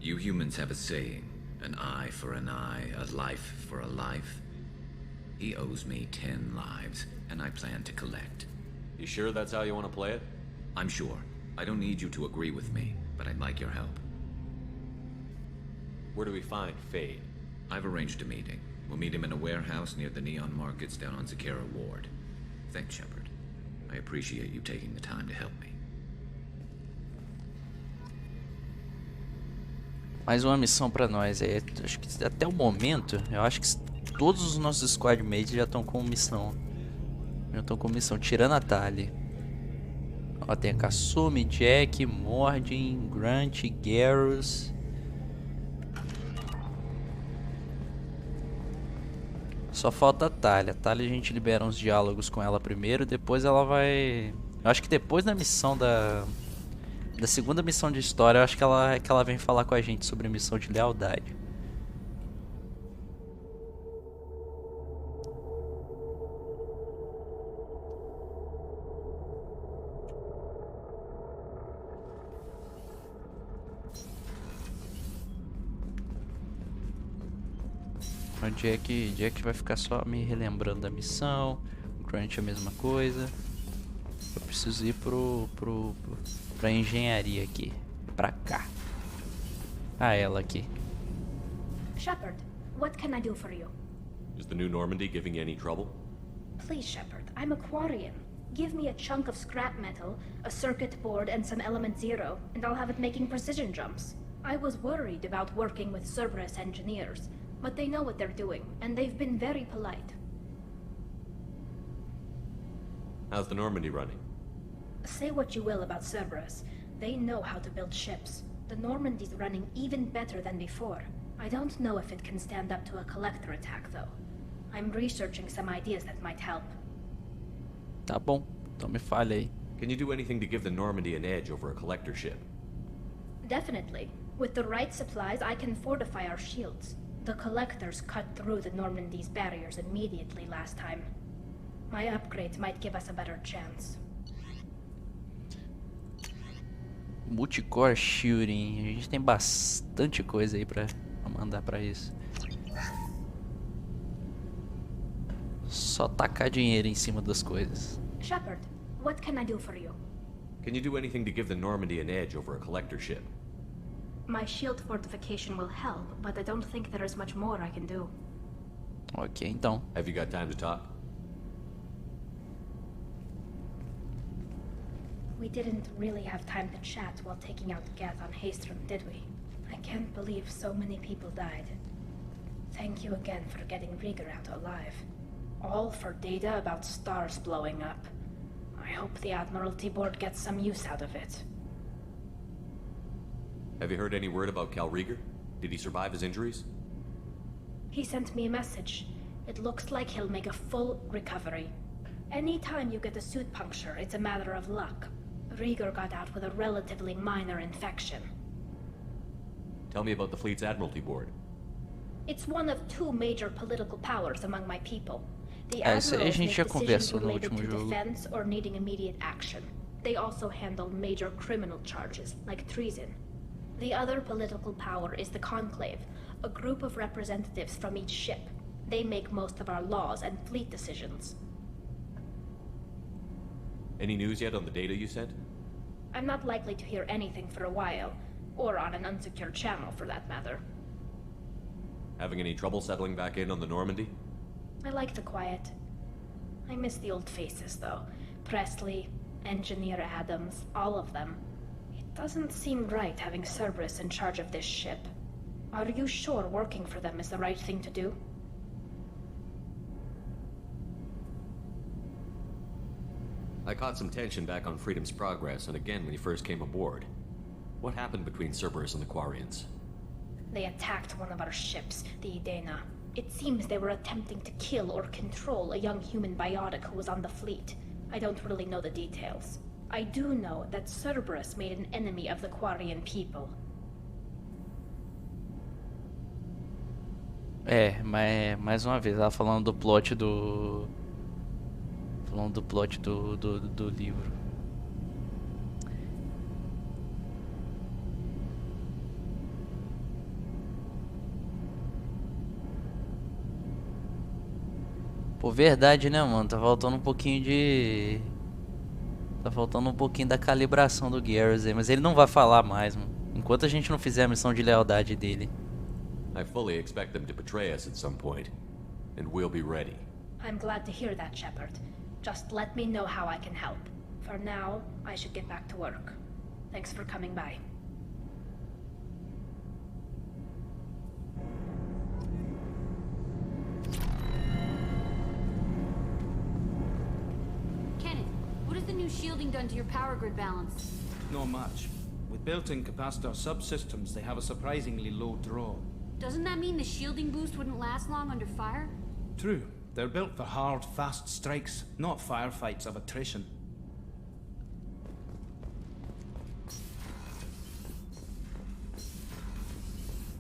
You humans have a saying. An eye for an eye, a life for a life. He owes me 10 lives, and I plan to collect.
You sure that's how you want to play it?
I'm sure. I don't need you to agree with me, but I'd like your help.
Where do we find Fade?
I've arranged a meeting. We'll meet him in a warehouse near the Neon Markets down on Zakera Ward. Thanks, Shepard. I appreciate you taking the time to help me.
Mais uma missão pra nós. Acho que até o momento, eu acho que todos os nossos squadmates já estão com missão. Tirando a Tali. Ó, tem a Kasumi, Jack, Morden, Grant, Garrus. Só falta a Tali. A Tali a gente libera uns diálogos com ela primeiro, depois ela vai... Eu acho que depois da missão da segunda missão de história, eu acho que ela vem falar com a gente sobre a missão de lealdade. O Jack vai ficar só me relembrando da missão. O Grant é a mesma coisa. Eu preciso ir pra engenharia aqui. Pra cá. Ah, ela aqui.
Shepard, what can I do for you?
Is the new Normandy giving you any trouble?
Please, Shepard, I'm a Quarian. Give me a chunk of scrap metal, a circuit board, and some element zero, and I'll have it making precision jumps. I was worried about working with Cerberus engineers, but they know what they're doing, and they've been very polite.
How's the Normandy running?
Say what you will about Cerberus, they know how to build ships. The Normandy's running even better than before. I don't know if it can stand up to a collector attack, though. I'm researching some ideas that might help.
Tá bom, então me fale aí.
Can you do anything to give the Normandy an edge over a collector ship?
Definitely. With the right supplies, I can fortify our shields. The collectors cut through the Normandy's barriers immediately last time. My upgrades might give us a better chance.
Multicore shooting. A gente tem bastante coisa aí pra mandar pra isso. Só tacar dinheiro em cima das coisas.
Shepard, what can I do for you?
Can you do anything to give the Normandy an edge over a collector ship?
My shield fortification will help, but I don't think there is much more I can do.
Ok, então.
Have you got time to talk?
We didn't really have time to chat while taking out Gath on Haestrom, did we? I can't believe so many people died. Thank you again for getting Rieger out alive. All for data about stars blowing up. I hope the Admiralty Board gets some use out of it.
Have you heard any word about Cal Rieger? Did he survive his injuries?
He sent me a message. It looks like he'll make a full recovery. Anytime you get a suit puncture, it's a matter of luck. Rieger got out with a relatively minor infection.
Tell me about the fleet's Admiralty Board.
It's one of two major political powers among my people. The
Isso aí a
admirals
gente
make
já
decisions
conversou no
related
último
to
jogo.
defense or needing immediate action. They also handle major criminal charges, like treason. The other political power is the Conclave, a group of representatives from each ship. They make most of our laws and fleet decisions.
Any news yet on the data you sent?
I'm not likely to hear anything for a while, or on an unsecured channel for that matter.
Having any trouble settling back in on the Normandy?
I like the quiet. I miss the old faces, though. Presley, Engineer Adams, all of them. It doesn't seem right having Cerberus in charge of this ship. Are you sure working for them is the right thing to do?
I caught some tension back on Freedom's Progress and again when he first came aboard. What happened between Cerberus and the Quarians?
They attacked one of our ships, the Edena. It seems they were attempting to kill or control a young human biotic who was on the fleet. I don't really know the details. I do know that Cerberus made an enemy of the Quarian people.
Mas mais uma vez, ela falando do plot do... Falando do plot do livro. Pô, verdade, né, mano? Tá faltando um pouquinho de... Tá faltando um pouquinho da calibração do Garrus aí. Mas ele não vai falar mais, mano. Enquanto a gente não fizer a missão de lealdade dele.
I fully expect them to betray us at some point. And we'll be ready.
I'm glad to hear that, Shepard. Just let me know how I can help. For now, I should get back to work. Thanks for coming by.
Kenneth, what has the new shielding done to your power grid balance?
Not much. With built-in capacitor subsystems, they have a surprisingly low draw.
Doesn't that mean the shielding boost wouldn't last long under fire?
True. They're built for hard, fast strikes, not firefights of attrition.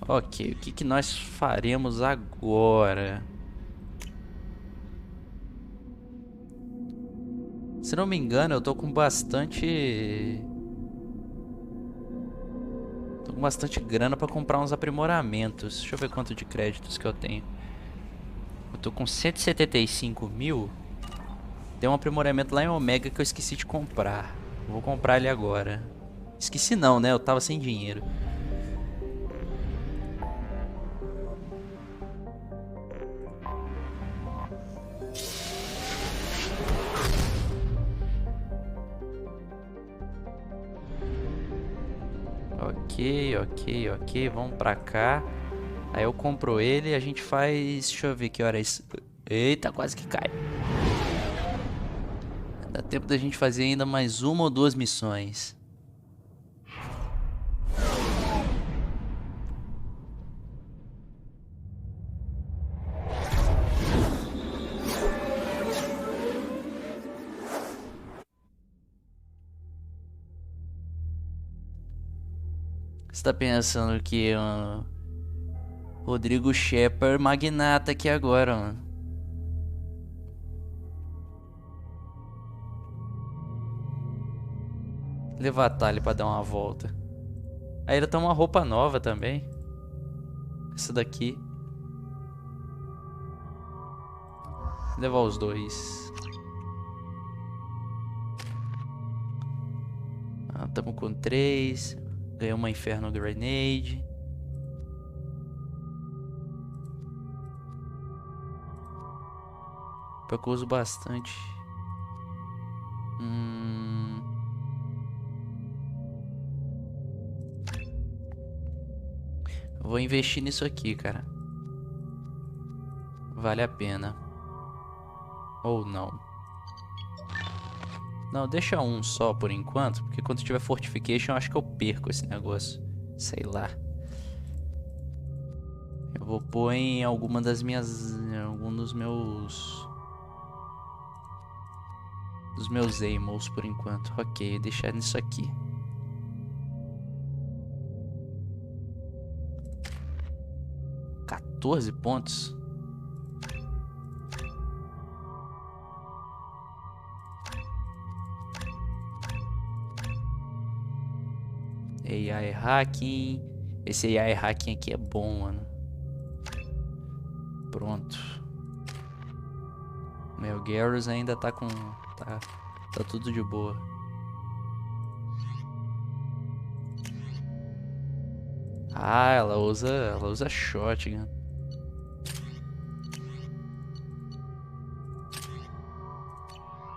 Ok, o que nós faremos agora? Se não me engano, eu tô com bastante... Tô com bastante grana pra comprar uns aprimoramentos. Deixa eu ver quanto de créditos que eu tenho. Eu tô com 175 mil. Tem um aprimoramento lá em Omega que eu esqueci de comprar. Vou comprar ele agora. Esqueci não, né? Eu tava sem dinheiro. Ok. Vamos pra cá. Aí eu compro ele e a gente faz... Deixa eu ver que hora é isso. Eita, quase que cai. Dá tempo da gente fazer ainda mais uma ou duas missões. Você tá pensando que Rodrigo Shepard magnata aqui agora, mano. Levar ele pra dar uma volta. Aí ele tem uma roupa nova também. Essa daqui. Levar os dois. Tamo com 3. Ganhei uma Inferno Grenade. Porque eu uso bastante. Vou investir nisso aqui, cara. Vale a pena. Ou não. Não, deixa um só por enquanto. Porque quando tiver Fortification eu acho que eu perco esse negócio. Sei lá. Eu vou pôr em alguma das minhas... Algum dos meus... Dos meus Amos por enquanto. Ok, deixar nisso aqui. $14 pontos. AI Hacking. Esse AI Hacking aqui é bom, mano. Pronto. Meu Garrus ainda tá com... Tá tudo de boa. Ah, ela usa shotgun.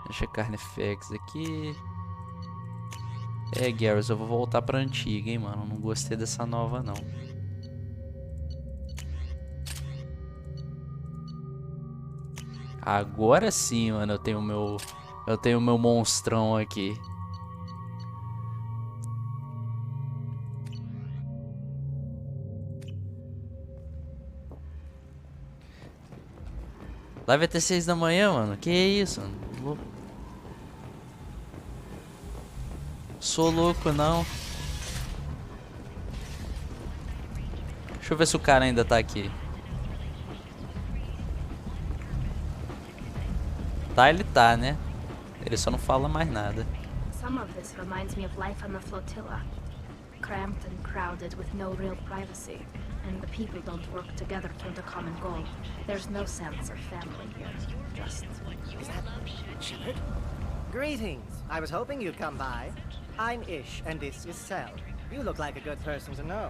Deixa a Carnifex aqui. Garrus, eu vou voltar pra antiga, hein, mano. Não gostei dessa nova, não. Agora sim, mano, eu tenho o meu monstrão aqui. Live até 6 da manhã, mano. Que isso, mano? Sou louco, não. Deixa eu ver se o cara ainda tá aqui. Tá, ele tá, né? Ele só não fala mais nada.
Some of this reminds me of life on the flotilla. Cramped and crowded with no real privacy. And the people don't work together toward a common goal. There's no sense of family here. Just...
Is that Shepard? Greetings. I was hoping you'd come by. I'm Ish, and this is Cell. You look like a good person to know.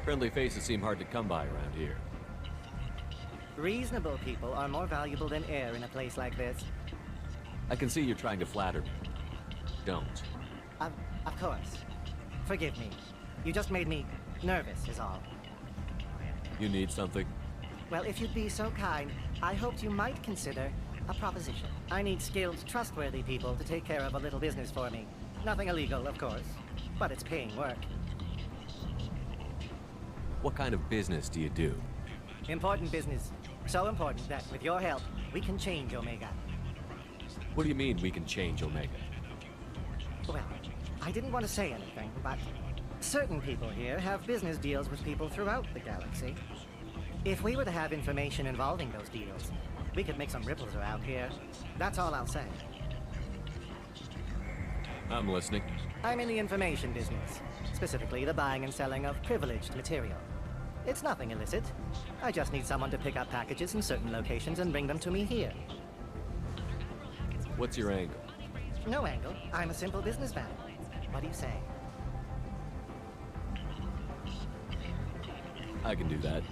Friendly faces seem hard to come by around here.
Reasonable people are more valuable than air in a place like this.
I can see you're trying to flatter me. Don't.
Of course. Forgive me. You just made me nervous, is all.
You need something?
Well, if you'd be so kind, I hoped you might consider a proposition. I need skilled, trustworthy people to take care of a little business for me. Nothing illegal, of course, but it's paying work.
What kind of business do you do?
Important business. So important that, with your help, we can change Omega.
What do you mean we can change Omega?
Well, I didn't want to say anything, but certain people here have business deals with people throughout the galaxy. If we were to have information involving those deals, we could make some ripples around here. That's all I'll say.
I'm listening.
I'm in the information business, specifically the buying and selling of privileged material. It's nothing illicit. I just need someone to pick up packages in certain locations and bring them to me here.
What's your angle?
No angle. I'm a simple businessman. What do you say?
I can do that.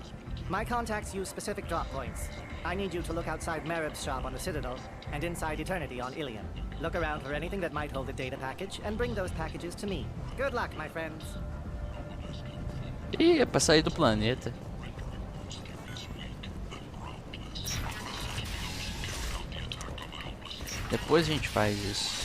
My contacts use specific drop points. I need you to look outside Merib's shop on the Citadel and inside Eternity on Ilion. Look around for anything that might hold a data package and bring those packages to me. Good luck, my friends.
Ih, é pra sair do planeta. Depois a gente faz isso.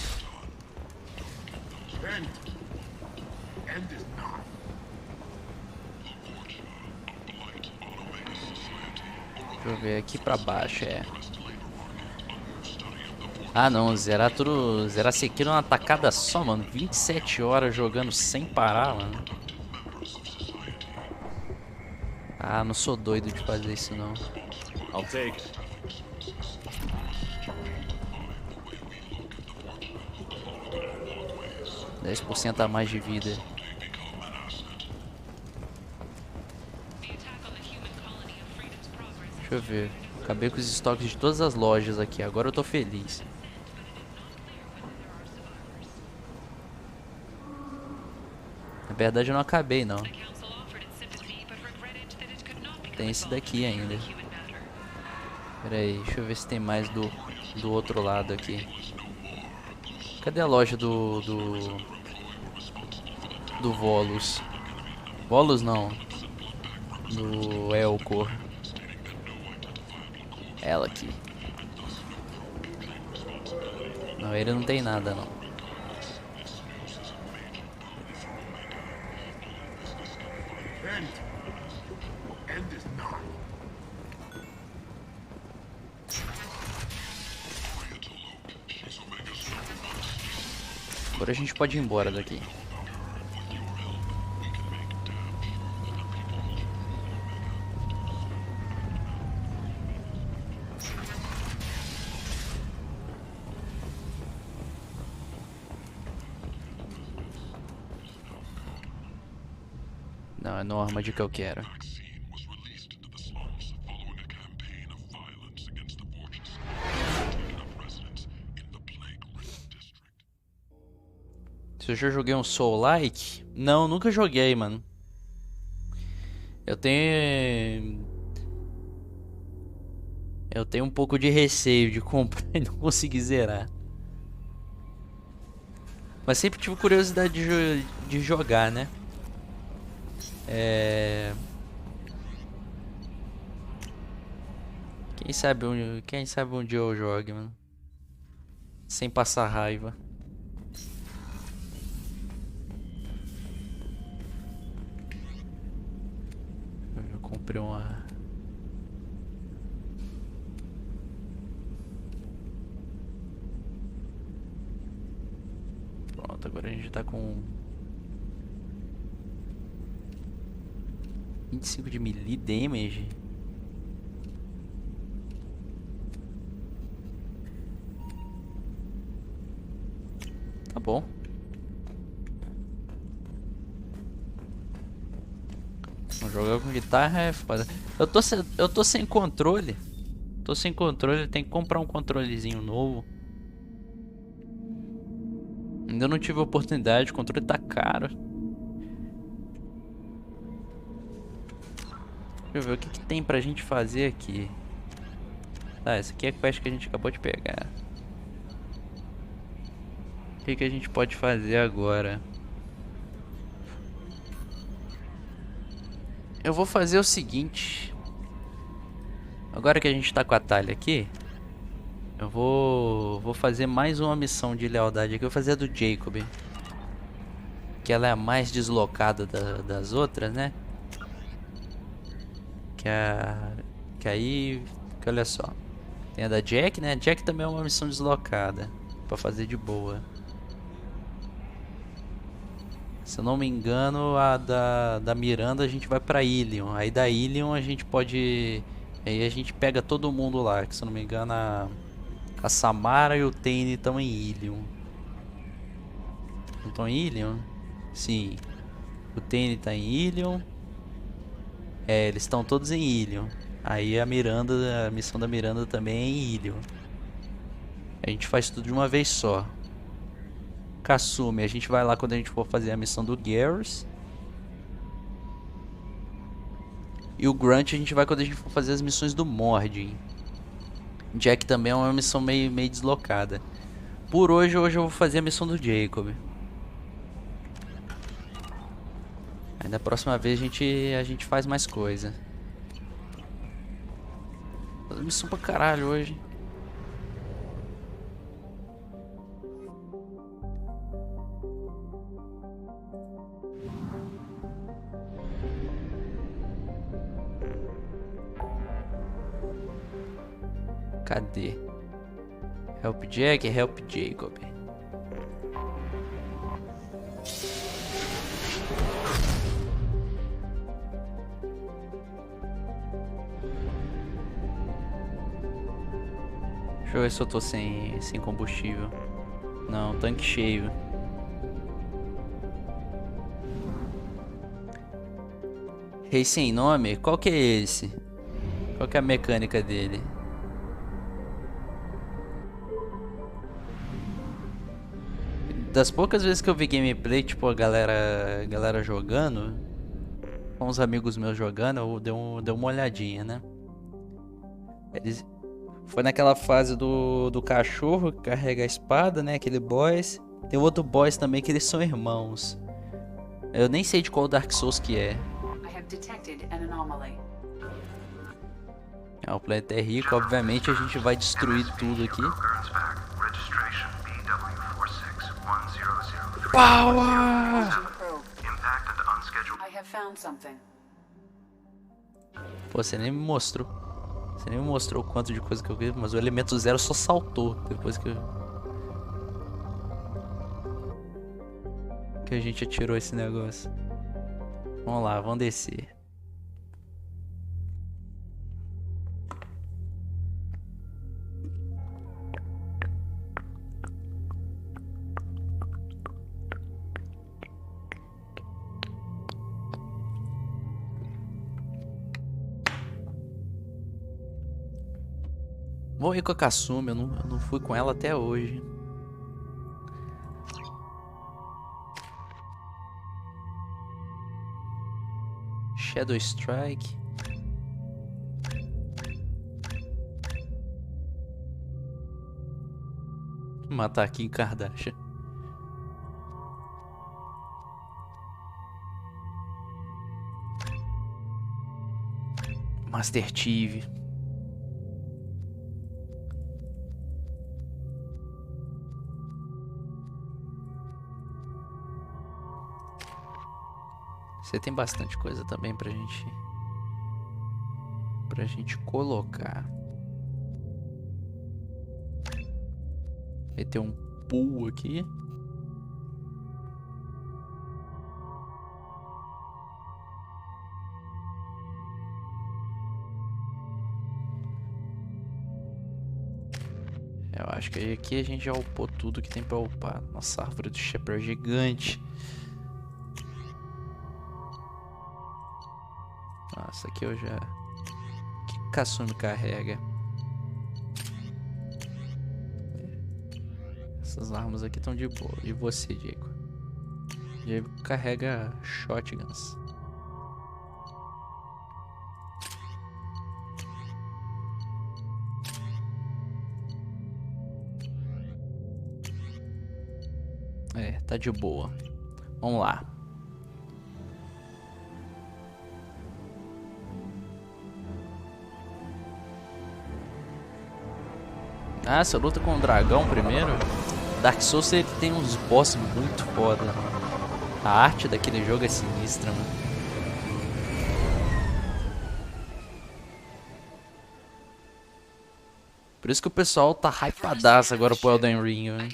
Deixa eu ver aqui pra baixo, é. Ah não, zerar tudo. Zerar Sekiro numa tacada só, mano. 27 horas jogando sem parar, mano. Ah, não sou doido de fazer isso não.
I'll take it.
%10 a mais de vida. Deixa eu ver. Acabei com os estoques de todas as lojas aqui. Agora eu tô feliz. Na verdade eu não acabei não. Tem esse daqui ainda. Pera aí, deixa eu ver se tem mais do outro lado aqui. Cadê a loja do Volus? Volus não. Do Elcor. Ela aqui. Não, ele não tem nada não. Agora a gente pode ir embora daqui. Não, é Normand que eu quero. Se eu já joguei um Soul-like? Não, nunca joguei, mano. Eu tenho um pouco de receio de comprar e não conseguir zerar. Mas sempre tive curiosidade de jogar, né? Quem sabe um dia eu jogue, mano. Sem passar raiva. Eu comprei uma... Pronto, agora a gente tá com 25 de melee damage. Tá bom. Jogar com guitarra é foda. Eu tô sem controle. Tô sem controle, tem que comprar um controlezinho novo. Ainda não tive oportunidade, o controle tá caro. Deixa eu ver o que tem pra gente fazer aqui. Tá, essa aqui é a quest que a gente acabou de pegar. O que a gente pode fazer agora? Eu vou fazer o seguinte. Agora que a gente tá com a talha aqui, eu vou fazer mais uma missão de lealdade aqui. Eu vou fazer a do Jacob, que ela é a mais deslocada das outras, né? Que aí, que olha só, tem a da Jack, né? A Jack também é uma missão deslocada pra fazer de boa. Se eu não me engano, a da Miranda a gente vai pra Ilion. Aí da Ilion a gente pode... Aí a gente pega todo mundo lá. Que se eu não me engano a Samara e o Tane estão em Ilion. Não estão em Ilion? Sim. O Tane tá em Ilion. É, eles estão todos em Ilion. Aí a missão da Miranda também é em Ilion. A gente faz tudo de uma vez só. Kasumi, a gente vai lá quando a gente for fazer a missão do Garrus. E o Grunt a gente vai quando a gente for fazer as missões do Mordin. Jack também é uma missão meio deslocada. Por hoje eu vou fazer a missão do Jacob. Aí da próxima vez a gente faz mais coisa. Faz missão pra caralho hoje. Cadê? Help Jack, help Jacob. Deixa eu ver se eu tô sem combustível. Não, tanque cheio. Rei sem nome? Qual que é esse? Qual que é a mecânica dele? Das poucas vezes que eu vi gameplay, tipo, a galera jogando, com uns amigos meus jogando, eu dei uma olhadinha, né? Foi naquela fase do cachorro que carrega a espada, né? Aquele boss. Tem outro boss também que eles são irmãos. Eu nem sei de qual Dark Souls que é. O planeta é rico, obviamente a gente vai destruir tudo aqui. Power! Pô, você nem me mostrou. Você nem me mostrou o quanto de coisa que eu vi, mas o elemento 0 só saltou depois que a gente atirou esse negócio. Vamos lá, vamos descer. Vou ir com a Kasumi, eu não fui com ela até hoje. Shadow Strike. Matar aqui em Kardashian. Master Chief. Você tem bastante coisa também pra gente colocar. Aí tem um pool aqui. Eu acho que aqui a gente já upou tudo que tem pra upar. Nossa, a árvore do Shepard é gigante. Nossa, aqui eu já... Que Kasumi carrega? Essas armas aqui estão de boa. E você, Diego? Diego carrega shotguns. É, tá de boa. Vamos lá. Ah, você luta com o dragão primeiro? Dark Souls ele tem uns boss muito foda. A arte daquele jogo é sinistra, mano. Por isso que o pessoal tá hypadaço agora pro Elden Ring, né?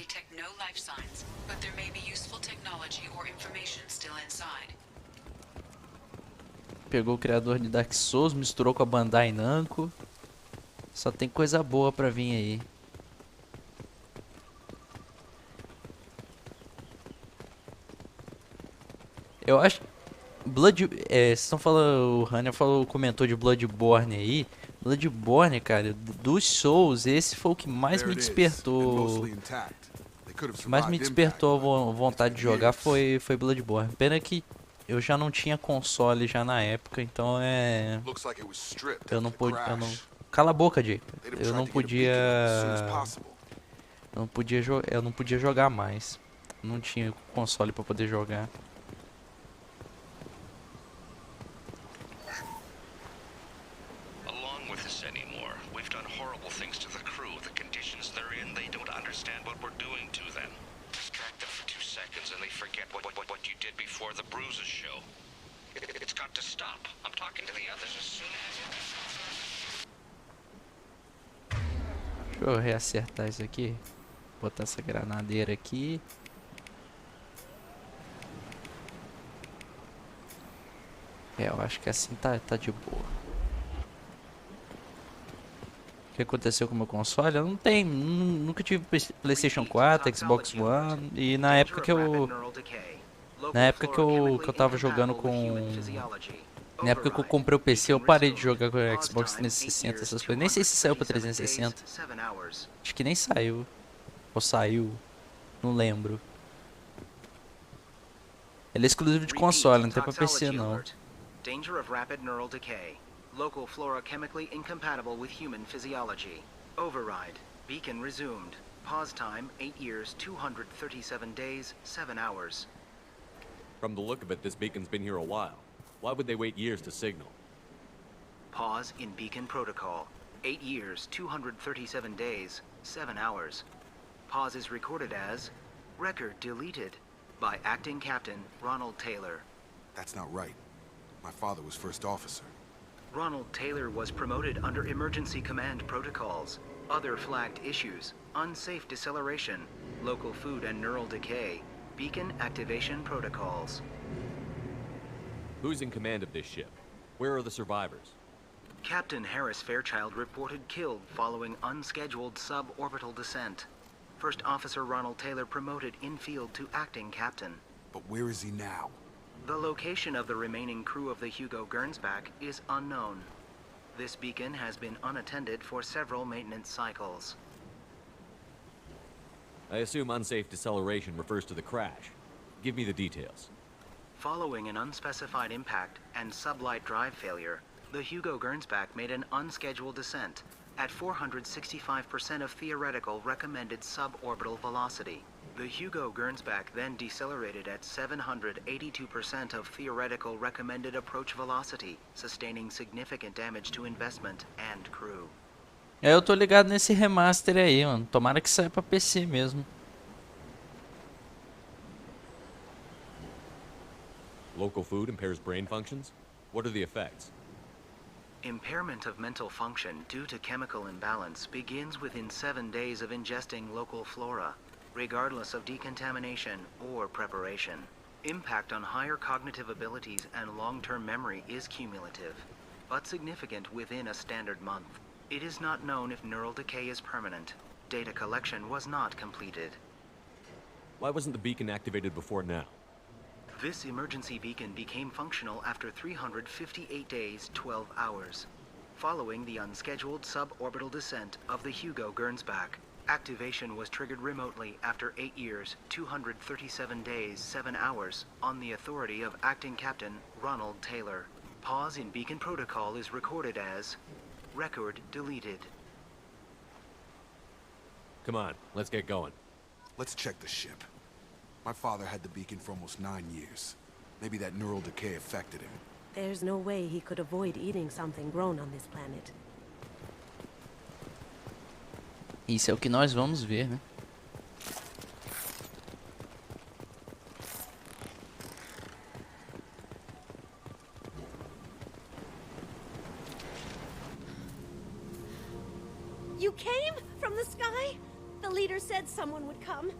Pegou o criador de Dark Souls, misturou com a Bandai Namco. Só tem coisa boa pra vir aí. Vocês estão falando, o Hanna comentou de Bloodborne aí. Bloodborne, cara, dos Souls, esse foi o que mais me despertou. O que mais me despertou a vontade de jogar foi Bloodborne. Pena que eu já não tinha console já na época, então eu não pude. Cala a boca, Jake. Eu não podia jogar mais. Não tinha console pra poder jogar.
Along with this anymore, we've done horrible things to the crew. The conditions they're in, they don't understand what we're doing to them. Distract them for 2 seconds and they forget what you did before the bruises show. It's got to stop. I'm talking to the others as soon as...
Deixa eu reacertar isso aqui. Botar essa granadeira aqui. Eu acho que assim tá de boa. O que aconteceu com o meu console? Eu nunca tive PlayStation 4, Xbox One. E na época que eu tava jogando com... Na época que eu comprei o PC, eu parei de jogar com o Xbox 360, essas coisas. Nem sei se saiu pra 360. Acho que nem saiu. Ou saiu. Não lembro. Ele é exclusivo de console, não tem pra PC não.
Danger of rapid neural decay. Local flora chemically incompatible with human physiology. Override. Beacon resumed. Pause time 8 years, 237 days, 7 hours.
From the look of it, this beacon's been here a while. Why would they wait years to signal?
Pause in beacon protocol. 8 years, 237 days, 7 hours. Pause is recorded as record deleted by acting captain Ronald Taylor.
That's not right. My father was first officer.
Ronald Taylor was promoted under emergency command protocols. Other flagged issues: unsafe deceleration, local food and neural decay, beacon activation protocols.
Who's in command of this ship? Where are the survivors?
Captain Harris Fairchild reported killed following unscheduled suborbital descent. First Officer Ronald Taylor promoted in-field to acting captain.
But where is he now?
The location of the remaining crew of the Hugo Gernsback is unknown. This beacon has been unattended for several maintenance cycles.
I assume unsafe deceleration refers to the crash. Give me the details.
Following an unspecified impact and sublight drive failure, the Hugo Gernsback made an unscheduled descent at 465% of theoretical recommended suborbital velocity. The Hugo Gernsback then decelerated at 782% of theoretical recommended approach velocity, sustaining significant damage to investment and crew.
Eu tô ligado nesse remaster aí, mano. Tomara que saia pra PC mesmo.
Local food impairs brain functions? What are the effects?
Impairment of mental function due to chemical imbalance begins within 7 days of ingesting local flora, regardless of decontamination or preparation. Impact on higher cognitive abilities and long-term memory is cumulative, but significant within a standard month. It is not known if neural decay is permanent. Data collection was not completed.
Why wasn't the beacon activated before now?
This emergency beacon became functional after 358 days, 12 hours, following the unscheduled suborbital descent of the Hugo Gernsback. Activation was triggered remotely after 8 years, 237 days, 7 hours, on the authority of Acting Captain Ronald Taylor. Pause in beacon protocol is recorded as record deleted.
Come on, let's get going.
Let's check the ship. My father had the beacon for almost 9 years. Maybe that neural decay affected him.
There's no way he could avoid eating something grown on this planet.
Isso é o que nós vamos ver, né?
You came from the sky? The leader said someone would come.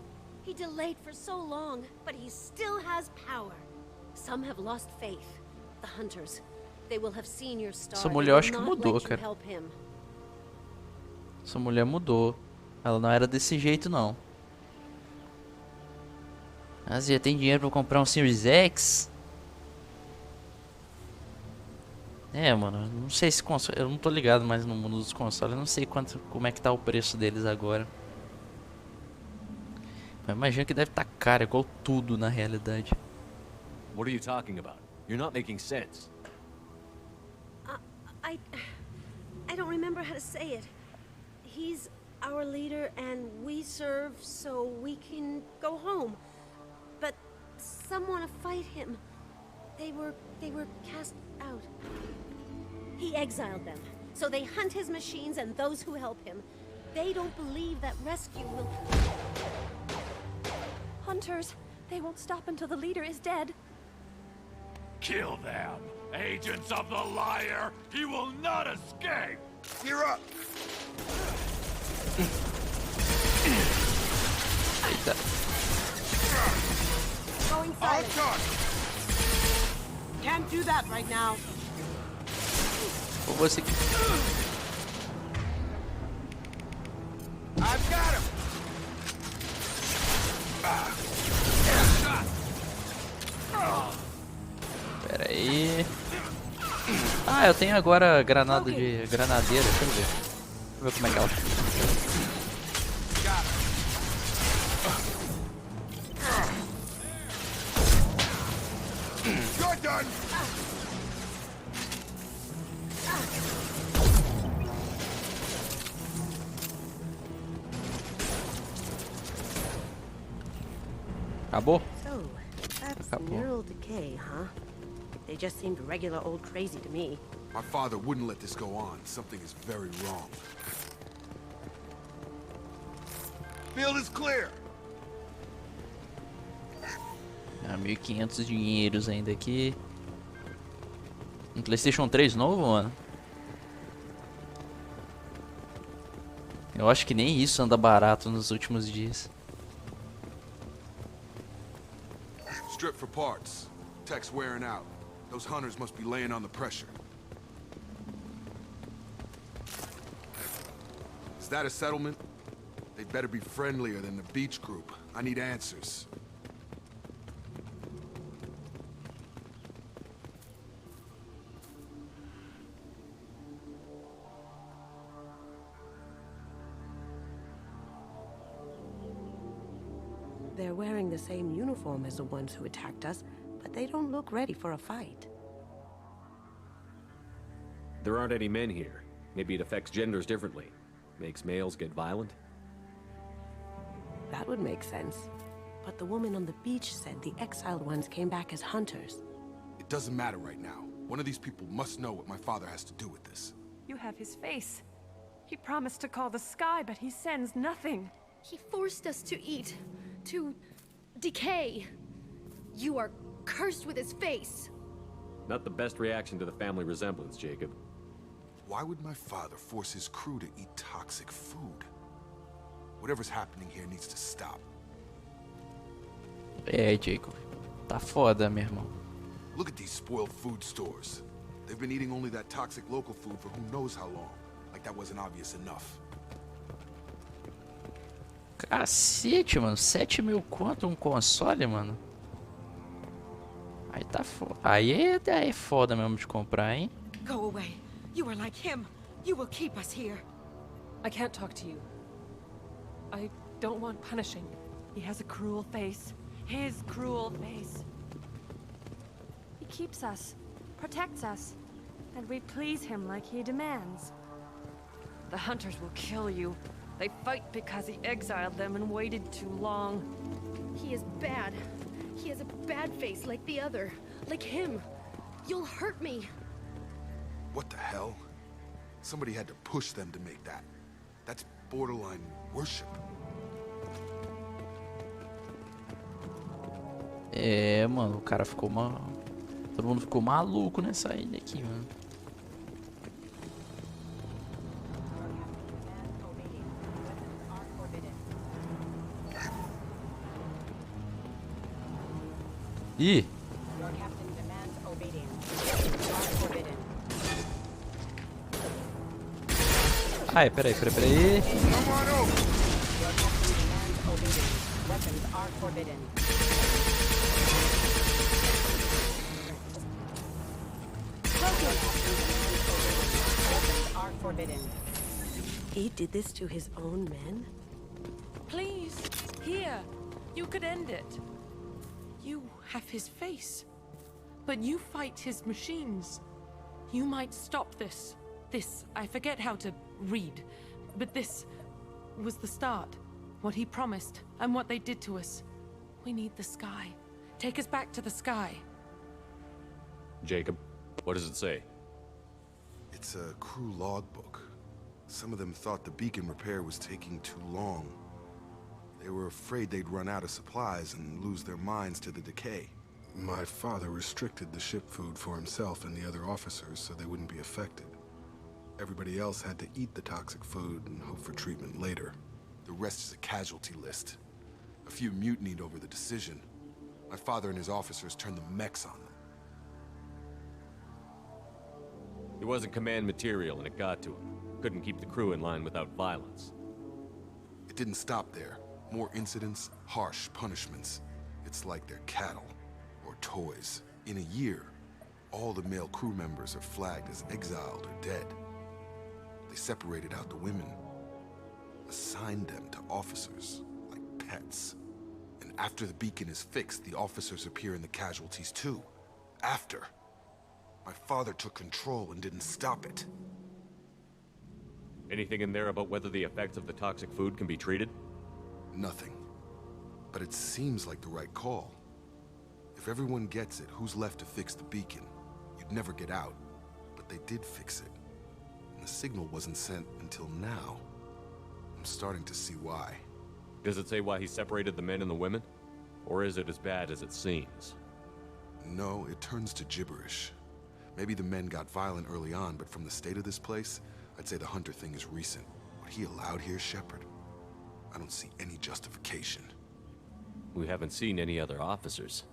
He delayed for so long, but he still has power. Some have lost faith. The hunters. They will have seen your star.
Essa mulher eu acho que mudou, cara. Essa mulher mudou. Ela não era desse jeito, não. Azia, tem dinheiro pra comprar um Series X? É, mano, não sei se console... Eu não tô ligado mais no mundo dos consoles. Eu não sei como é que tá o preço deles agora. Mas imagino que deve estar caro, igual tudo na realidade.
What are you talking about? You're not making sense.
I don't remember how to say it. He's our leader and we serve so we can go home. But some want to fight him. They were cast out. He exiled them, so they hunt his machines and those who help him. They don't believe that rescue will...
Hunters, they won't stop until the leader is dead.
Kill them! Agents of the liar! He will not escape!
Gear up!
Eita.
Going silent.
Can't do that right now.
Ou você...
I've got him!
Pera aí. Ah, eu tenho agora granada de granadeira. Deixa eu ver. Deixa eu ver como é que ela...
You're done!
Acabou?
So, that's
Acabou.
neural decay, huh? They just seemed regular old crazy to me.
My father wouldn't let this go on. Something is very wrong.
Field is clear!
Ah, 1.500 dinheiros ainda aqui. Um PlayStation 3 novo, mano? Eu acho que nem isso anda barato nos últimos dias.
Strip for parts. Tech's wearing out. Those hunters must be laying on the pressure. Is that a settlement? They'd better be friendlier than the beach group. I need answers.
They're wearing the same uniform as the ones who attacked us, but they don't look ready for a fight.
There aren't any men here. Maybe it affects genders differently. Makes males get violent?
That would make sense. But the woman on the beach said the exiled ones came back as hunters.
It doesn't matter right now. One of these people must know what my father has to do with this.
You have his face. He promised to call the sky, but he sends nothing.
He forced us to eat, to decay. You are cursed with his face.
Not the best reaction to the family resemblance, Jacob.
Why would my father force his crew to eat toxic food? Whatever's happening here needs to stop.
É, Jacob. Tá foda, meu irmão.
Look at these spoiled food stores. They've been eating only that toxic local food for who knows how long. Like that wasn't obvious enough.
Cacete, mano. 7.000 quanto um console, mano? Aí tá foda. Aí é foda mesmo de comprar, hein?
Go away. You are like him. You will keep us here.
I can't talk to you. I don't want punishing. He has a cruel face. His cruel face. He keeps us, protects us, and we please him like he demands. The hunters will kill you. They fight because he exiled them and waited too long.
He is bad. He has a bad face like the other. Like him. You'll hurt me.
What the hell? Somebody had to push them to make that. That's borderline worship.
É, mano, o cara ficou todo mundo ficou maluco nessa ilha aqui, mano. Ih! Ai, peraí.
Are forbidden. He did this to his own men?
Please, here. You could end it. You have his face. But you fight his machines. You might stop this. This, I forget how to read. But this was the start. What he promised, and what they did to us. We need the sky. Take us back to the sky.
Jacob, what does it say?
It's a crew logbook. Some of them thought the beacon repair was taking too long. They were afraid they'd run out of supplies and lose their minds to the decay. My father restricted the ship food for himself and the other officers so they wouldn't be affected. Everybody else had to eat the toxic food and hope for treatment later. The rest is a casualty list. A few mutinied over the decision. My father and his officers turned the mechs on them.
It wasn't command material and it got to him. Couldn't keep the crew in line without violence.
It didn't stop there. More incidents, harsh punishments. It's like they're cattle or toys. In a year, all the male crew members are flagged as exiled or dead. They separated out the women, assigned them to officers like pets. And after the beacon is fixed, the officers appear in the casualties too. After. My father took control and didn't stop it.
Anything in there about whether the effects of the toxic food can be treated?
Nothing. But it seems like the right call. If everyone gets it, who's left to fix the beacon? You'd never get out. But they did fix it. And the signal wasn't sent until now. I'm starting to see why.
Does it say why he separated the men and the women? Or is it as bad as it seems?
No, it turns to gibberish. Maybe the men got violent early on, but from the state of this place, I'd say the Hunter thing is recent. What he allowed here, Shepard? I don't see any justification.
We haven't seen any other officers.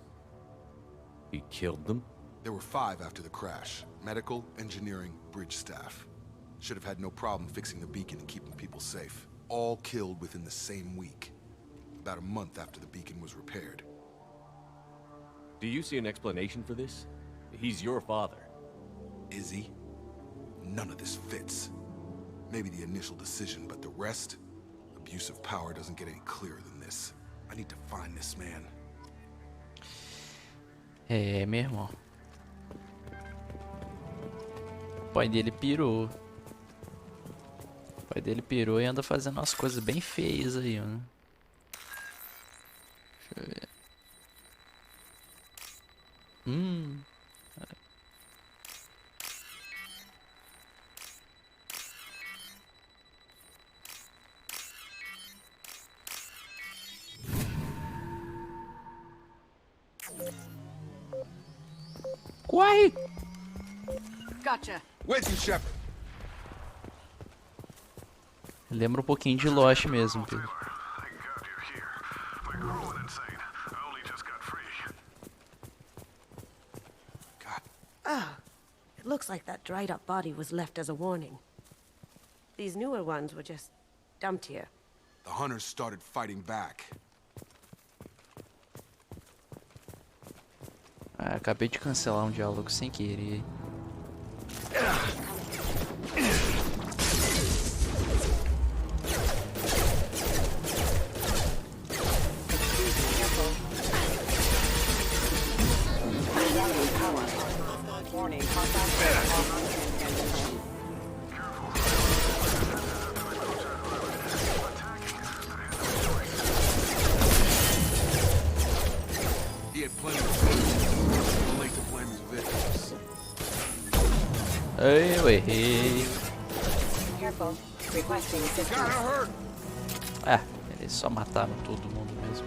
He killed them?
There were 5 after the crash. Medical, engineering, bridge staff. Should have had no problem fixing the beacon and keeping people safe. All killed within the same week. About a month after the beacon was repaired.
Do you see an explanation for this? He's your father.
Is he? None of this fits. Maybe the initial decision, but the rest? Abuse of power doesn't get any clearer than this. I need to find this man.
É, meu irmão. O pai dele pirou. O pai dele pirou e anda fazendo umas coisas bem feias aí, né? Deixa eu ver. Corre!
Gotcha.
With you, Shepard.
Lembra um pouquinho de Lost mesmo, Pedro.
Ah, it looks like that dried up body was left as a warning. These newer ones were just dumped here.
The Hunters started fighting back.
Ah, acabei de cancelar um diálogo sem querer.
He had plenty of food. Too late to blame his victims.
Eu errei.
Careful. Requesting assistance.
Ah, eles só mataram todo mundo mesmo.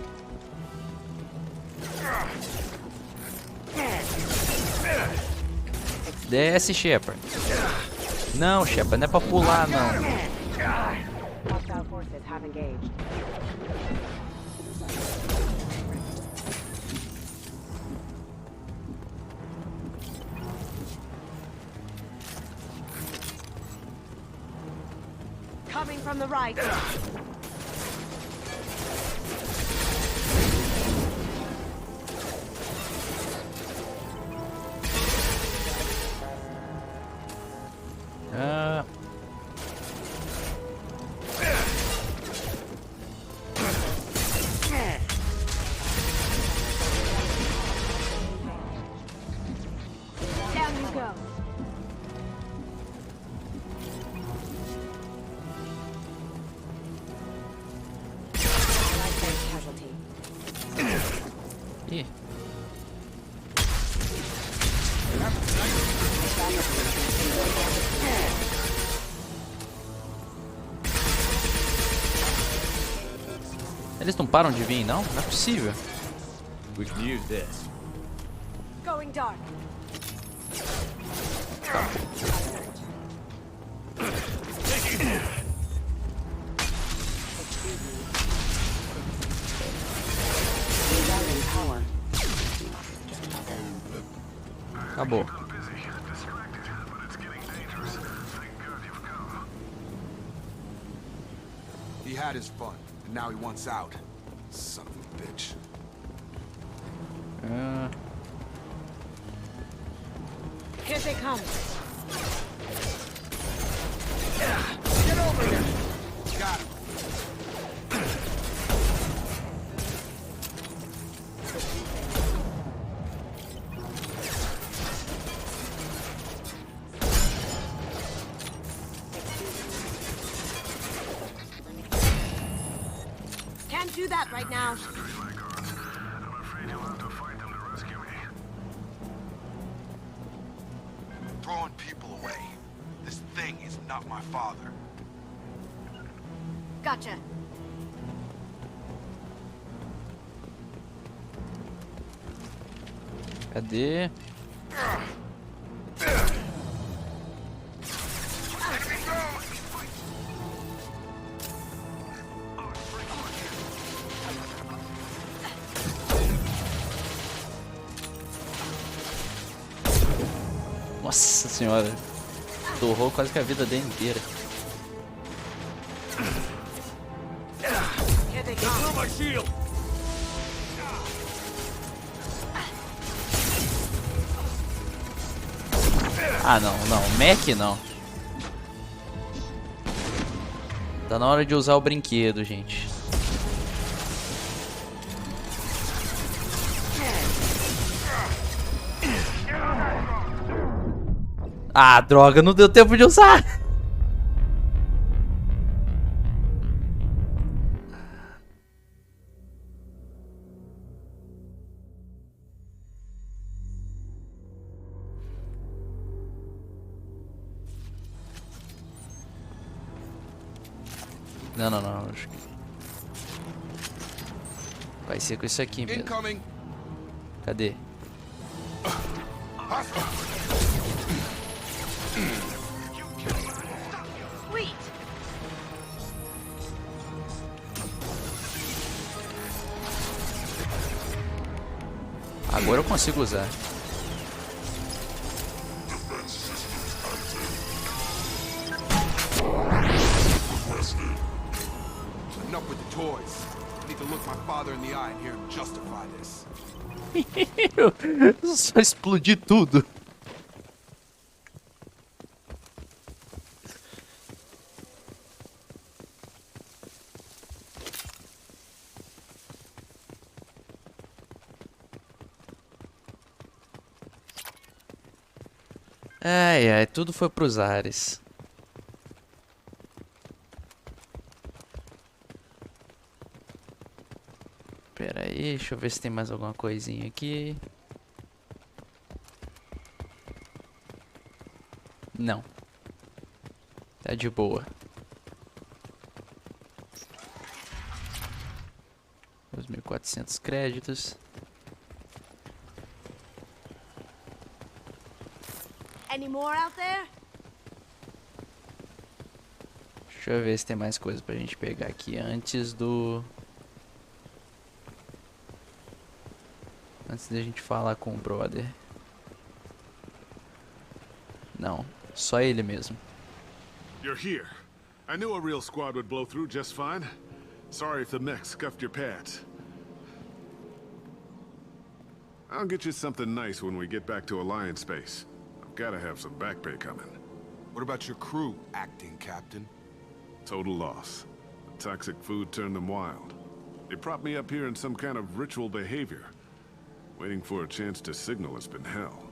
Desce, Shepard. Não, Shepard, não é pra pular, não.
Hostile forces have engaged. Coming from the right.
Ih. Eles não param de vir, não? Não é possível.
We can use this.
Going dark.
Acabou.
He had his fun, and now he wants out. Son of a bitch.
Here they come.
Get over here! Got him.
Can't do that right now.
Throwing people away. This thing is not my father.
Gotcha.
Cadê? Nossa senhora, torrou quase que a vida dele inteira. Ah, não, Mac não. Tá na hora de usar o brinquedo, gente. Ah, droga, não deu tempo de usar. Não. Acho que vai ser com isso aqui mesmo. Cadê? Agora eu consigo usar.
Enough with the toys. I need to look my father in the eye and hear him justify this.
Só explodir tudo. Ai, tudo foi pros ares. Pera aí, deixa eu ver se tem mais alguma coisinha aqui. Não. Tá de boa. 2.400 créditos.
Any more out there?
Deixa eu ver se tem mais coisa pra gente pegar aqui antes do... Antes da gente falar com o brother. Não, só ele mesmo.
You're here. I knew a real squad would blow through just fine. Sorry if the mech scuffed your pads. I'll get you something nice when we get back to Alliance space. I've gotta have some back pay coming.
What about your crew, acting captain?
Total loss. The toxic food turned them wild. They propped me up here in some kind of ritual behavior. Waiting for a chance to signal has been hell.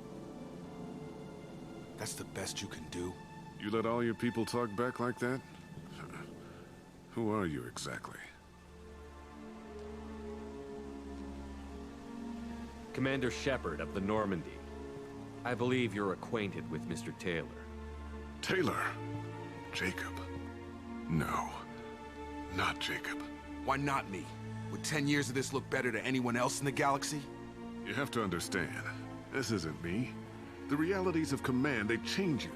That's the best you can do?
You let all your people talk back like that? Who are you exactly?
Commander Shepard of the Normandy. I believe you're acquainted with Mr. Taylor.
Taylor? Jacob? No. Not Jacob.
Why not me? Would 10 years of this look better to anyone else in the galaxy?
You have to understand, this isn't me. The realities of command, they change you.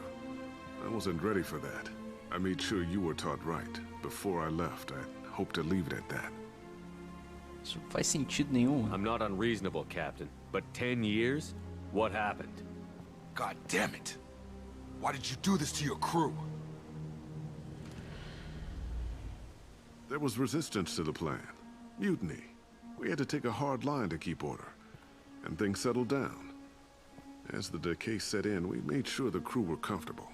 I wasn't ready for that. I made sure you were taught right. Before I left, I hoped to leave it at that.
Isso não faz sentido nenhum.
I'm not unreasonable, Captain. But 10 years? What happened?
God damn it! Why did you do this to your crew?
There was resistance to the plan. Mutiny. We had to take a hard line to keep order. And things settled down. As the decay set in, we made sure the crew were comfortable.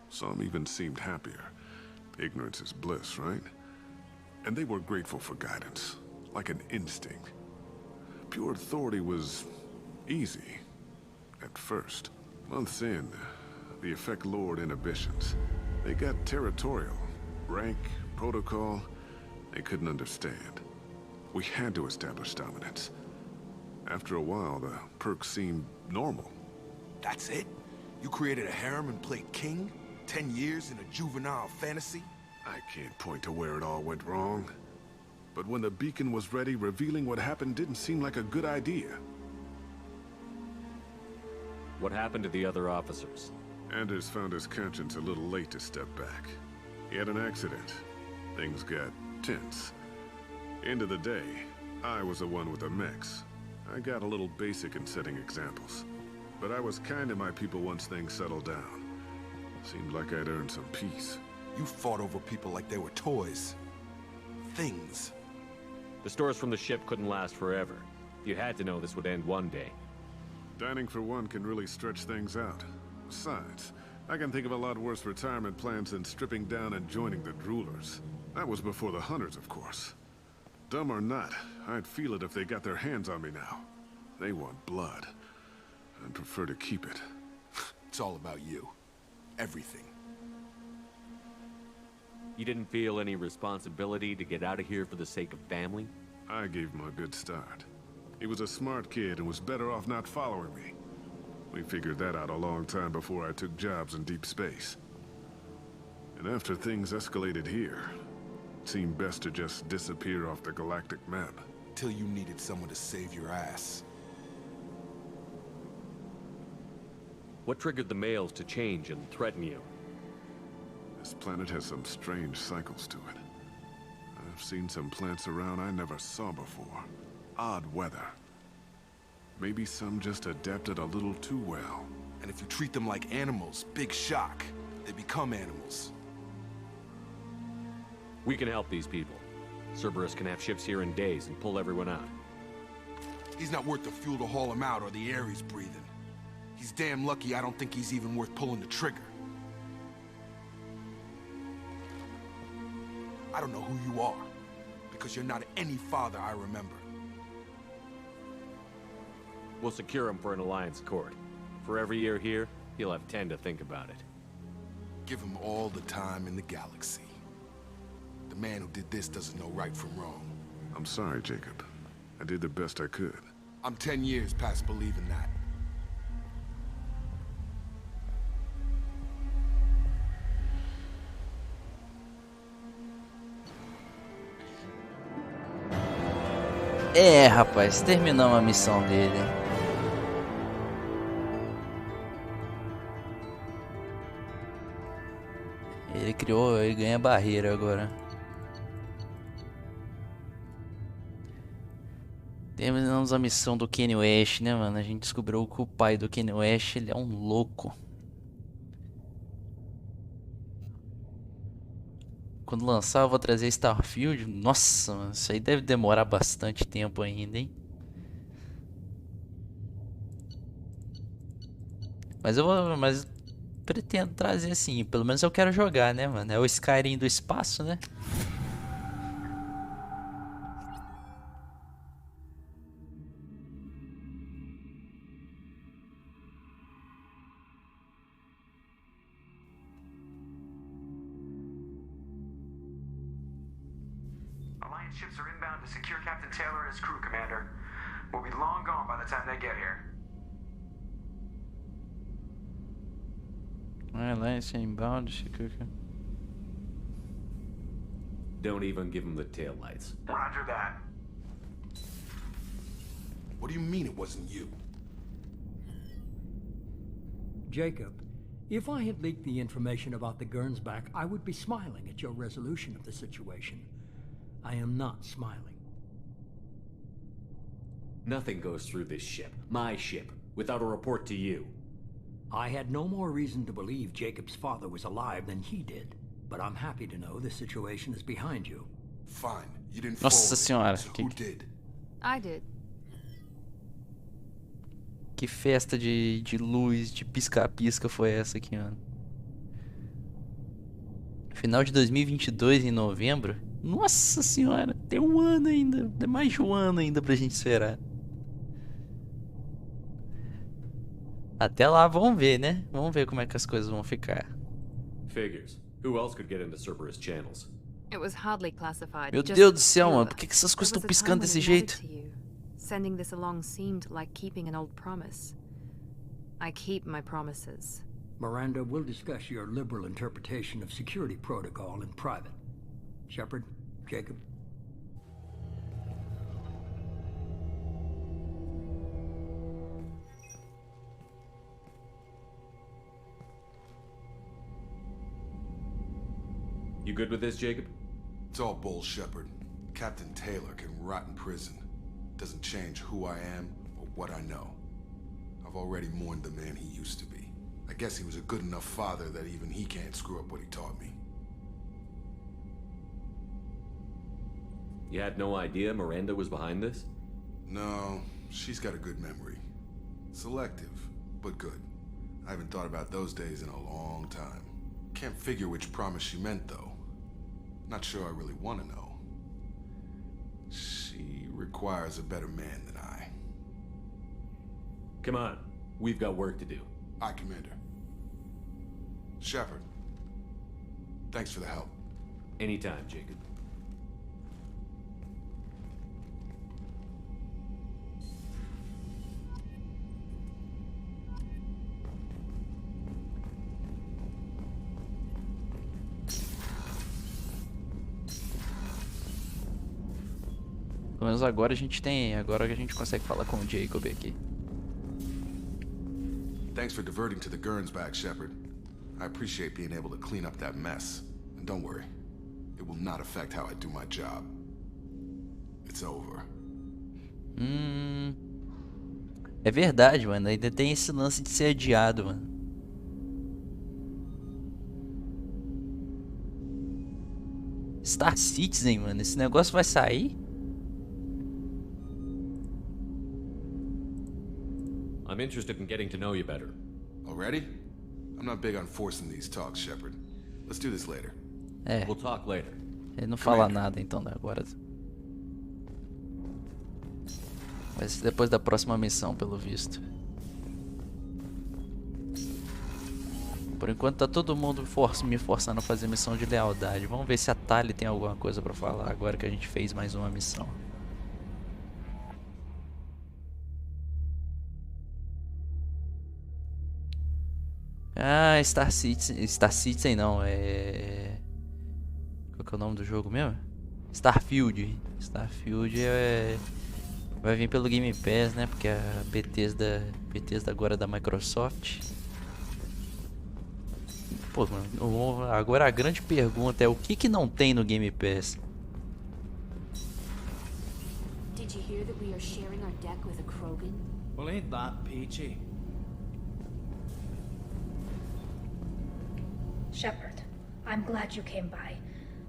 Some even seemed happier. Ignorance is bliss, right? And they were grateful for guidance, like an instinct. Pure authority was easy, at first. Months in, the effect lowered inhibitions. They got territorial. Rank, protocol, they couldn't understand. We had to establish dominance. After a while, the perks seemed normal.
That's it? You created a harem and played king? 10 years in a juvenile fantasy?
I can't point to where it all went wrong. But when the beacon was ready, revealing what happened didn't seem like a good idea.
What happened to the other officers?
Anders found his conscience a little late to step back. He had an accident. Things got tense. End of the day, I was the one with the mechs. I got a little basic in setting examples. But I was kind to my people once things settled down. Seemed like I'd earned some peace.
You fought over people like they were toys. Things.
The stores from the ship couldn't last forever. You had to know this would end one day.
Dining for one can really stretch things out. Besides, I can think of a lot worse retirement plans than stripping down and joining the droolers. That was before the hunters, of course. Dumb or not, I'd feel it if they got their hands on me now. They want blood. I'd prefer to keep it.
It's all about you. Everything.
You didn't feel any responsibility to get out of here for the sake of family?
I gave him a good start. He was a smart kid and was better off not following me. We figured that out a long time before I took jobs in deep space. And after things escalated here, it seemed best to just disappear off the galactic map.
Till you needed someone to save your ass.
What triggered the males to change and threaten you?
This planet has some strange cycles to it. I've seen some plants around I never saw before. Odd weather. Maybe some just adapted a little too well.
And if you treat them like animals, big shock. They become animals.
We can help these people. Cerberus can have ships here in days and pull everyone out.
He's not worth the fuel to haul him out or the air he's breathing. He's damn lucky I don't think he's even worth pulling the trigger. I don't know who you are, because you're not any father I remember.
We'll secure him for an alliance court. For every year here, he'll have 10 to think about it.
Give him all the time in the galaxy. The man who did this doesn't know right from wrong.
I'm sorry, Jacob. I did the best I could.
I'm 10 years past believing that.
É, rapaz, terminamos a missão dele. Ele ganha barreira agora. Terminamos a missão do Kanye West, né, mano? A gente descobriu que o pai do Kanye West, ele é um louco. Quando lançar eu vou trazer Starfield. Nossa, mano, isso aí deve demorar bastante tempo ainda, hein? Mas pretendo trazer assim, pelo menos eu quero jogar, né, mano? É o Skyrim do espaço, né?
Alliance ships are inbound to secure Captain Taylor and his crew, Commander. We'll be long gone by the time they get here.
Lance inbound, Shikuka.
Don't even give them the taillights.
Roger that.
What do you mean it wasn't you?
Jacob, if I had leaked the information about the Gernsback, I would be smiling at your resolution of the situation. I am not smiling.
Nothing goes through this ship, my ship, without a report to you.
I had no more reason to believe Jacob's father was alive than he did, but I'm happy to know the situation is behind you.
Fine, you didn't
Nossa senhora,
so who did?
I did.
Que festa de luz, de pisca-pisca foi essa aqui, mano? Final de 2022, em novembro? Nossa senhora, tem um ano ainda. Tem mais de um ano ainda pra gente esperar. Até lá, vamos ver, né? Vamos ver como é que as coisas vão ficar.
Figures. Who else could get into Cerberus channels?
It was hardly classified.
Meu Deus do céu, mano. Por que essas coisas estão piscando desse jeito?
Sending this along seemed like keeping an old promise. I keep my promises.
Miranda, we'll discuss your liberal interpretation of security protocol in private. Shepard, Jacob.
You good with this, Jacob?
It's all bull, Shepard. Captain Taylor can rot in prison. Doesn't change who I am or what I know. I've already mourned the man he used to be. I guess he was a good enough father that even he can't screw up what he taught me.
You had no idea Miranda was behind this?
No, she's got a good memory. Selective, but good. I haven't thought about those days in a long time. Can't figure which promise she meant, though. Not sure I really want to know. She requires a better man than I.
Come on, we've got work to do.
Aye, Commander. Shepard, thanks for the help.
Anytime, Jacob.
Pelo menos agora a gente tem. Agora que a gente consegue falar com o Jacob aqui.
Thanks for diverting to the Gernsback, Shepard. I appreciate being able to clean up that mess. And don't worry, it will not affect how I do my job. It's over.
É verdade, mano. Ainda tem esse lance de ser adiado, mano. Star Citizen, mano. Esse negócio vai sair?
I'm interested in getting to know you better.
Already? I'm not big on forcing these talks, Shepard. Let's do this later.
É.
We'll talk later.
Ele não fala nada então agora. Vai ser depois da próxima missão, pelo visto. Por enquanto tá todo mundo me forçando a fazer missão de lealdade. Vamos ver se a Tali tem alguma coisa pra falar agora que a gente fez mais uma missão. Ah, Star Citizen não, Qual que é o nome do jogo mesmo? Starfield. Starfield vai vir pelo Game Pass, né? Porque a Bethesda agora é da Microsoft. Pô, mano, agora a grande pergunta é o que não tem no Game Pass?
Did you hear that we are sharing our deck with a Krogan?
Well, ain't that peachy?
Shepard, I'm glad you came by.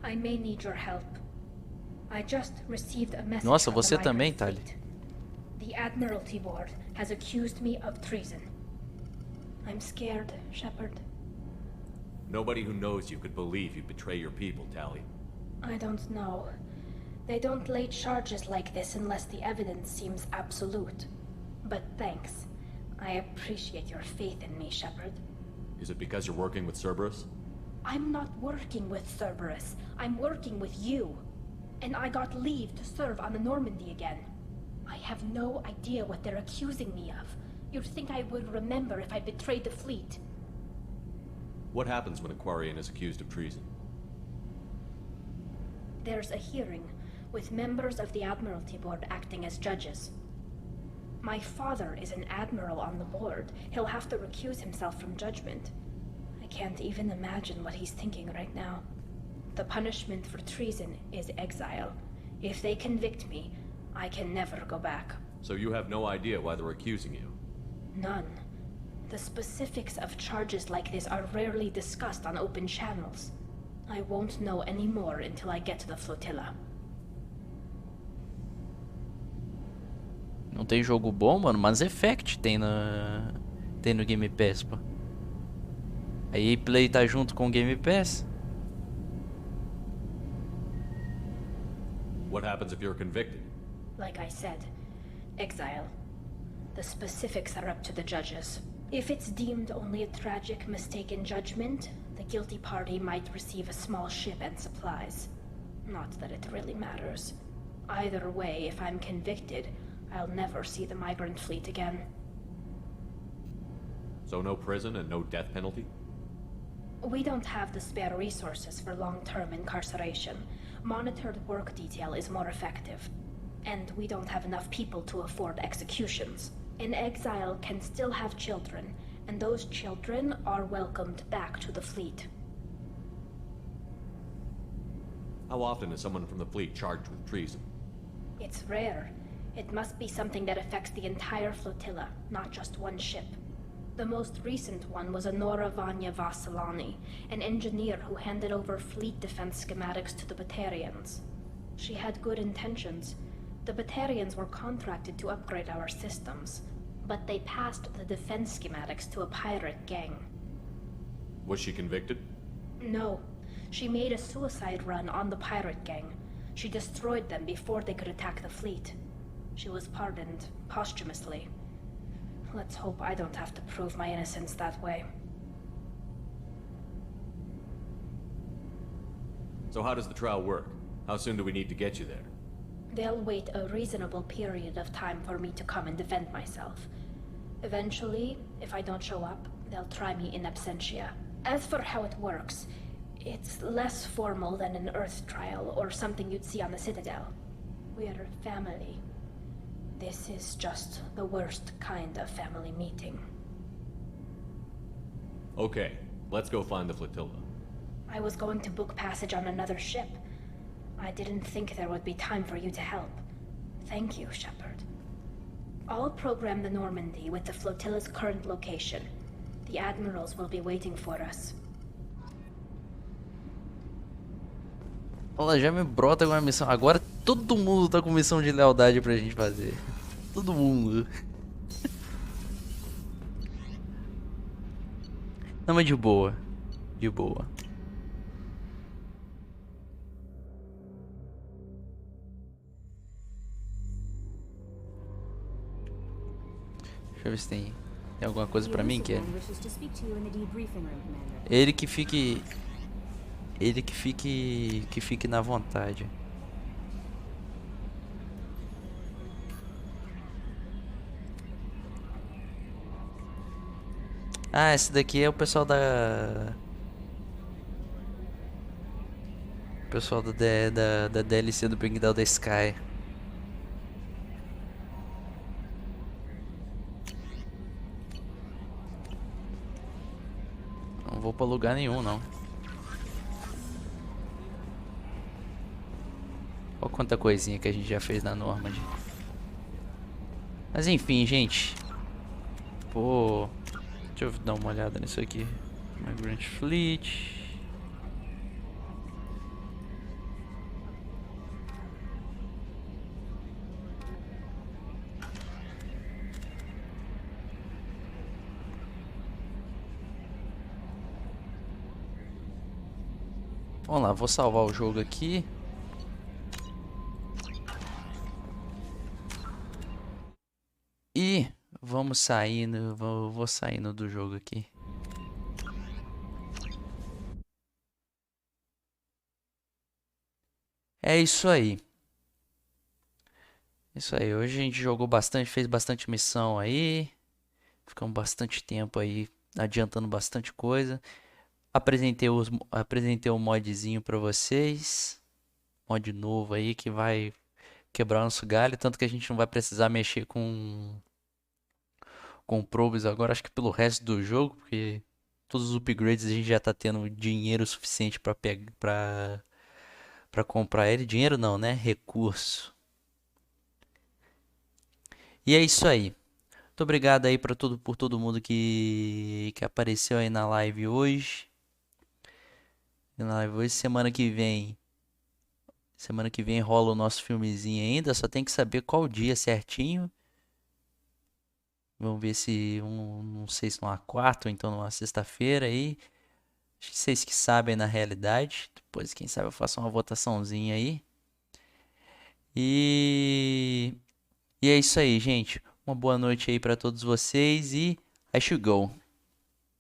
I may need your help. I just received a message.
Nossa, você também, Tali.
The Admiralty Board has accused me of treason. I'm scared, Shepard.
Nobody who knows you could believe you betray your people, Tali.
I don't know. They don't lay charges like this unless the evidence seems absolute. But thanks. I appreciate your faith in me, Shepard.
Is it because you're working with Cerberus?
I'm not working with Cerberus. I'm working with you. And I got leave to serve on the Normandy again. I have no idea what they're accusing me of. You'd think I would remember if I betrayed the fleet.
What happens when a Quarian is accused of treason?
There's a hearing, with members of the Admiralty Board acting as judges. My father is an admiral on the board. He'll have to recuse himself from judgment. I can't even imagine what he's thinking right now. The punishment for treason is exile. If they convict me, I can never go back.
So you have no idea why they're accusing you?
None. The specifics of charges like this are rarely discussed on open channels. I won't know any more until I get to the flotilla.
Não tem jogo bom, mano? Mass Effect tem no Game Pass, pô. A EA Play tá junto com o Game Pass.
What happens if you're convicted?
Like I said, exile. The specifics are up to the judges. If it's deemed only a tragic mistake in judgment, the guilty party might receive a small ship and supplies. Not that it really matters. Either way, if I'm convicted, I'll never see the migrant fleet again.
So no prison and no death penalty?
We don't have the spare resources for long-term incarceration. Monitored work detail is more effective. And we don't have enough people to afford executions. An exile can still have children, and those children are welcomed back to the fleet.
How often is someone from the fleet charged with treason?
It's rare. It must be something that affects the entire flotilla, not just one ship. The most recent one was Honora Vanya Vassilani, an engineer who handed over fleet defense schematics to the Batarians. She had good intentions. The Batarians were contracted to upgrade our systems, but they passed the defense schematics to a pirate gang.
Was she convicted?
No. She made a suicide run on the pirate gang. She destroyed them before they could attack the fleet. She was pardoned posthumously. Let's hope I don't have to prove my innocence that way.
So how does the trial work? How soon do we need to get you there?
They'll wait a reasonable period of time for me to come and defend myself. Eventually, if I don't show up, they'll try me in absentia. As for how it works, it's less formal than an Earth trial or something you'd see on the Citadel. We're family. This is just the worst kind of family meeting.
Okay, let's go find the flotilla.
I was going to book passage on another ship. I didn't think there would be time for you to help. Thank you, Shepard. I'll program the Normandy with the flotilla's current location. The admirals will be waiting for us.
Ela já me brota com a missão. Agora todo mundo tá com missão de lealdade pra gente fazer. Todo mundo. Não, mas de boa. De boa. Deixa eu ver se tem alguma coisa pra mim que é. Ele que fique. Ele que fique na vontade. Ah, esse daqui é o pessoal da... O pessoal da DLC do Bring Down the Sky. Não vou pra lugar nenhum, não. Olha quanta coisinha que a gente já fez na Normandy. Mas enfim, gente. Pô... Deixa eu dar uma olhada nisso aqui. Migrant Fleet. Vamos lá, vou salvar o jogo aqui. E vamos saindo, vou saindo do jogo aqui. É isso aí. Isso aí, hoje a gente jogou bastante, fez bastante missão aí. Ficamos bastante tempo aí adiantando bastante coisa. Apresentei um modzinho pra vocês. Mod novo aí que vai quebrar nosso galho. Tanto que a gente não vai precisar mexer com probes agora, acho que pelo resto do jogo. Porque todos os upgrades a gente já tá tendo dinheiro suficiente pra comprar ele. Dinheiro não, né? Recurso. E é isso aí. Muito obrigado aí por todo mundo que apareceu aí na live hoje. Semana que vem rola o nosso filmezinho ainda. Só tem que saber qual dia certinho. Vamos ver se não sei se numa quarta ou então numa sexta-feira aí. Acho que vocês que sabem na realidade. Depois, quem sabe, eu faço uma votaçãozinha aí. E é isso aí, gente. Uma boa noite aí pra todos vocês e I should go.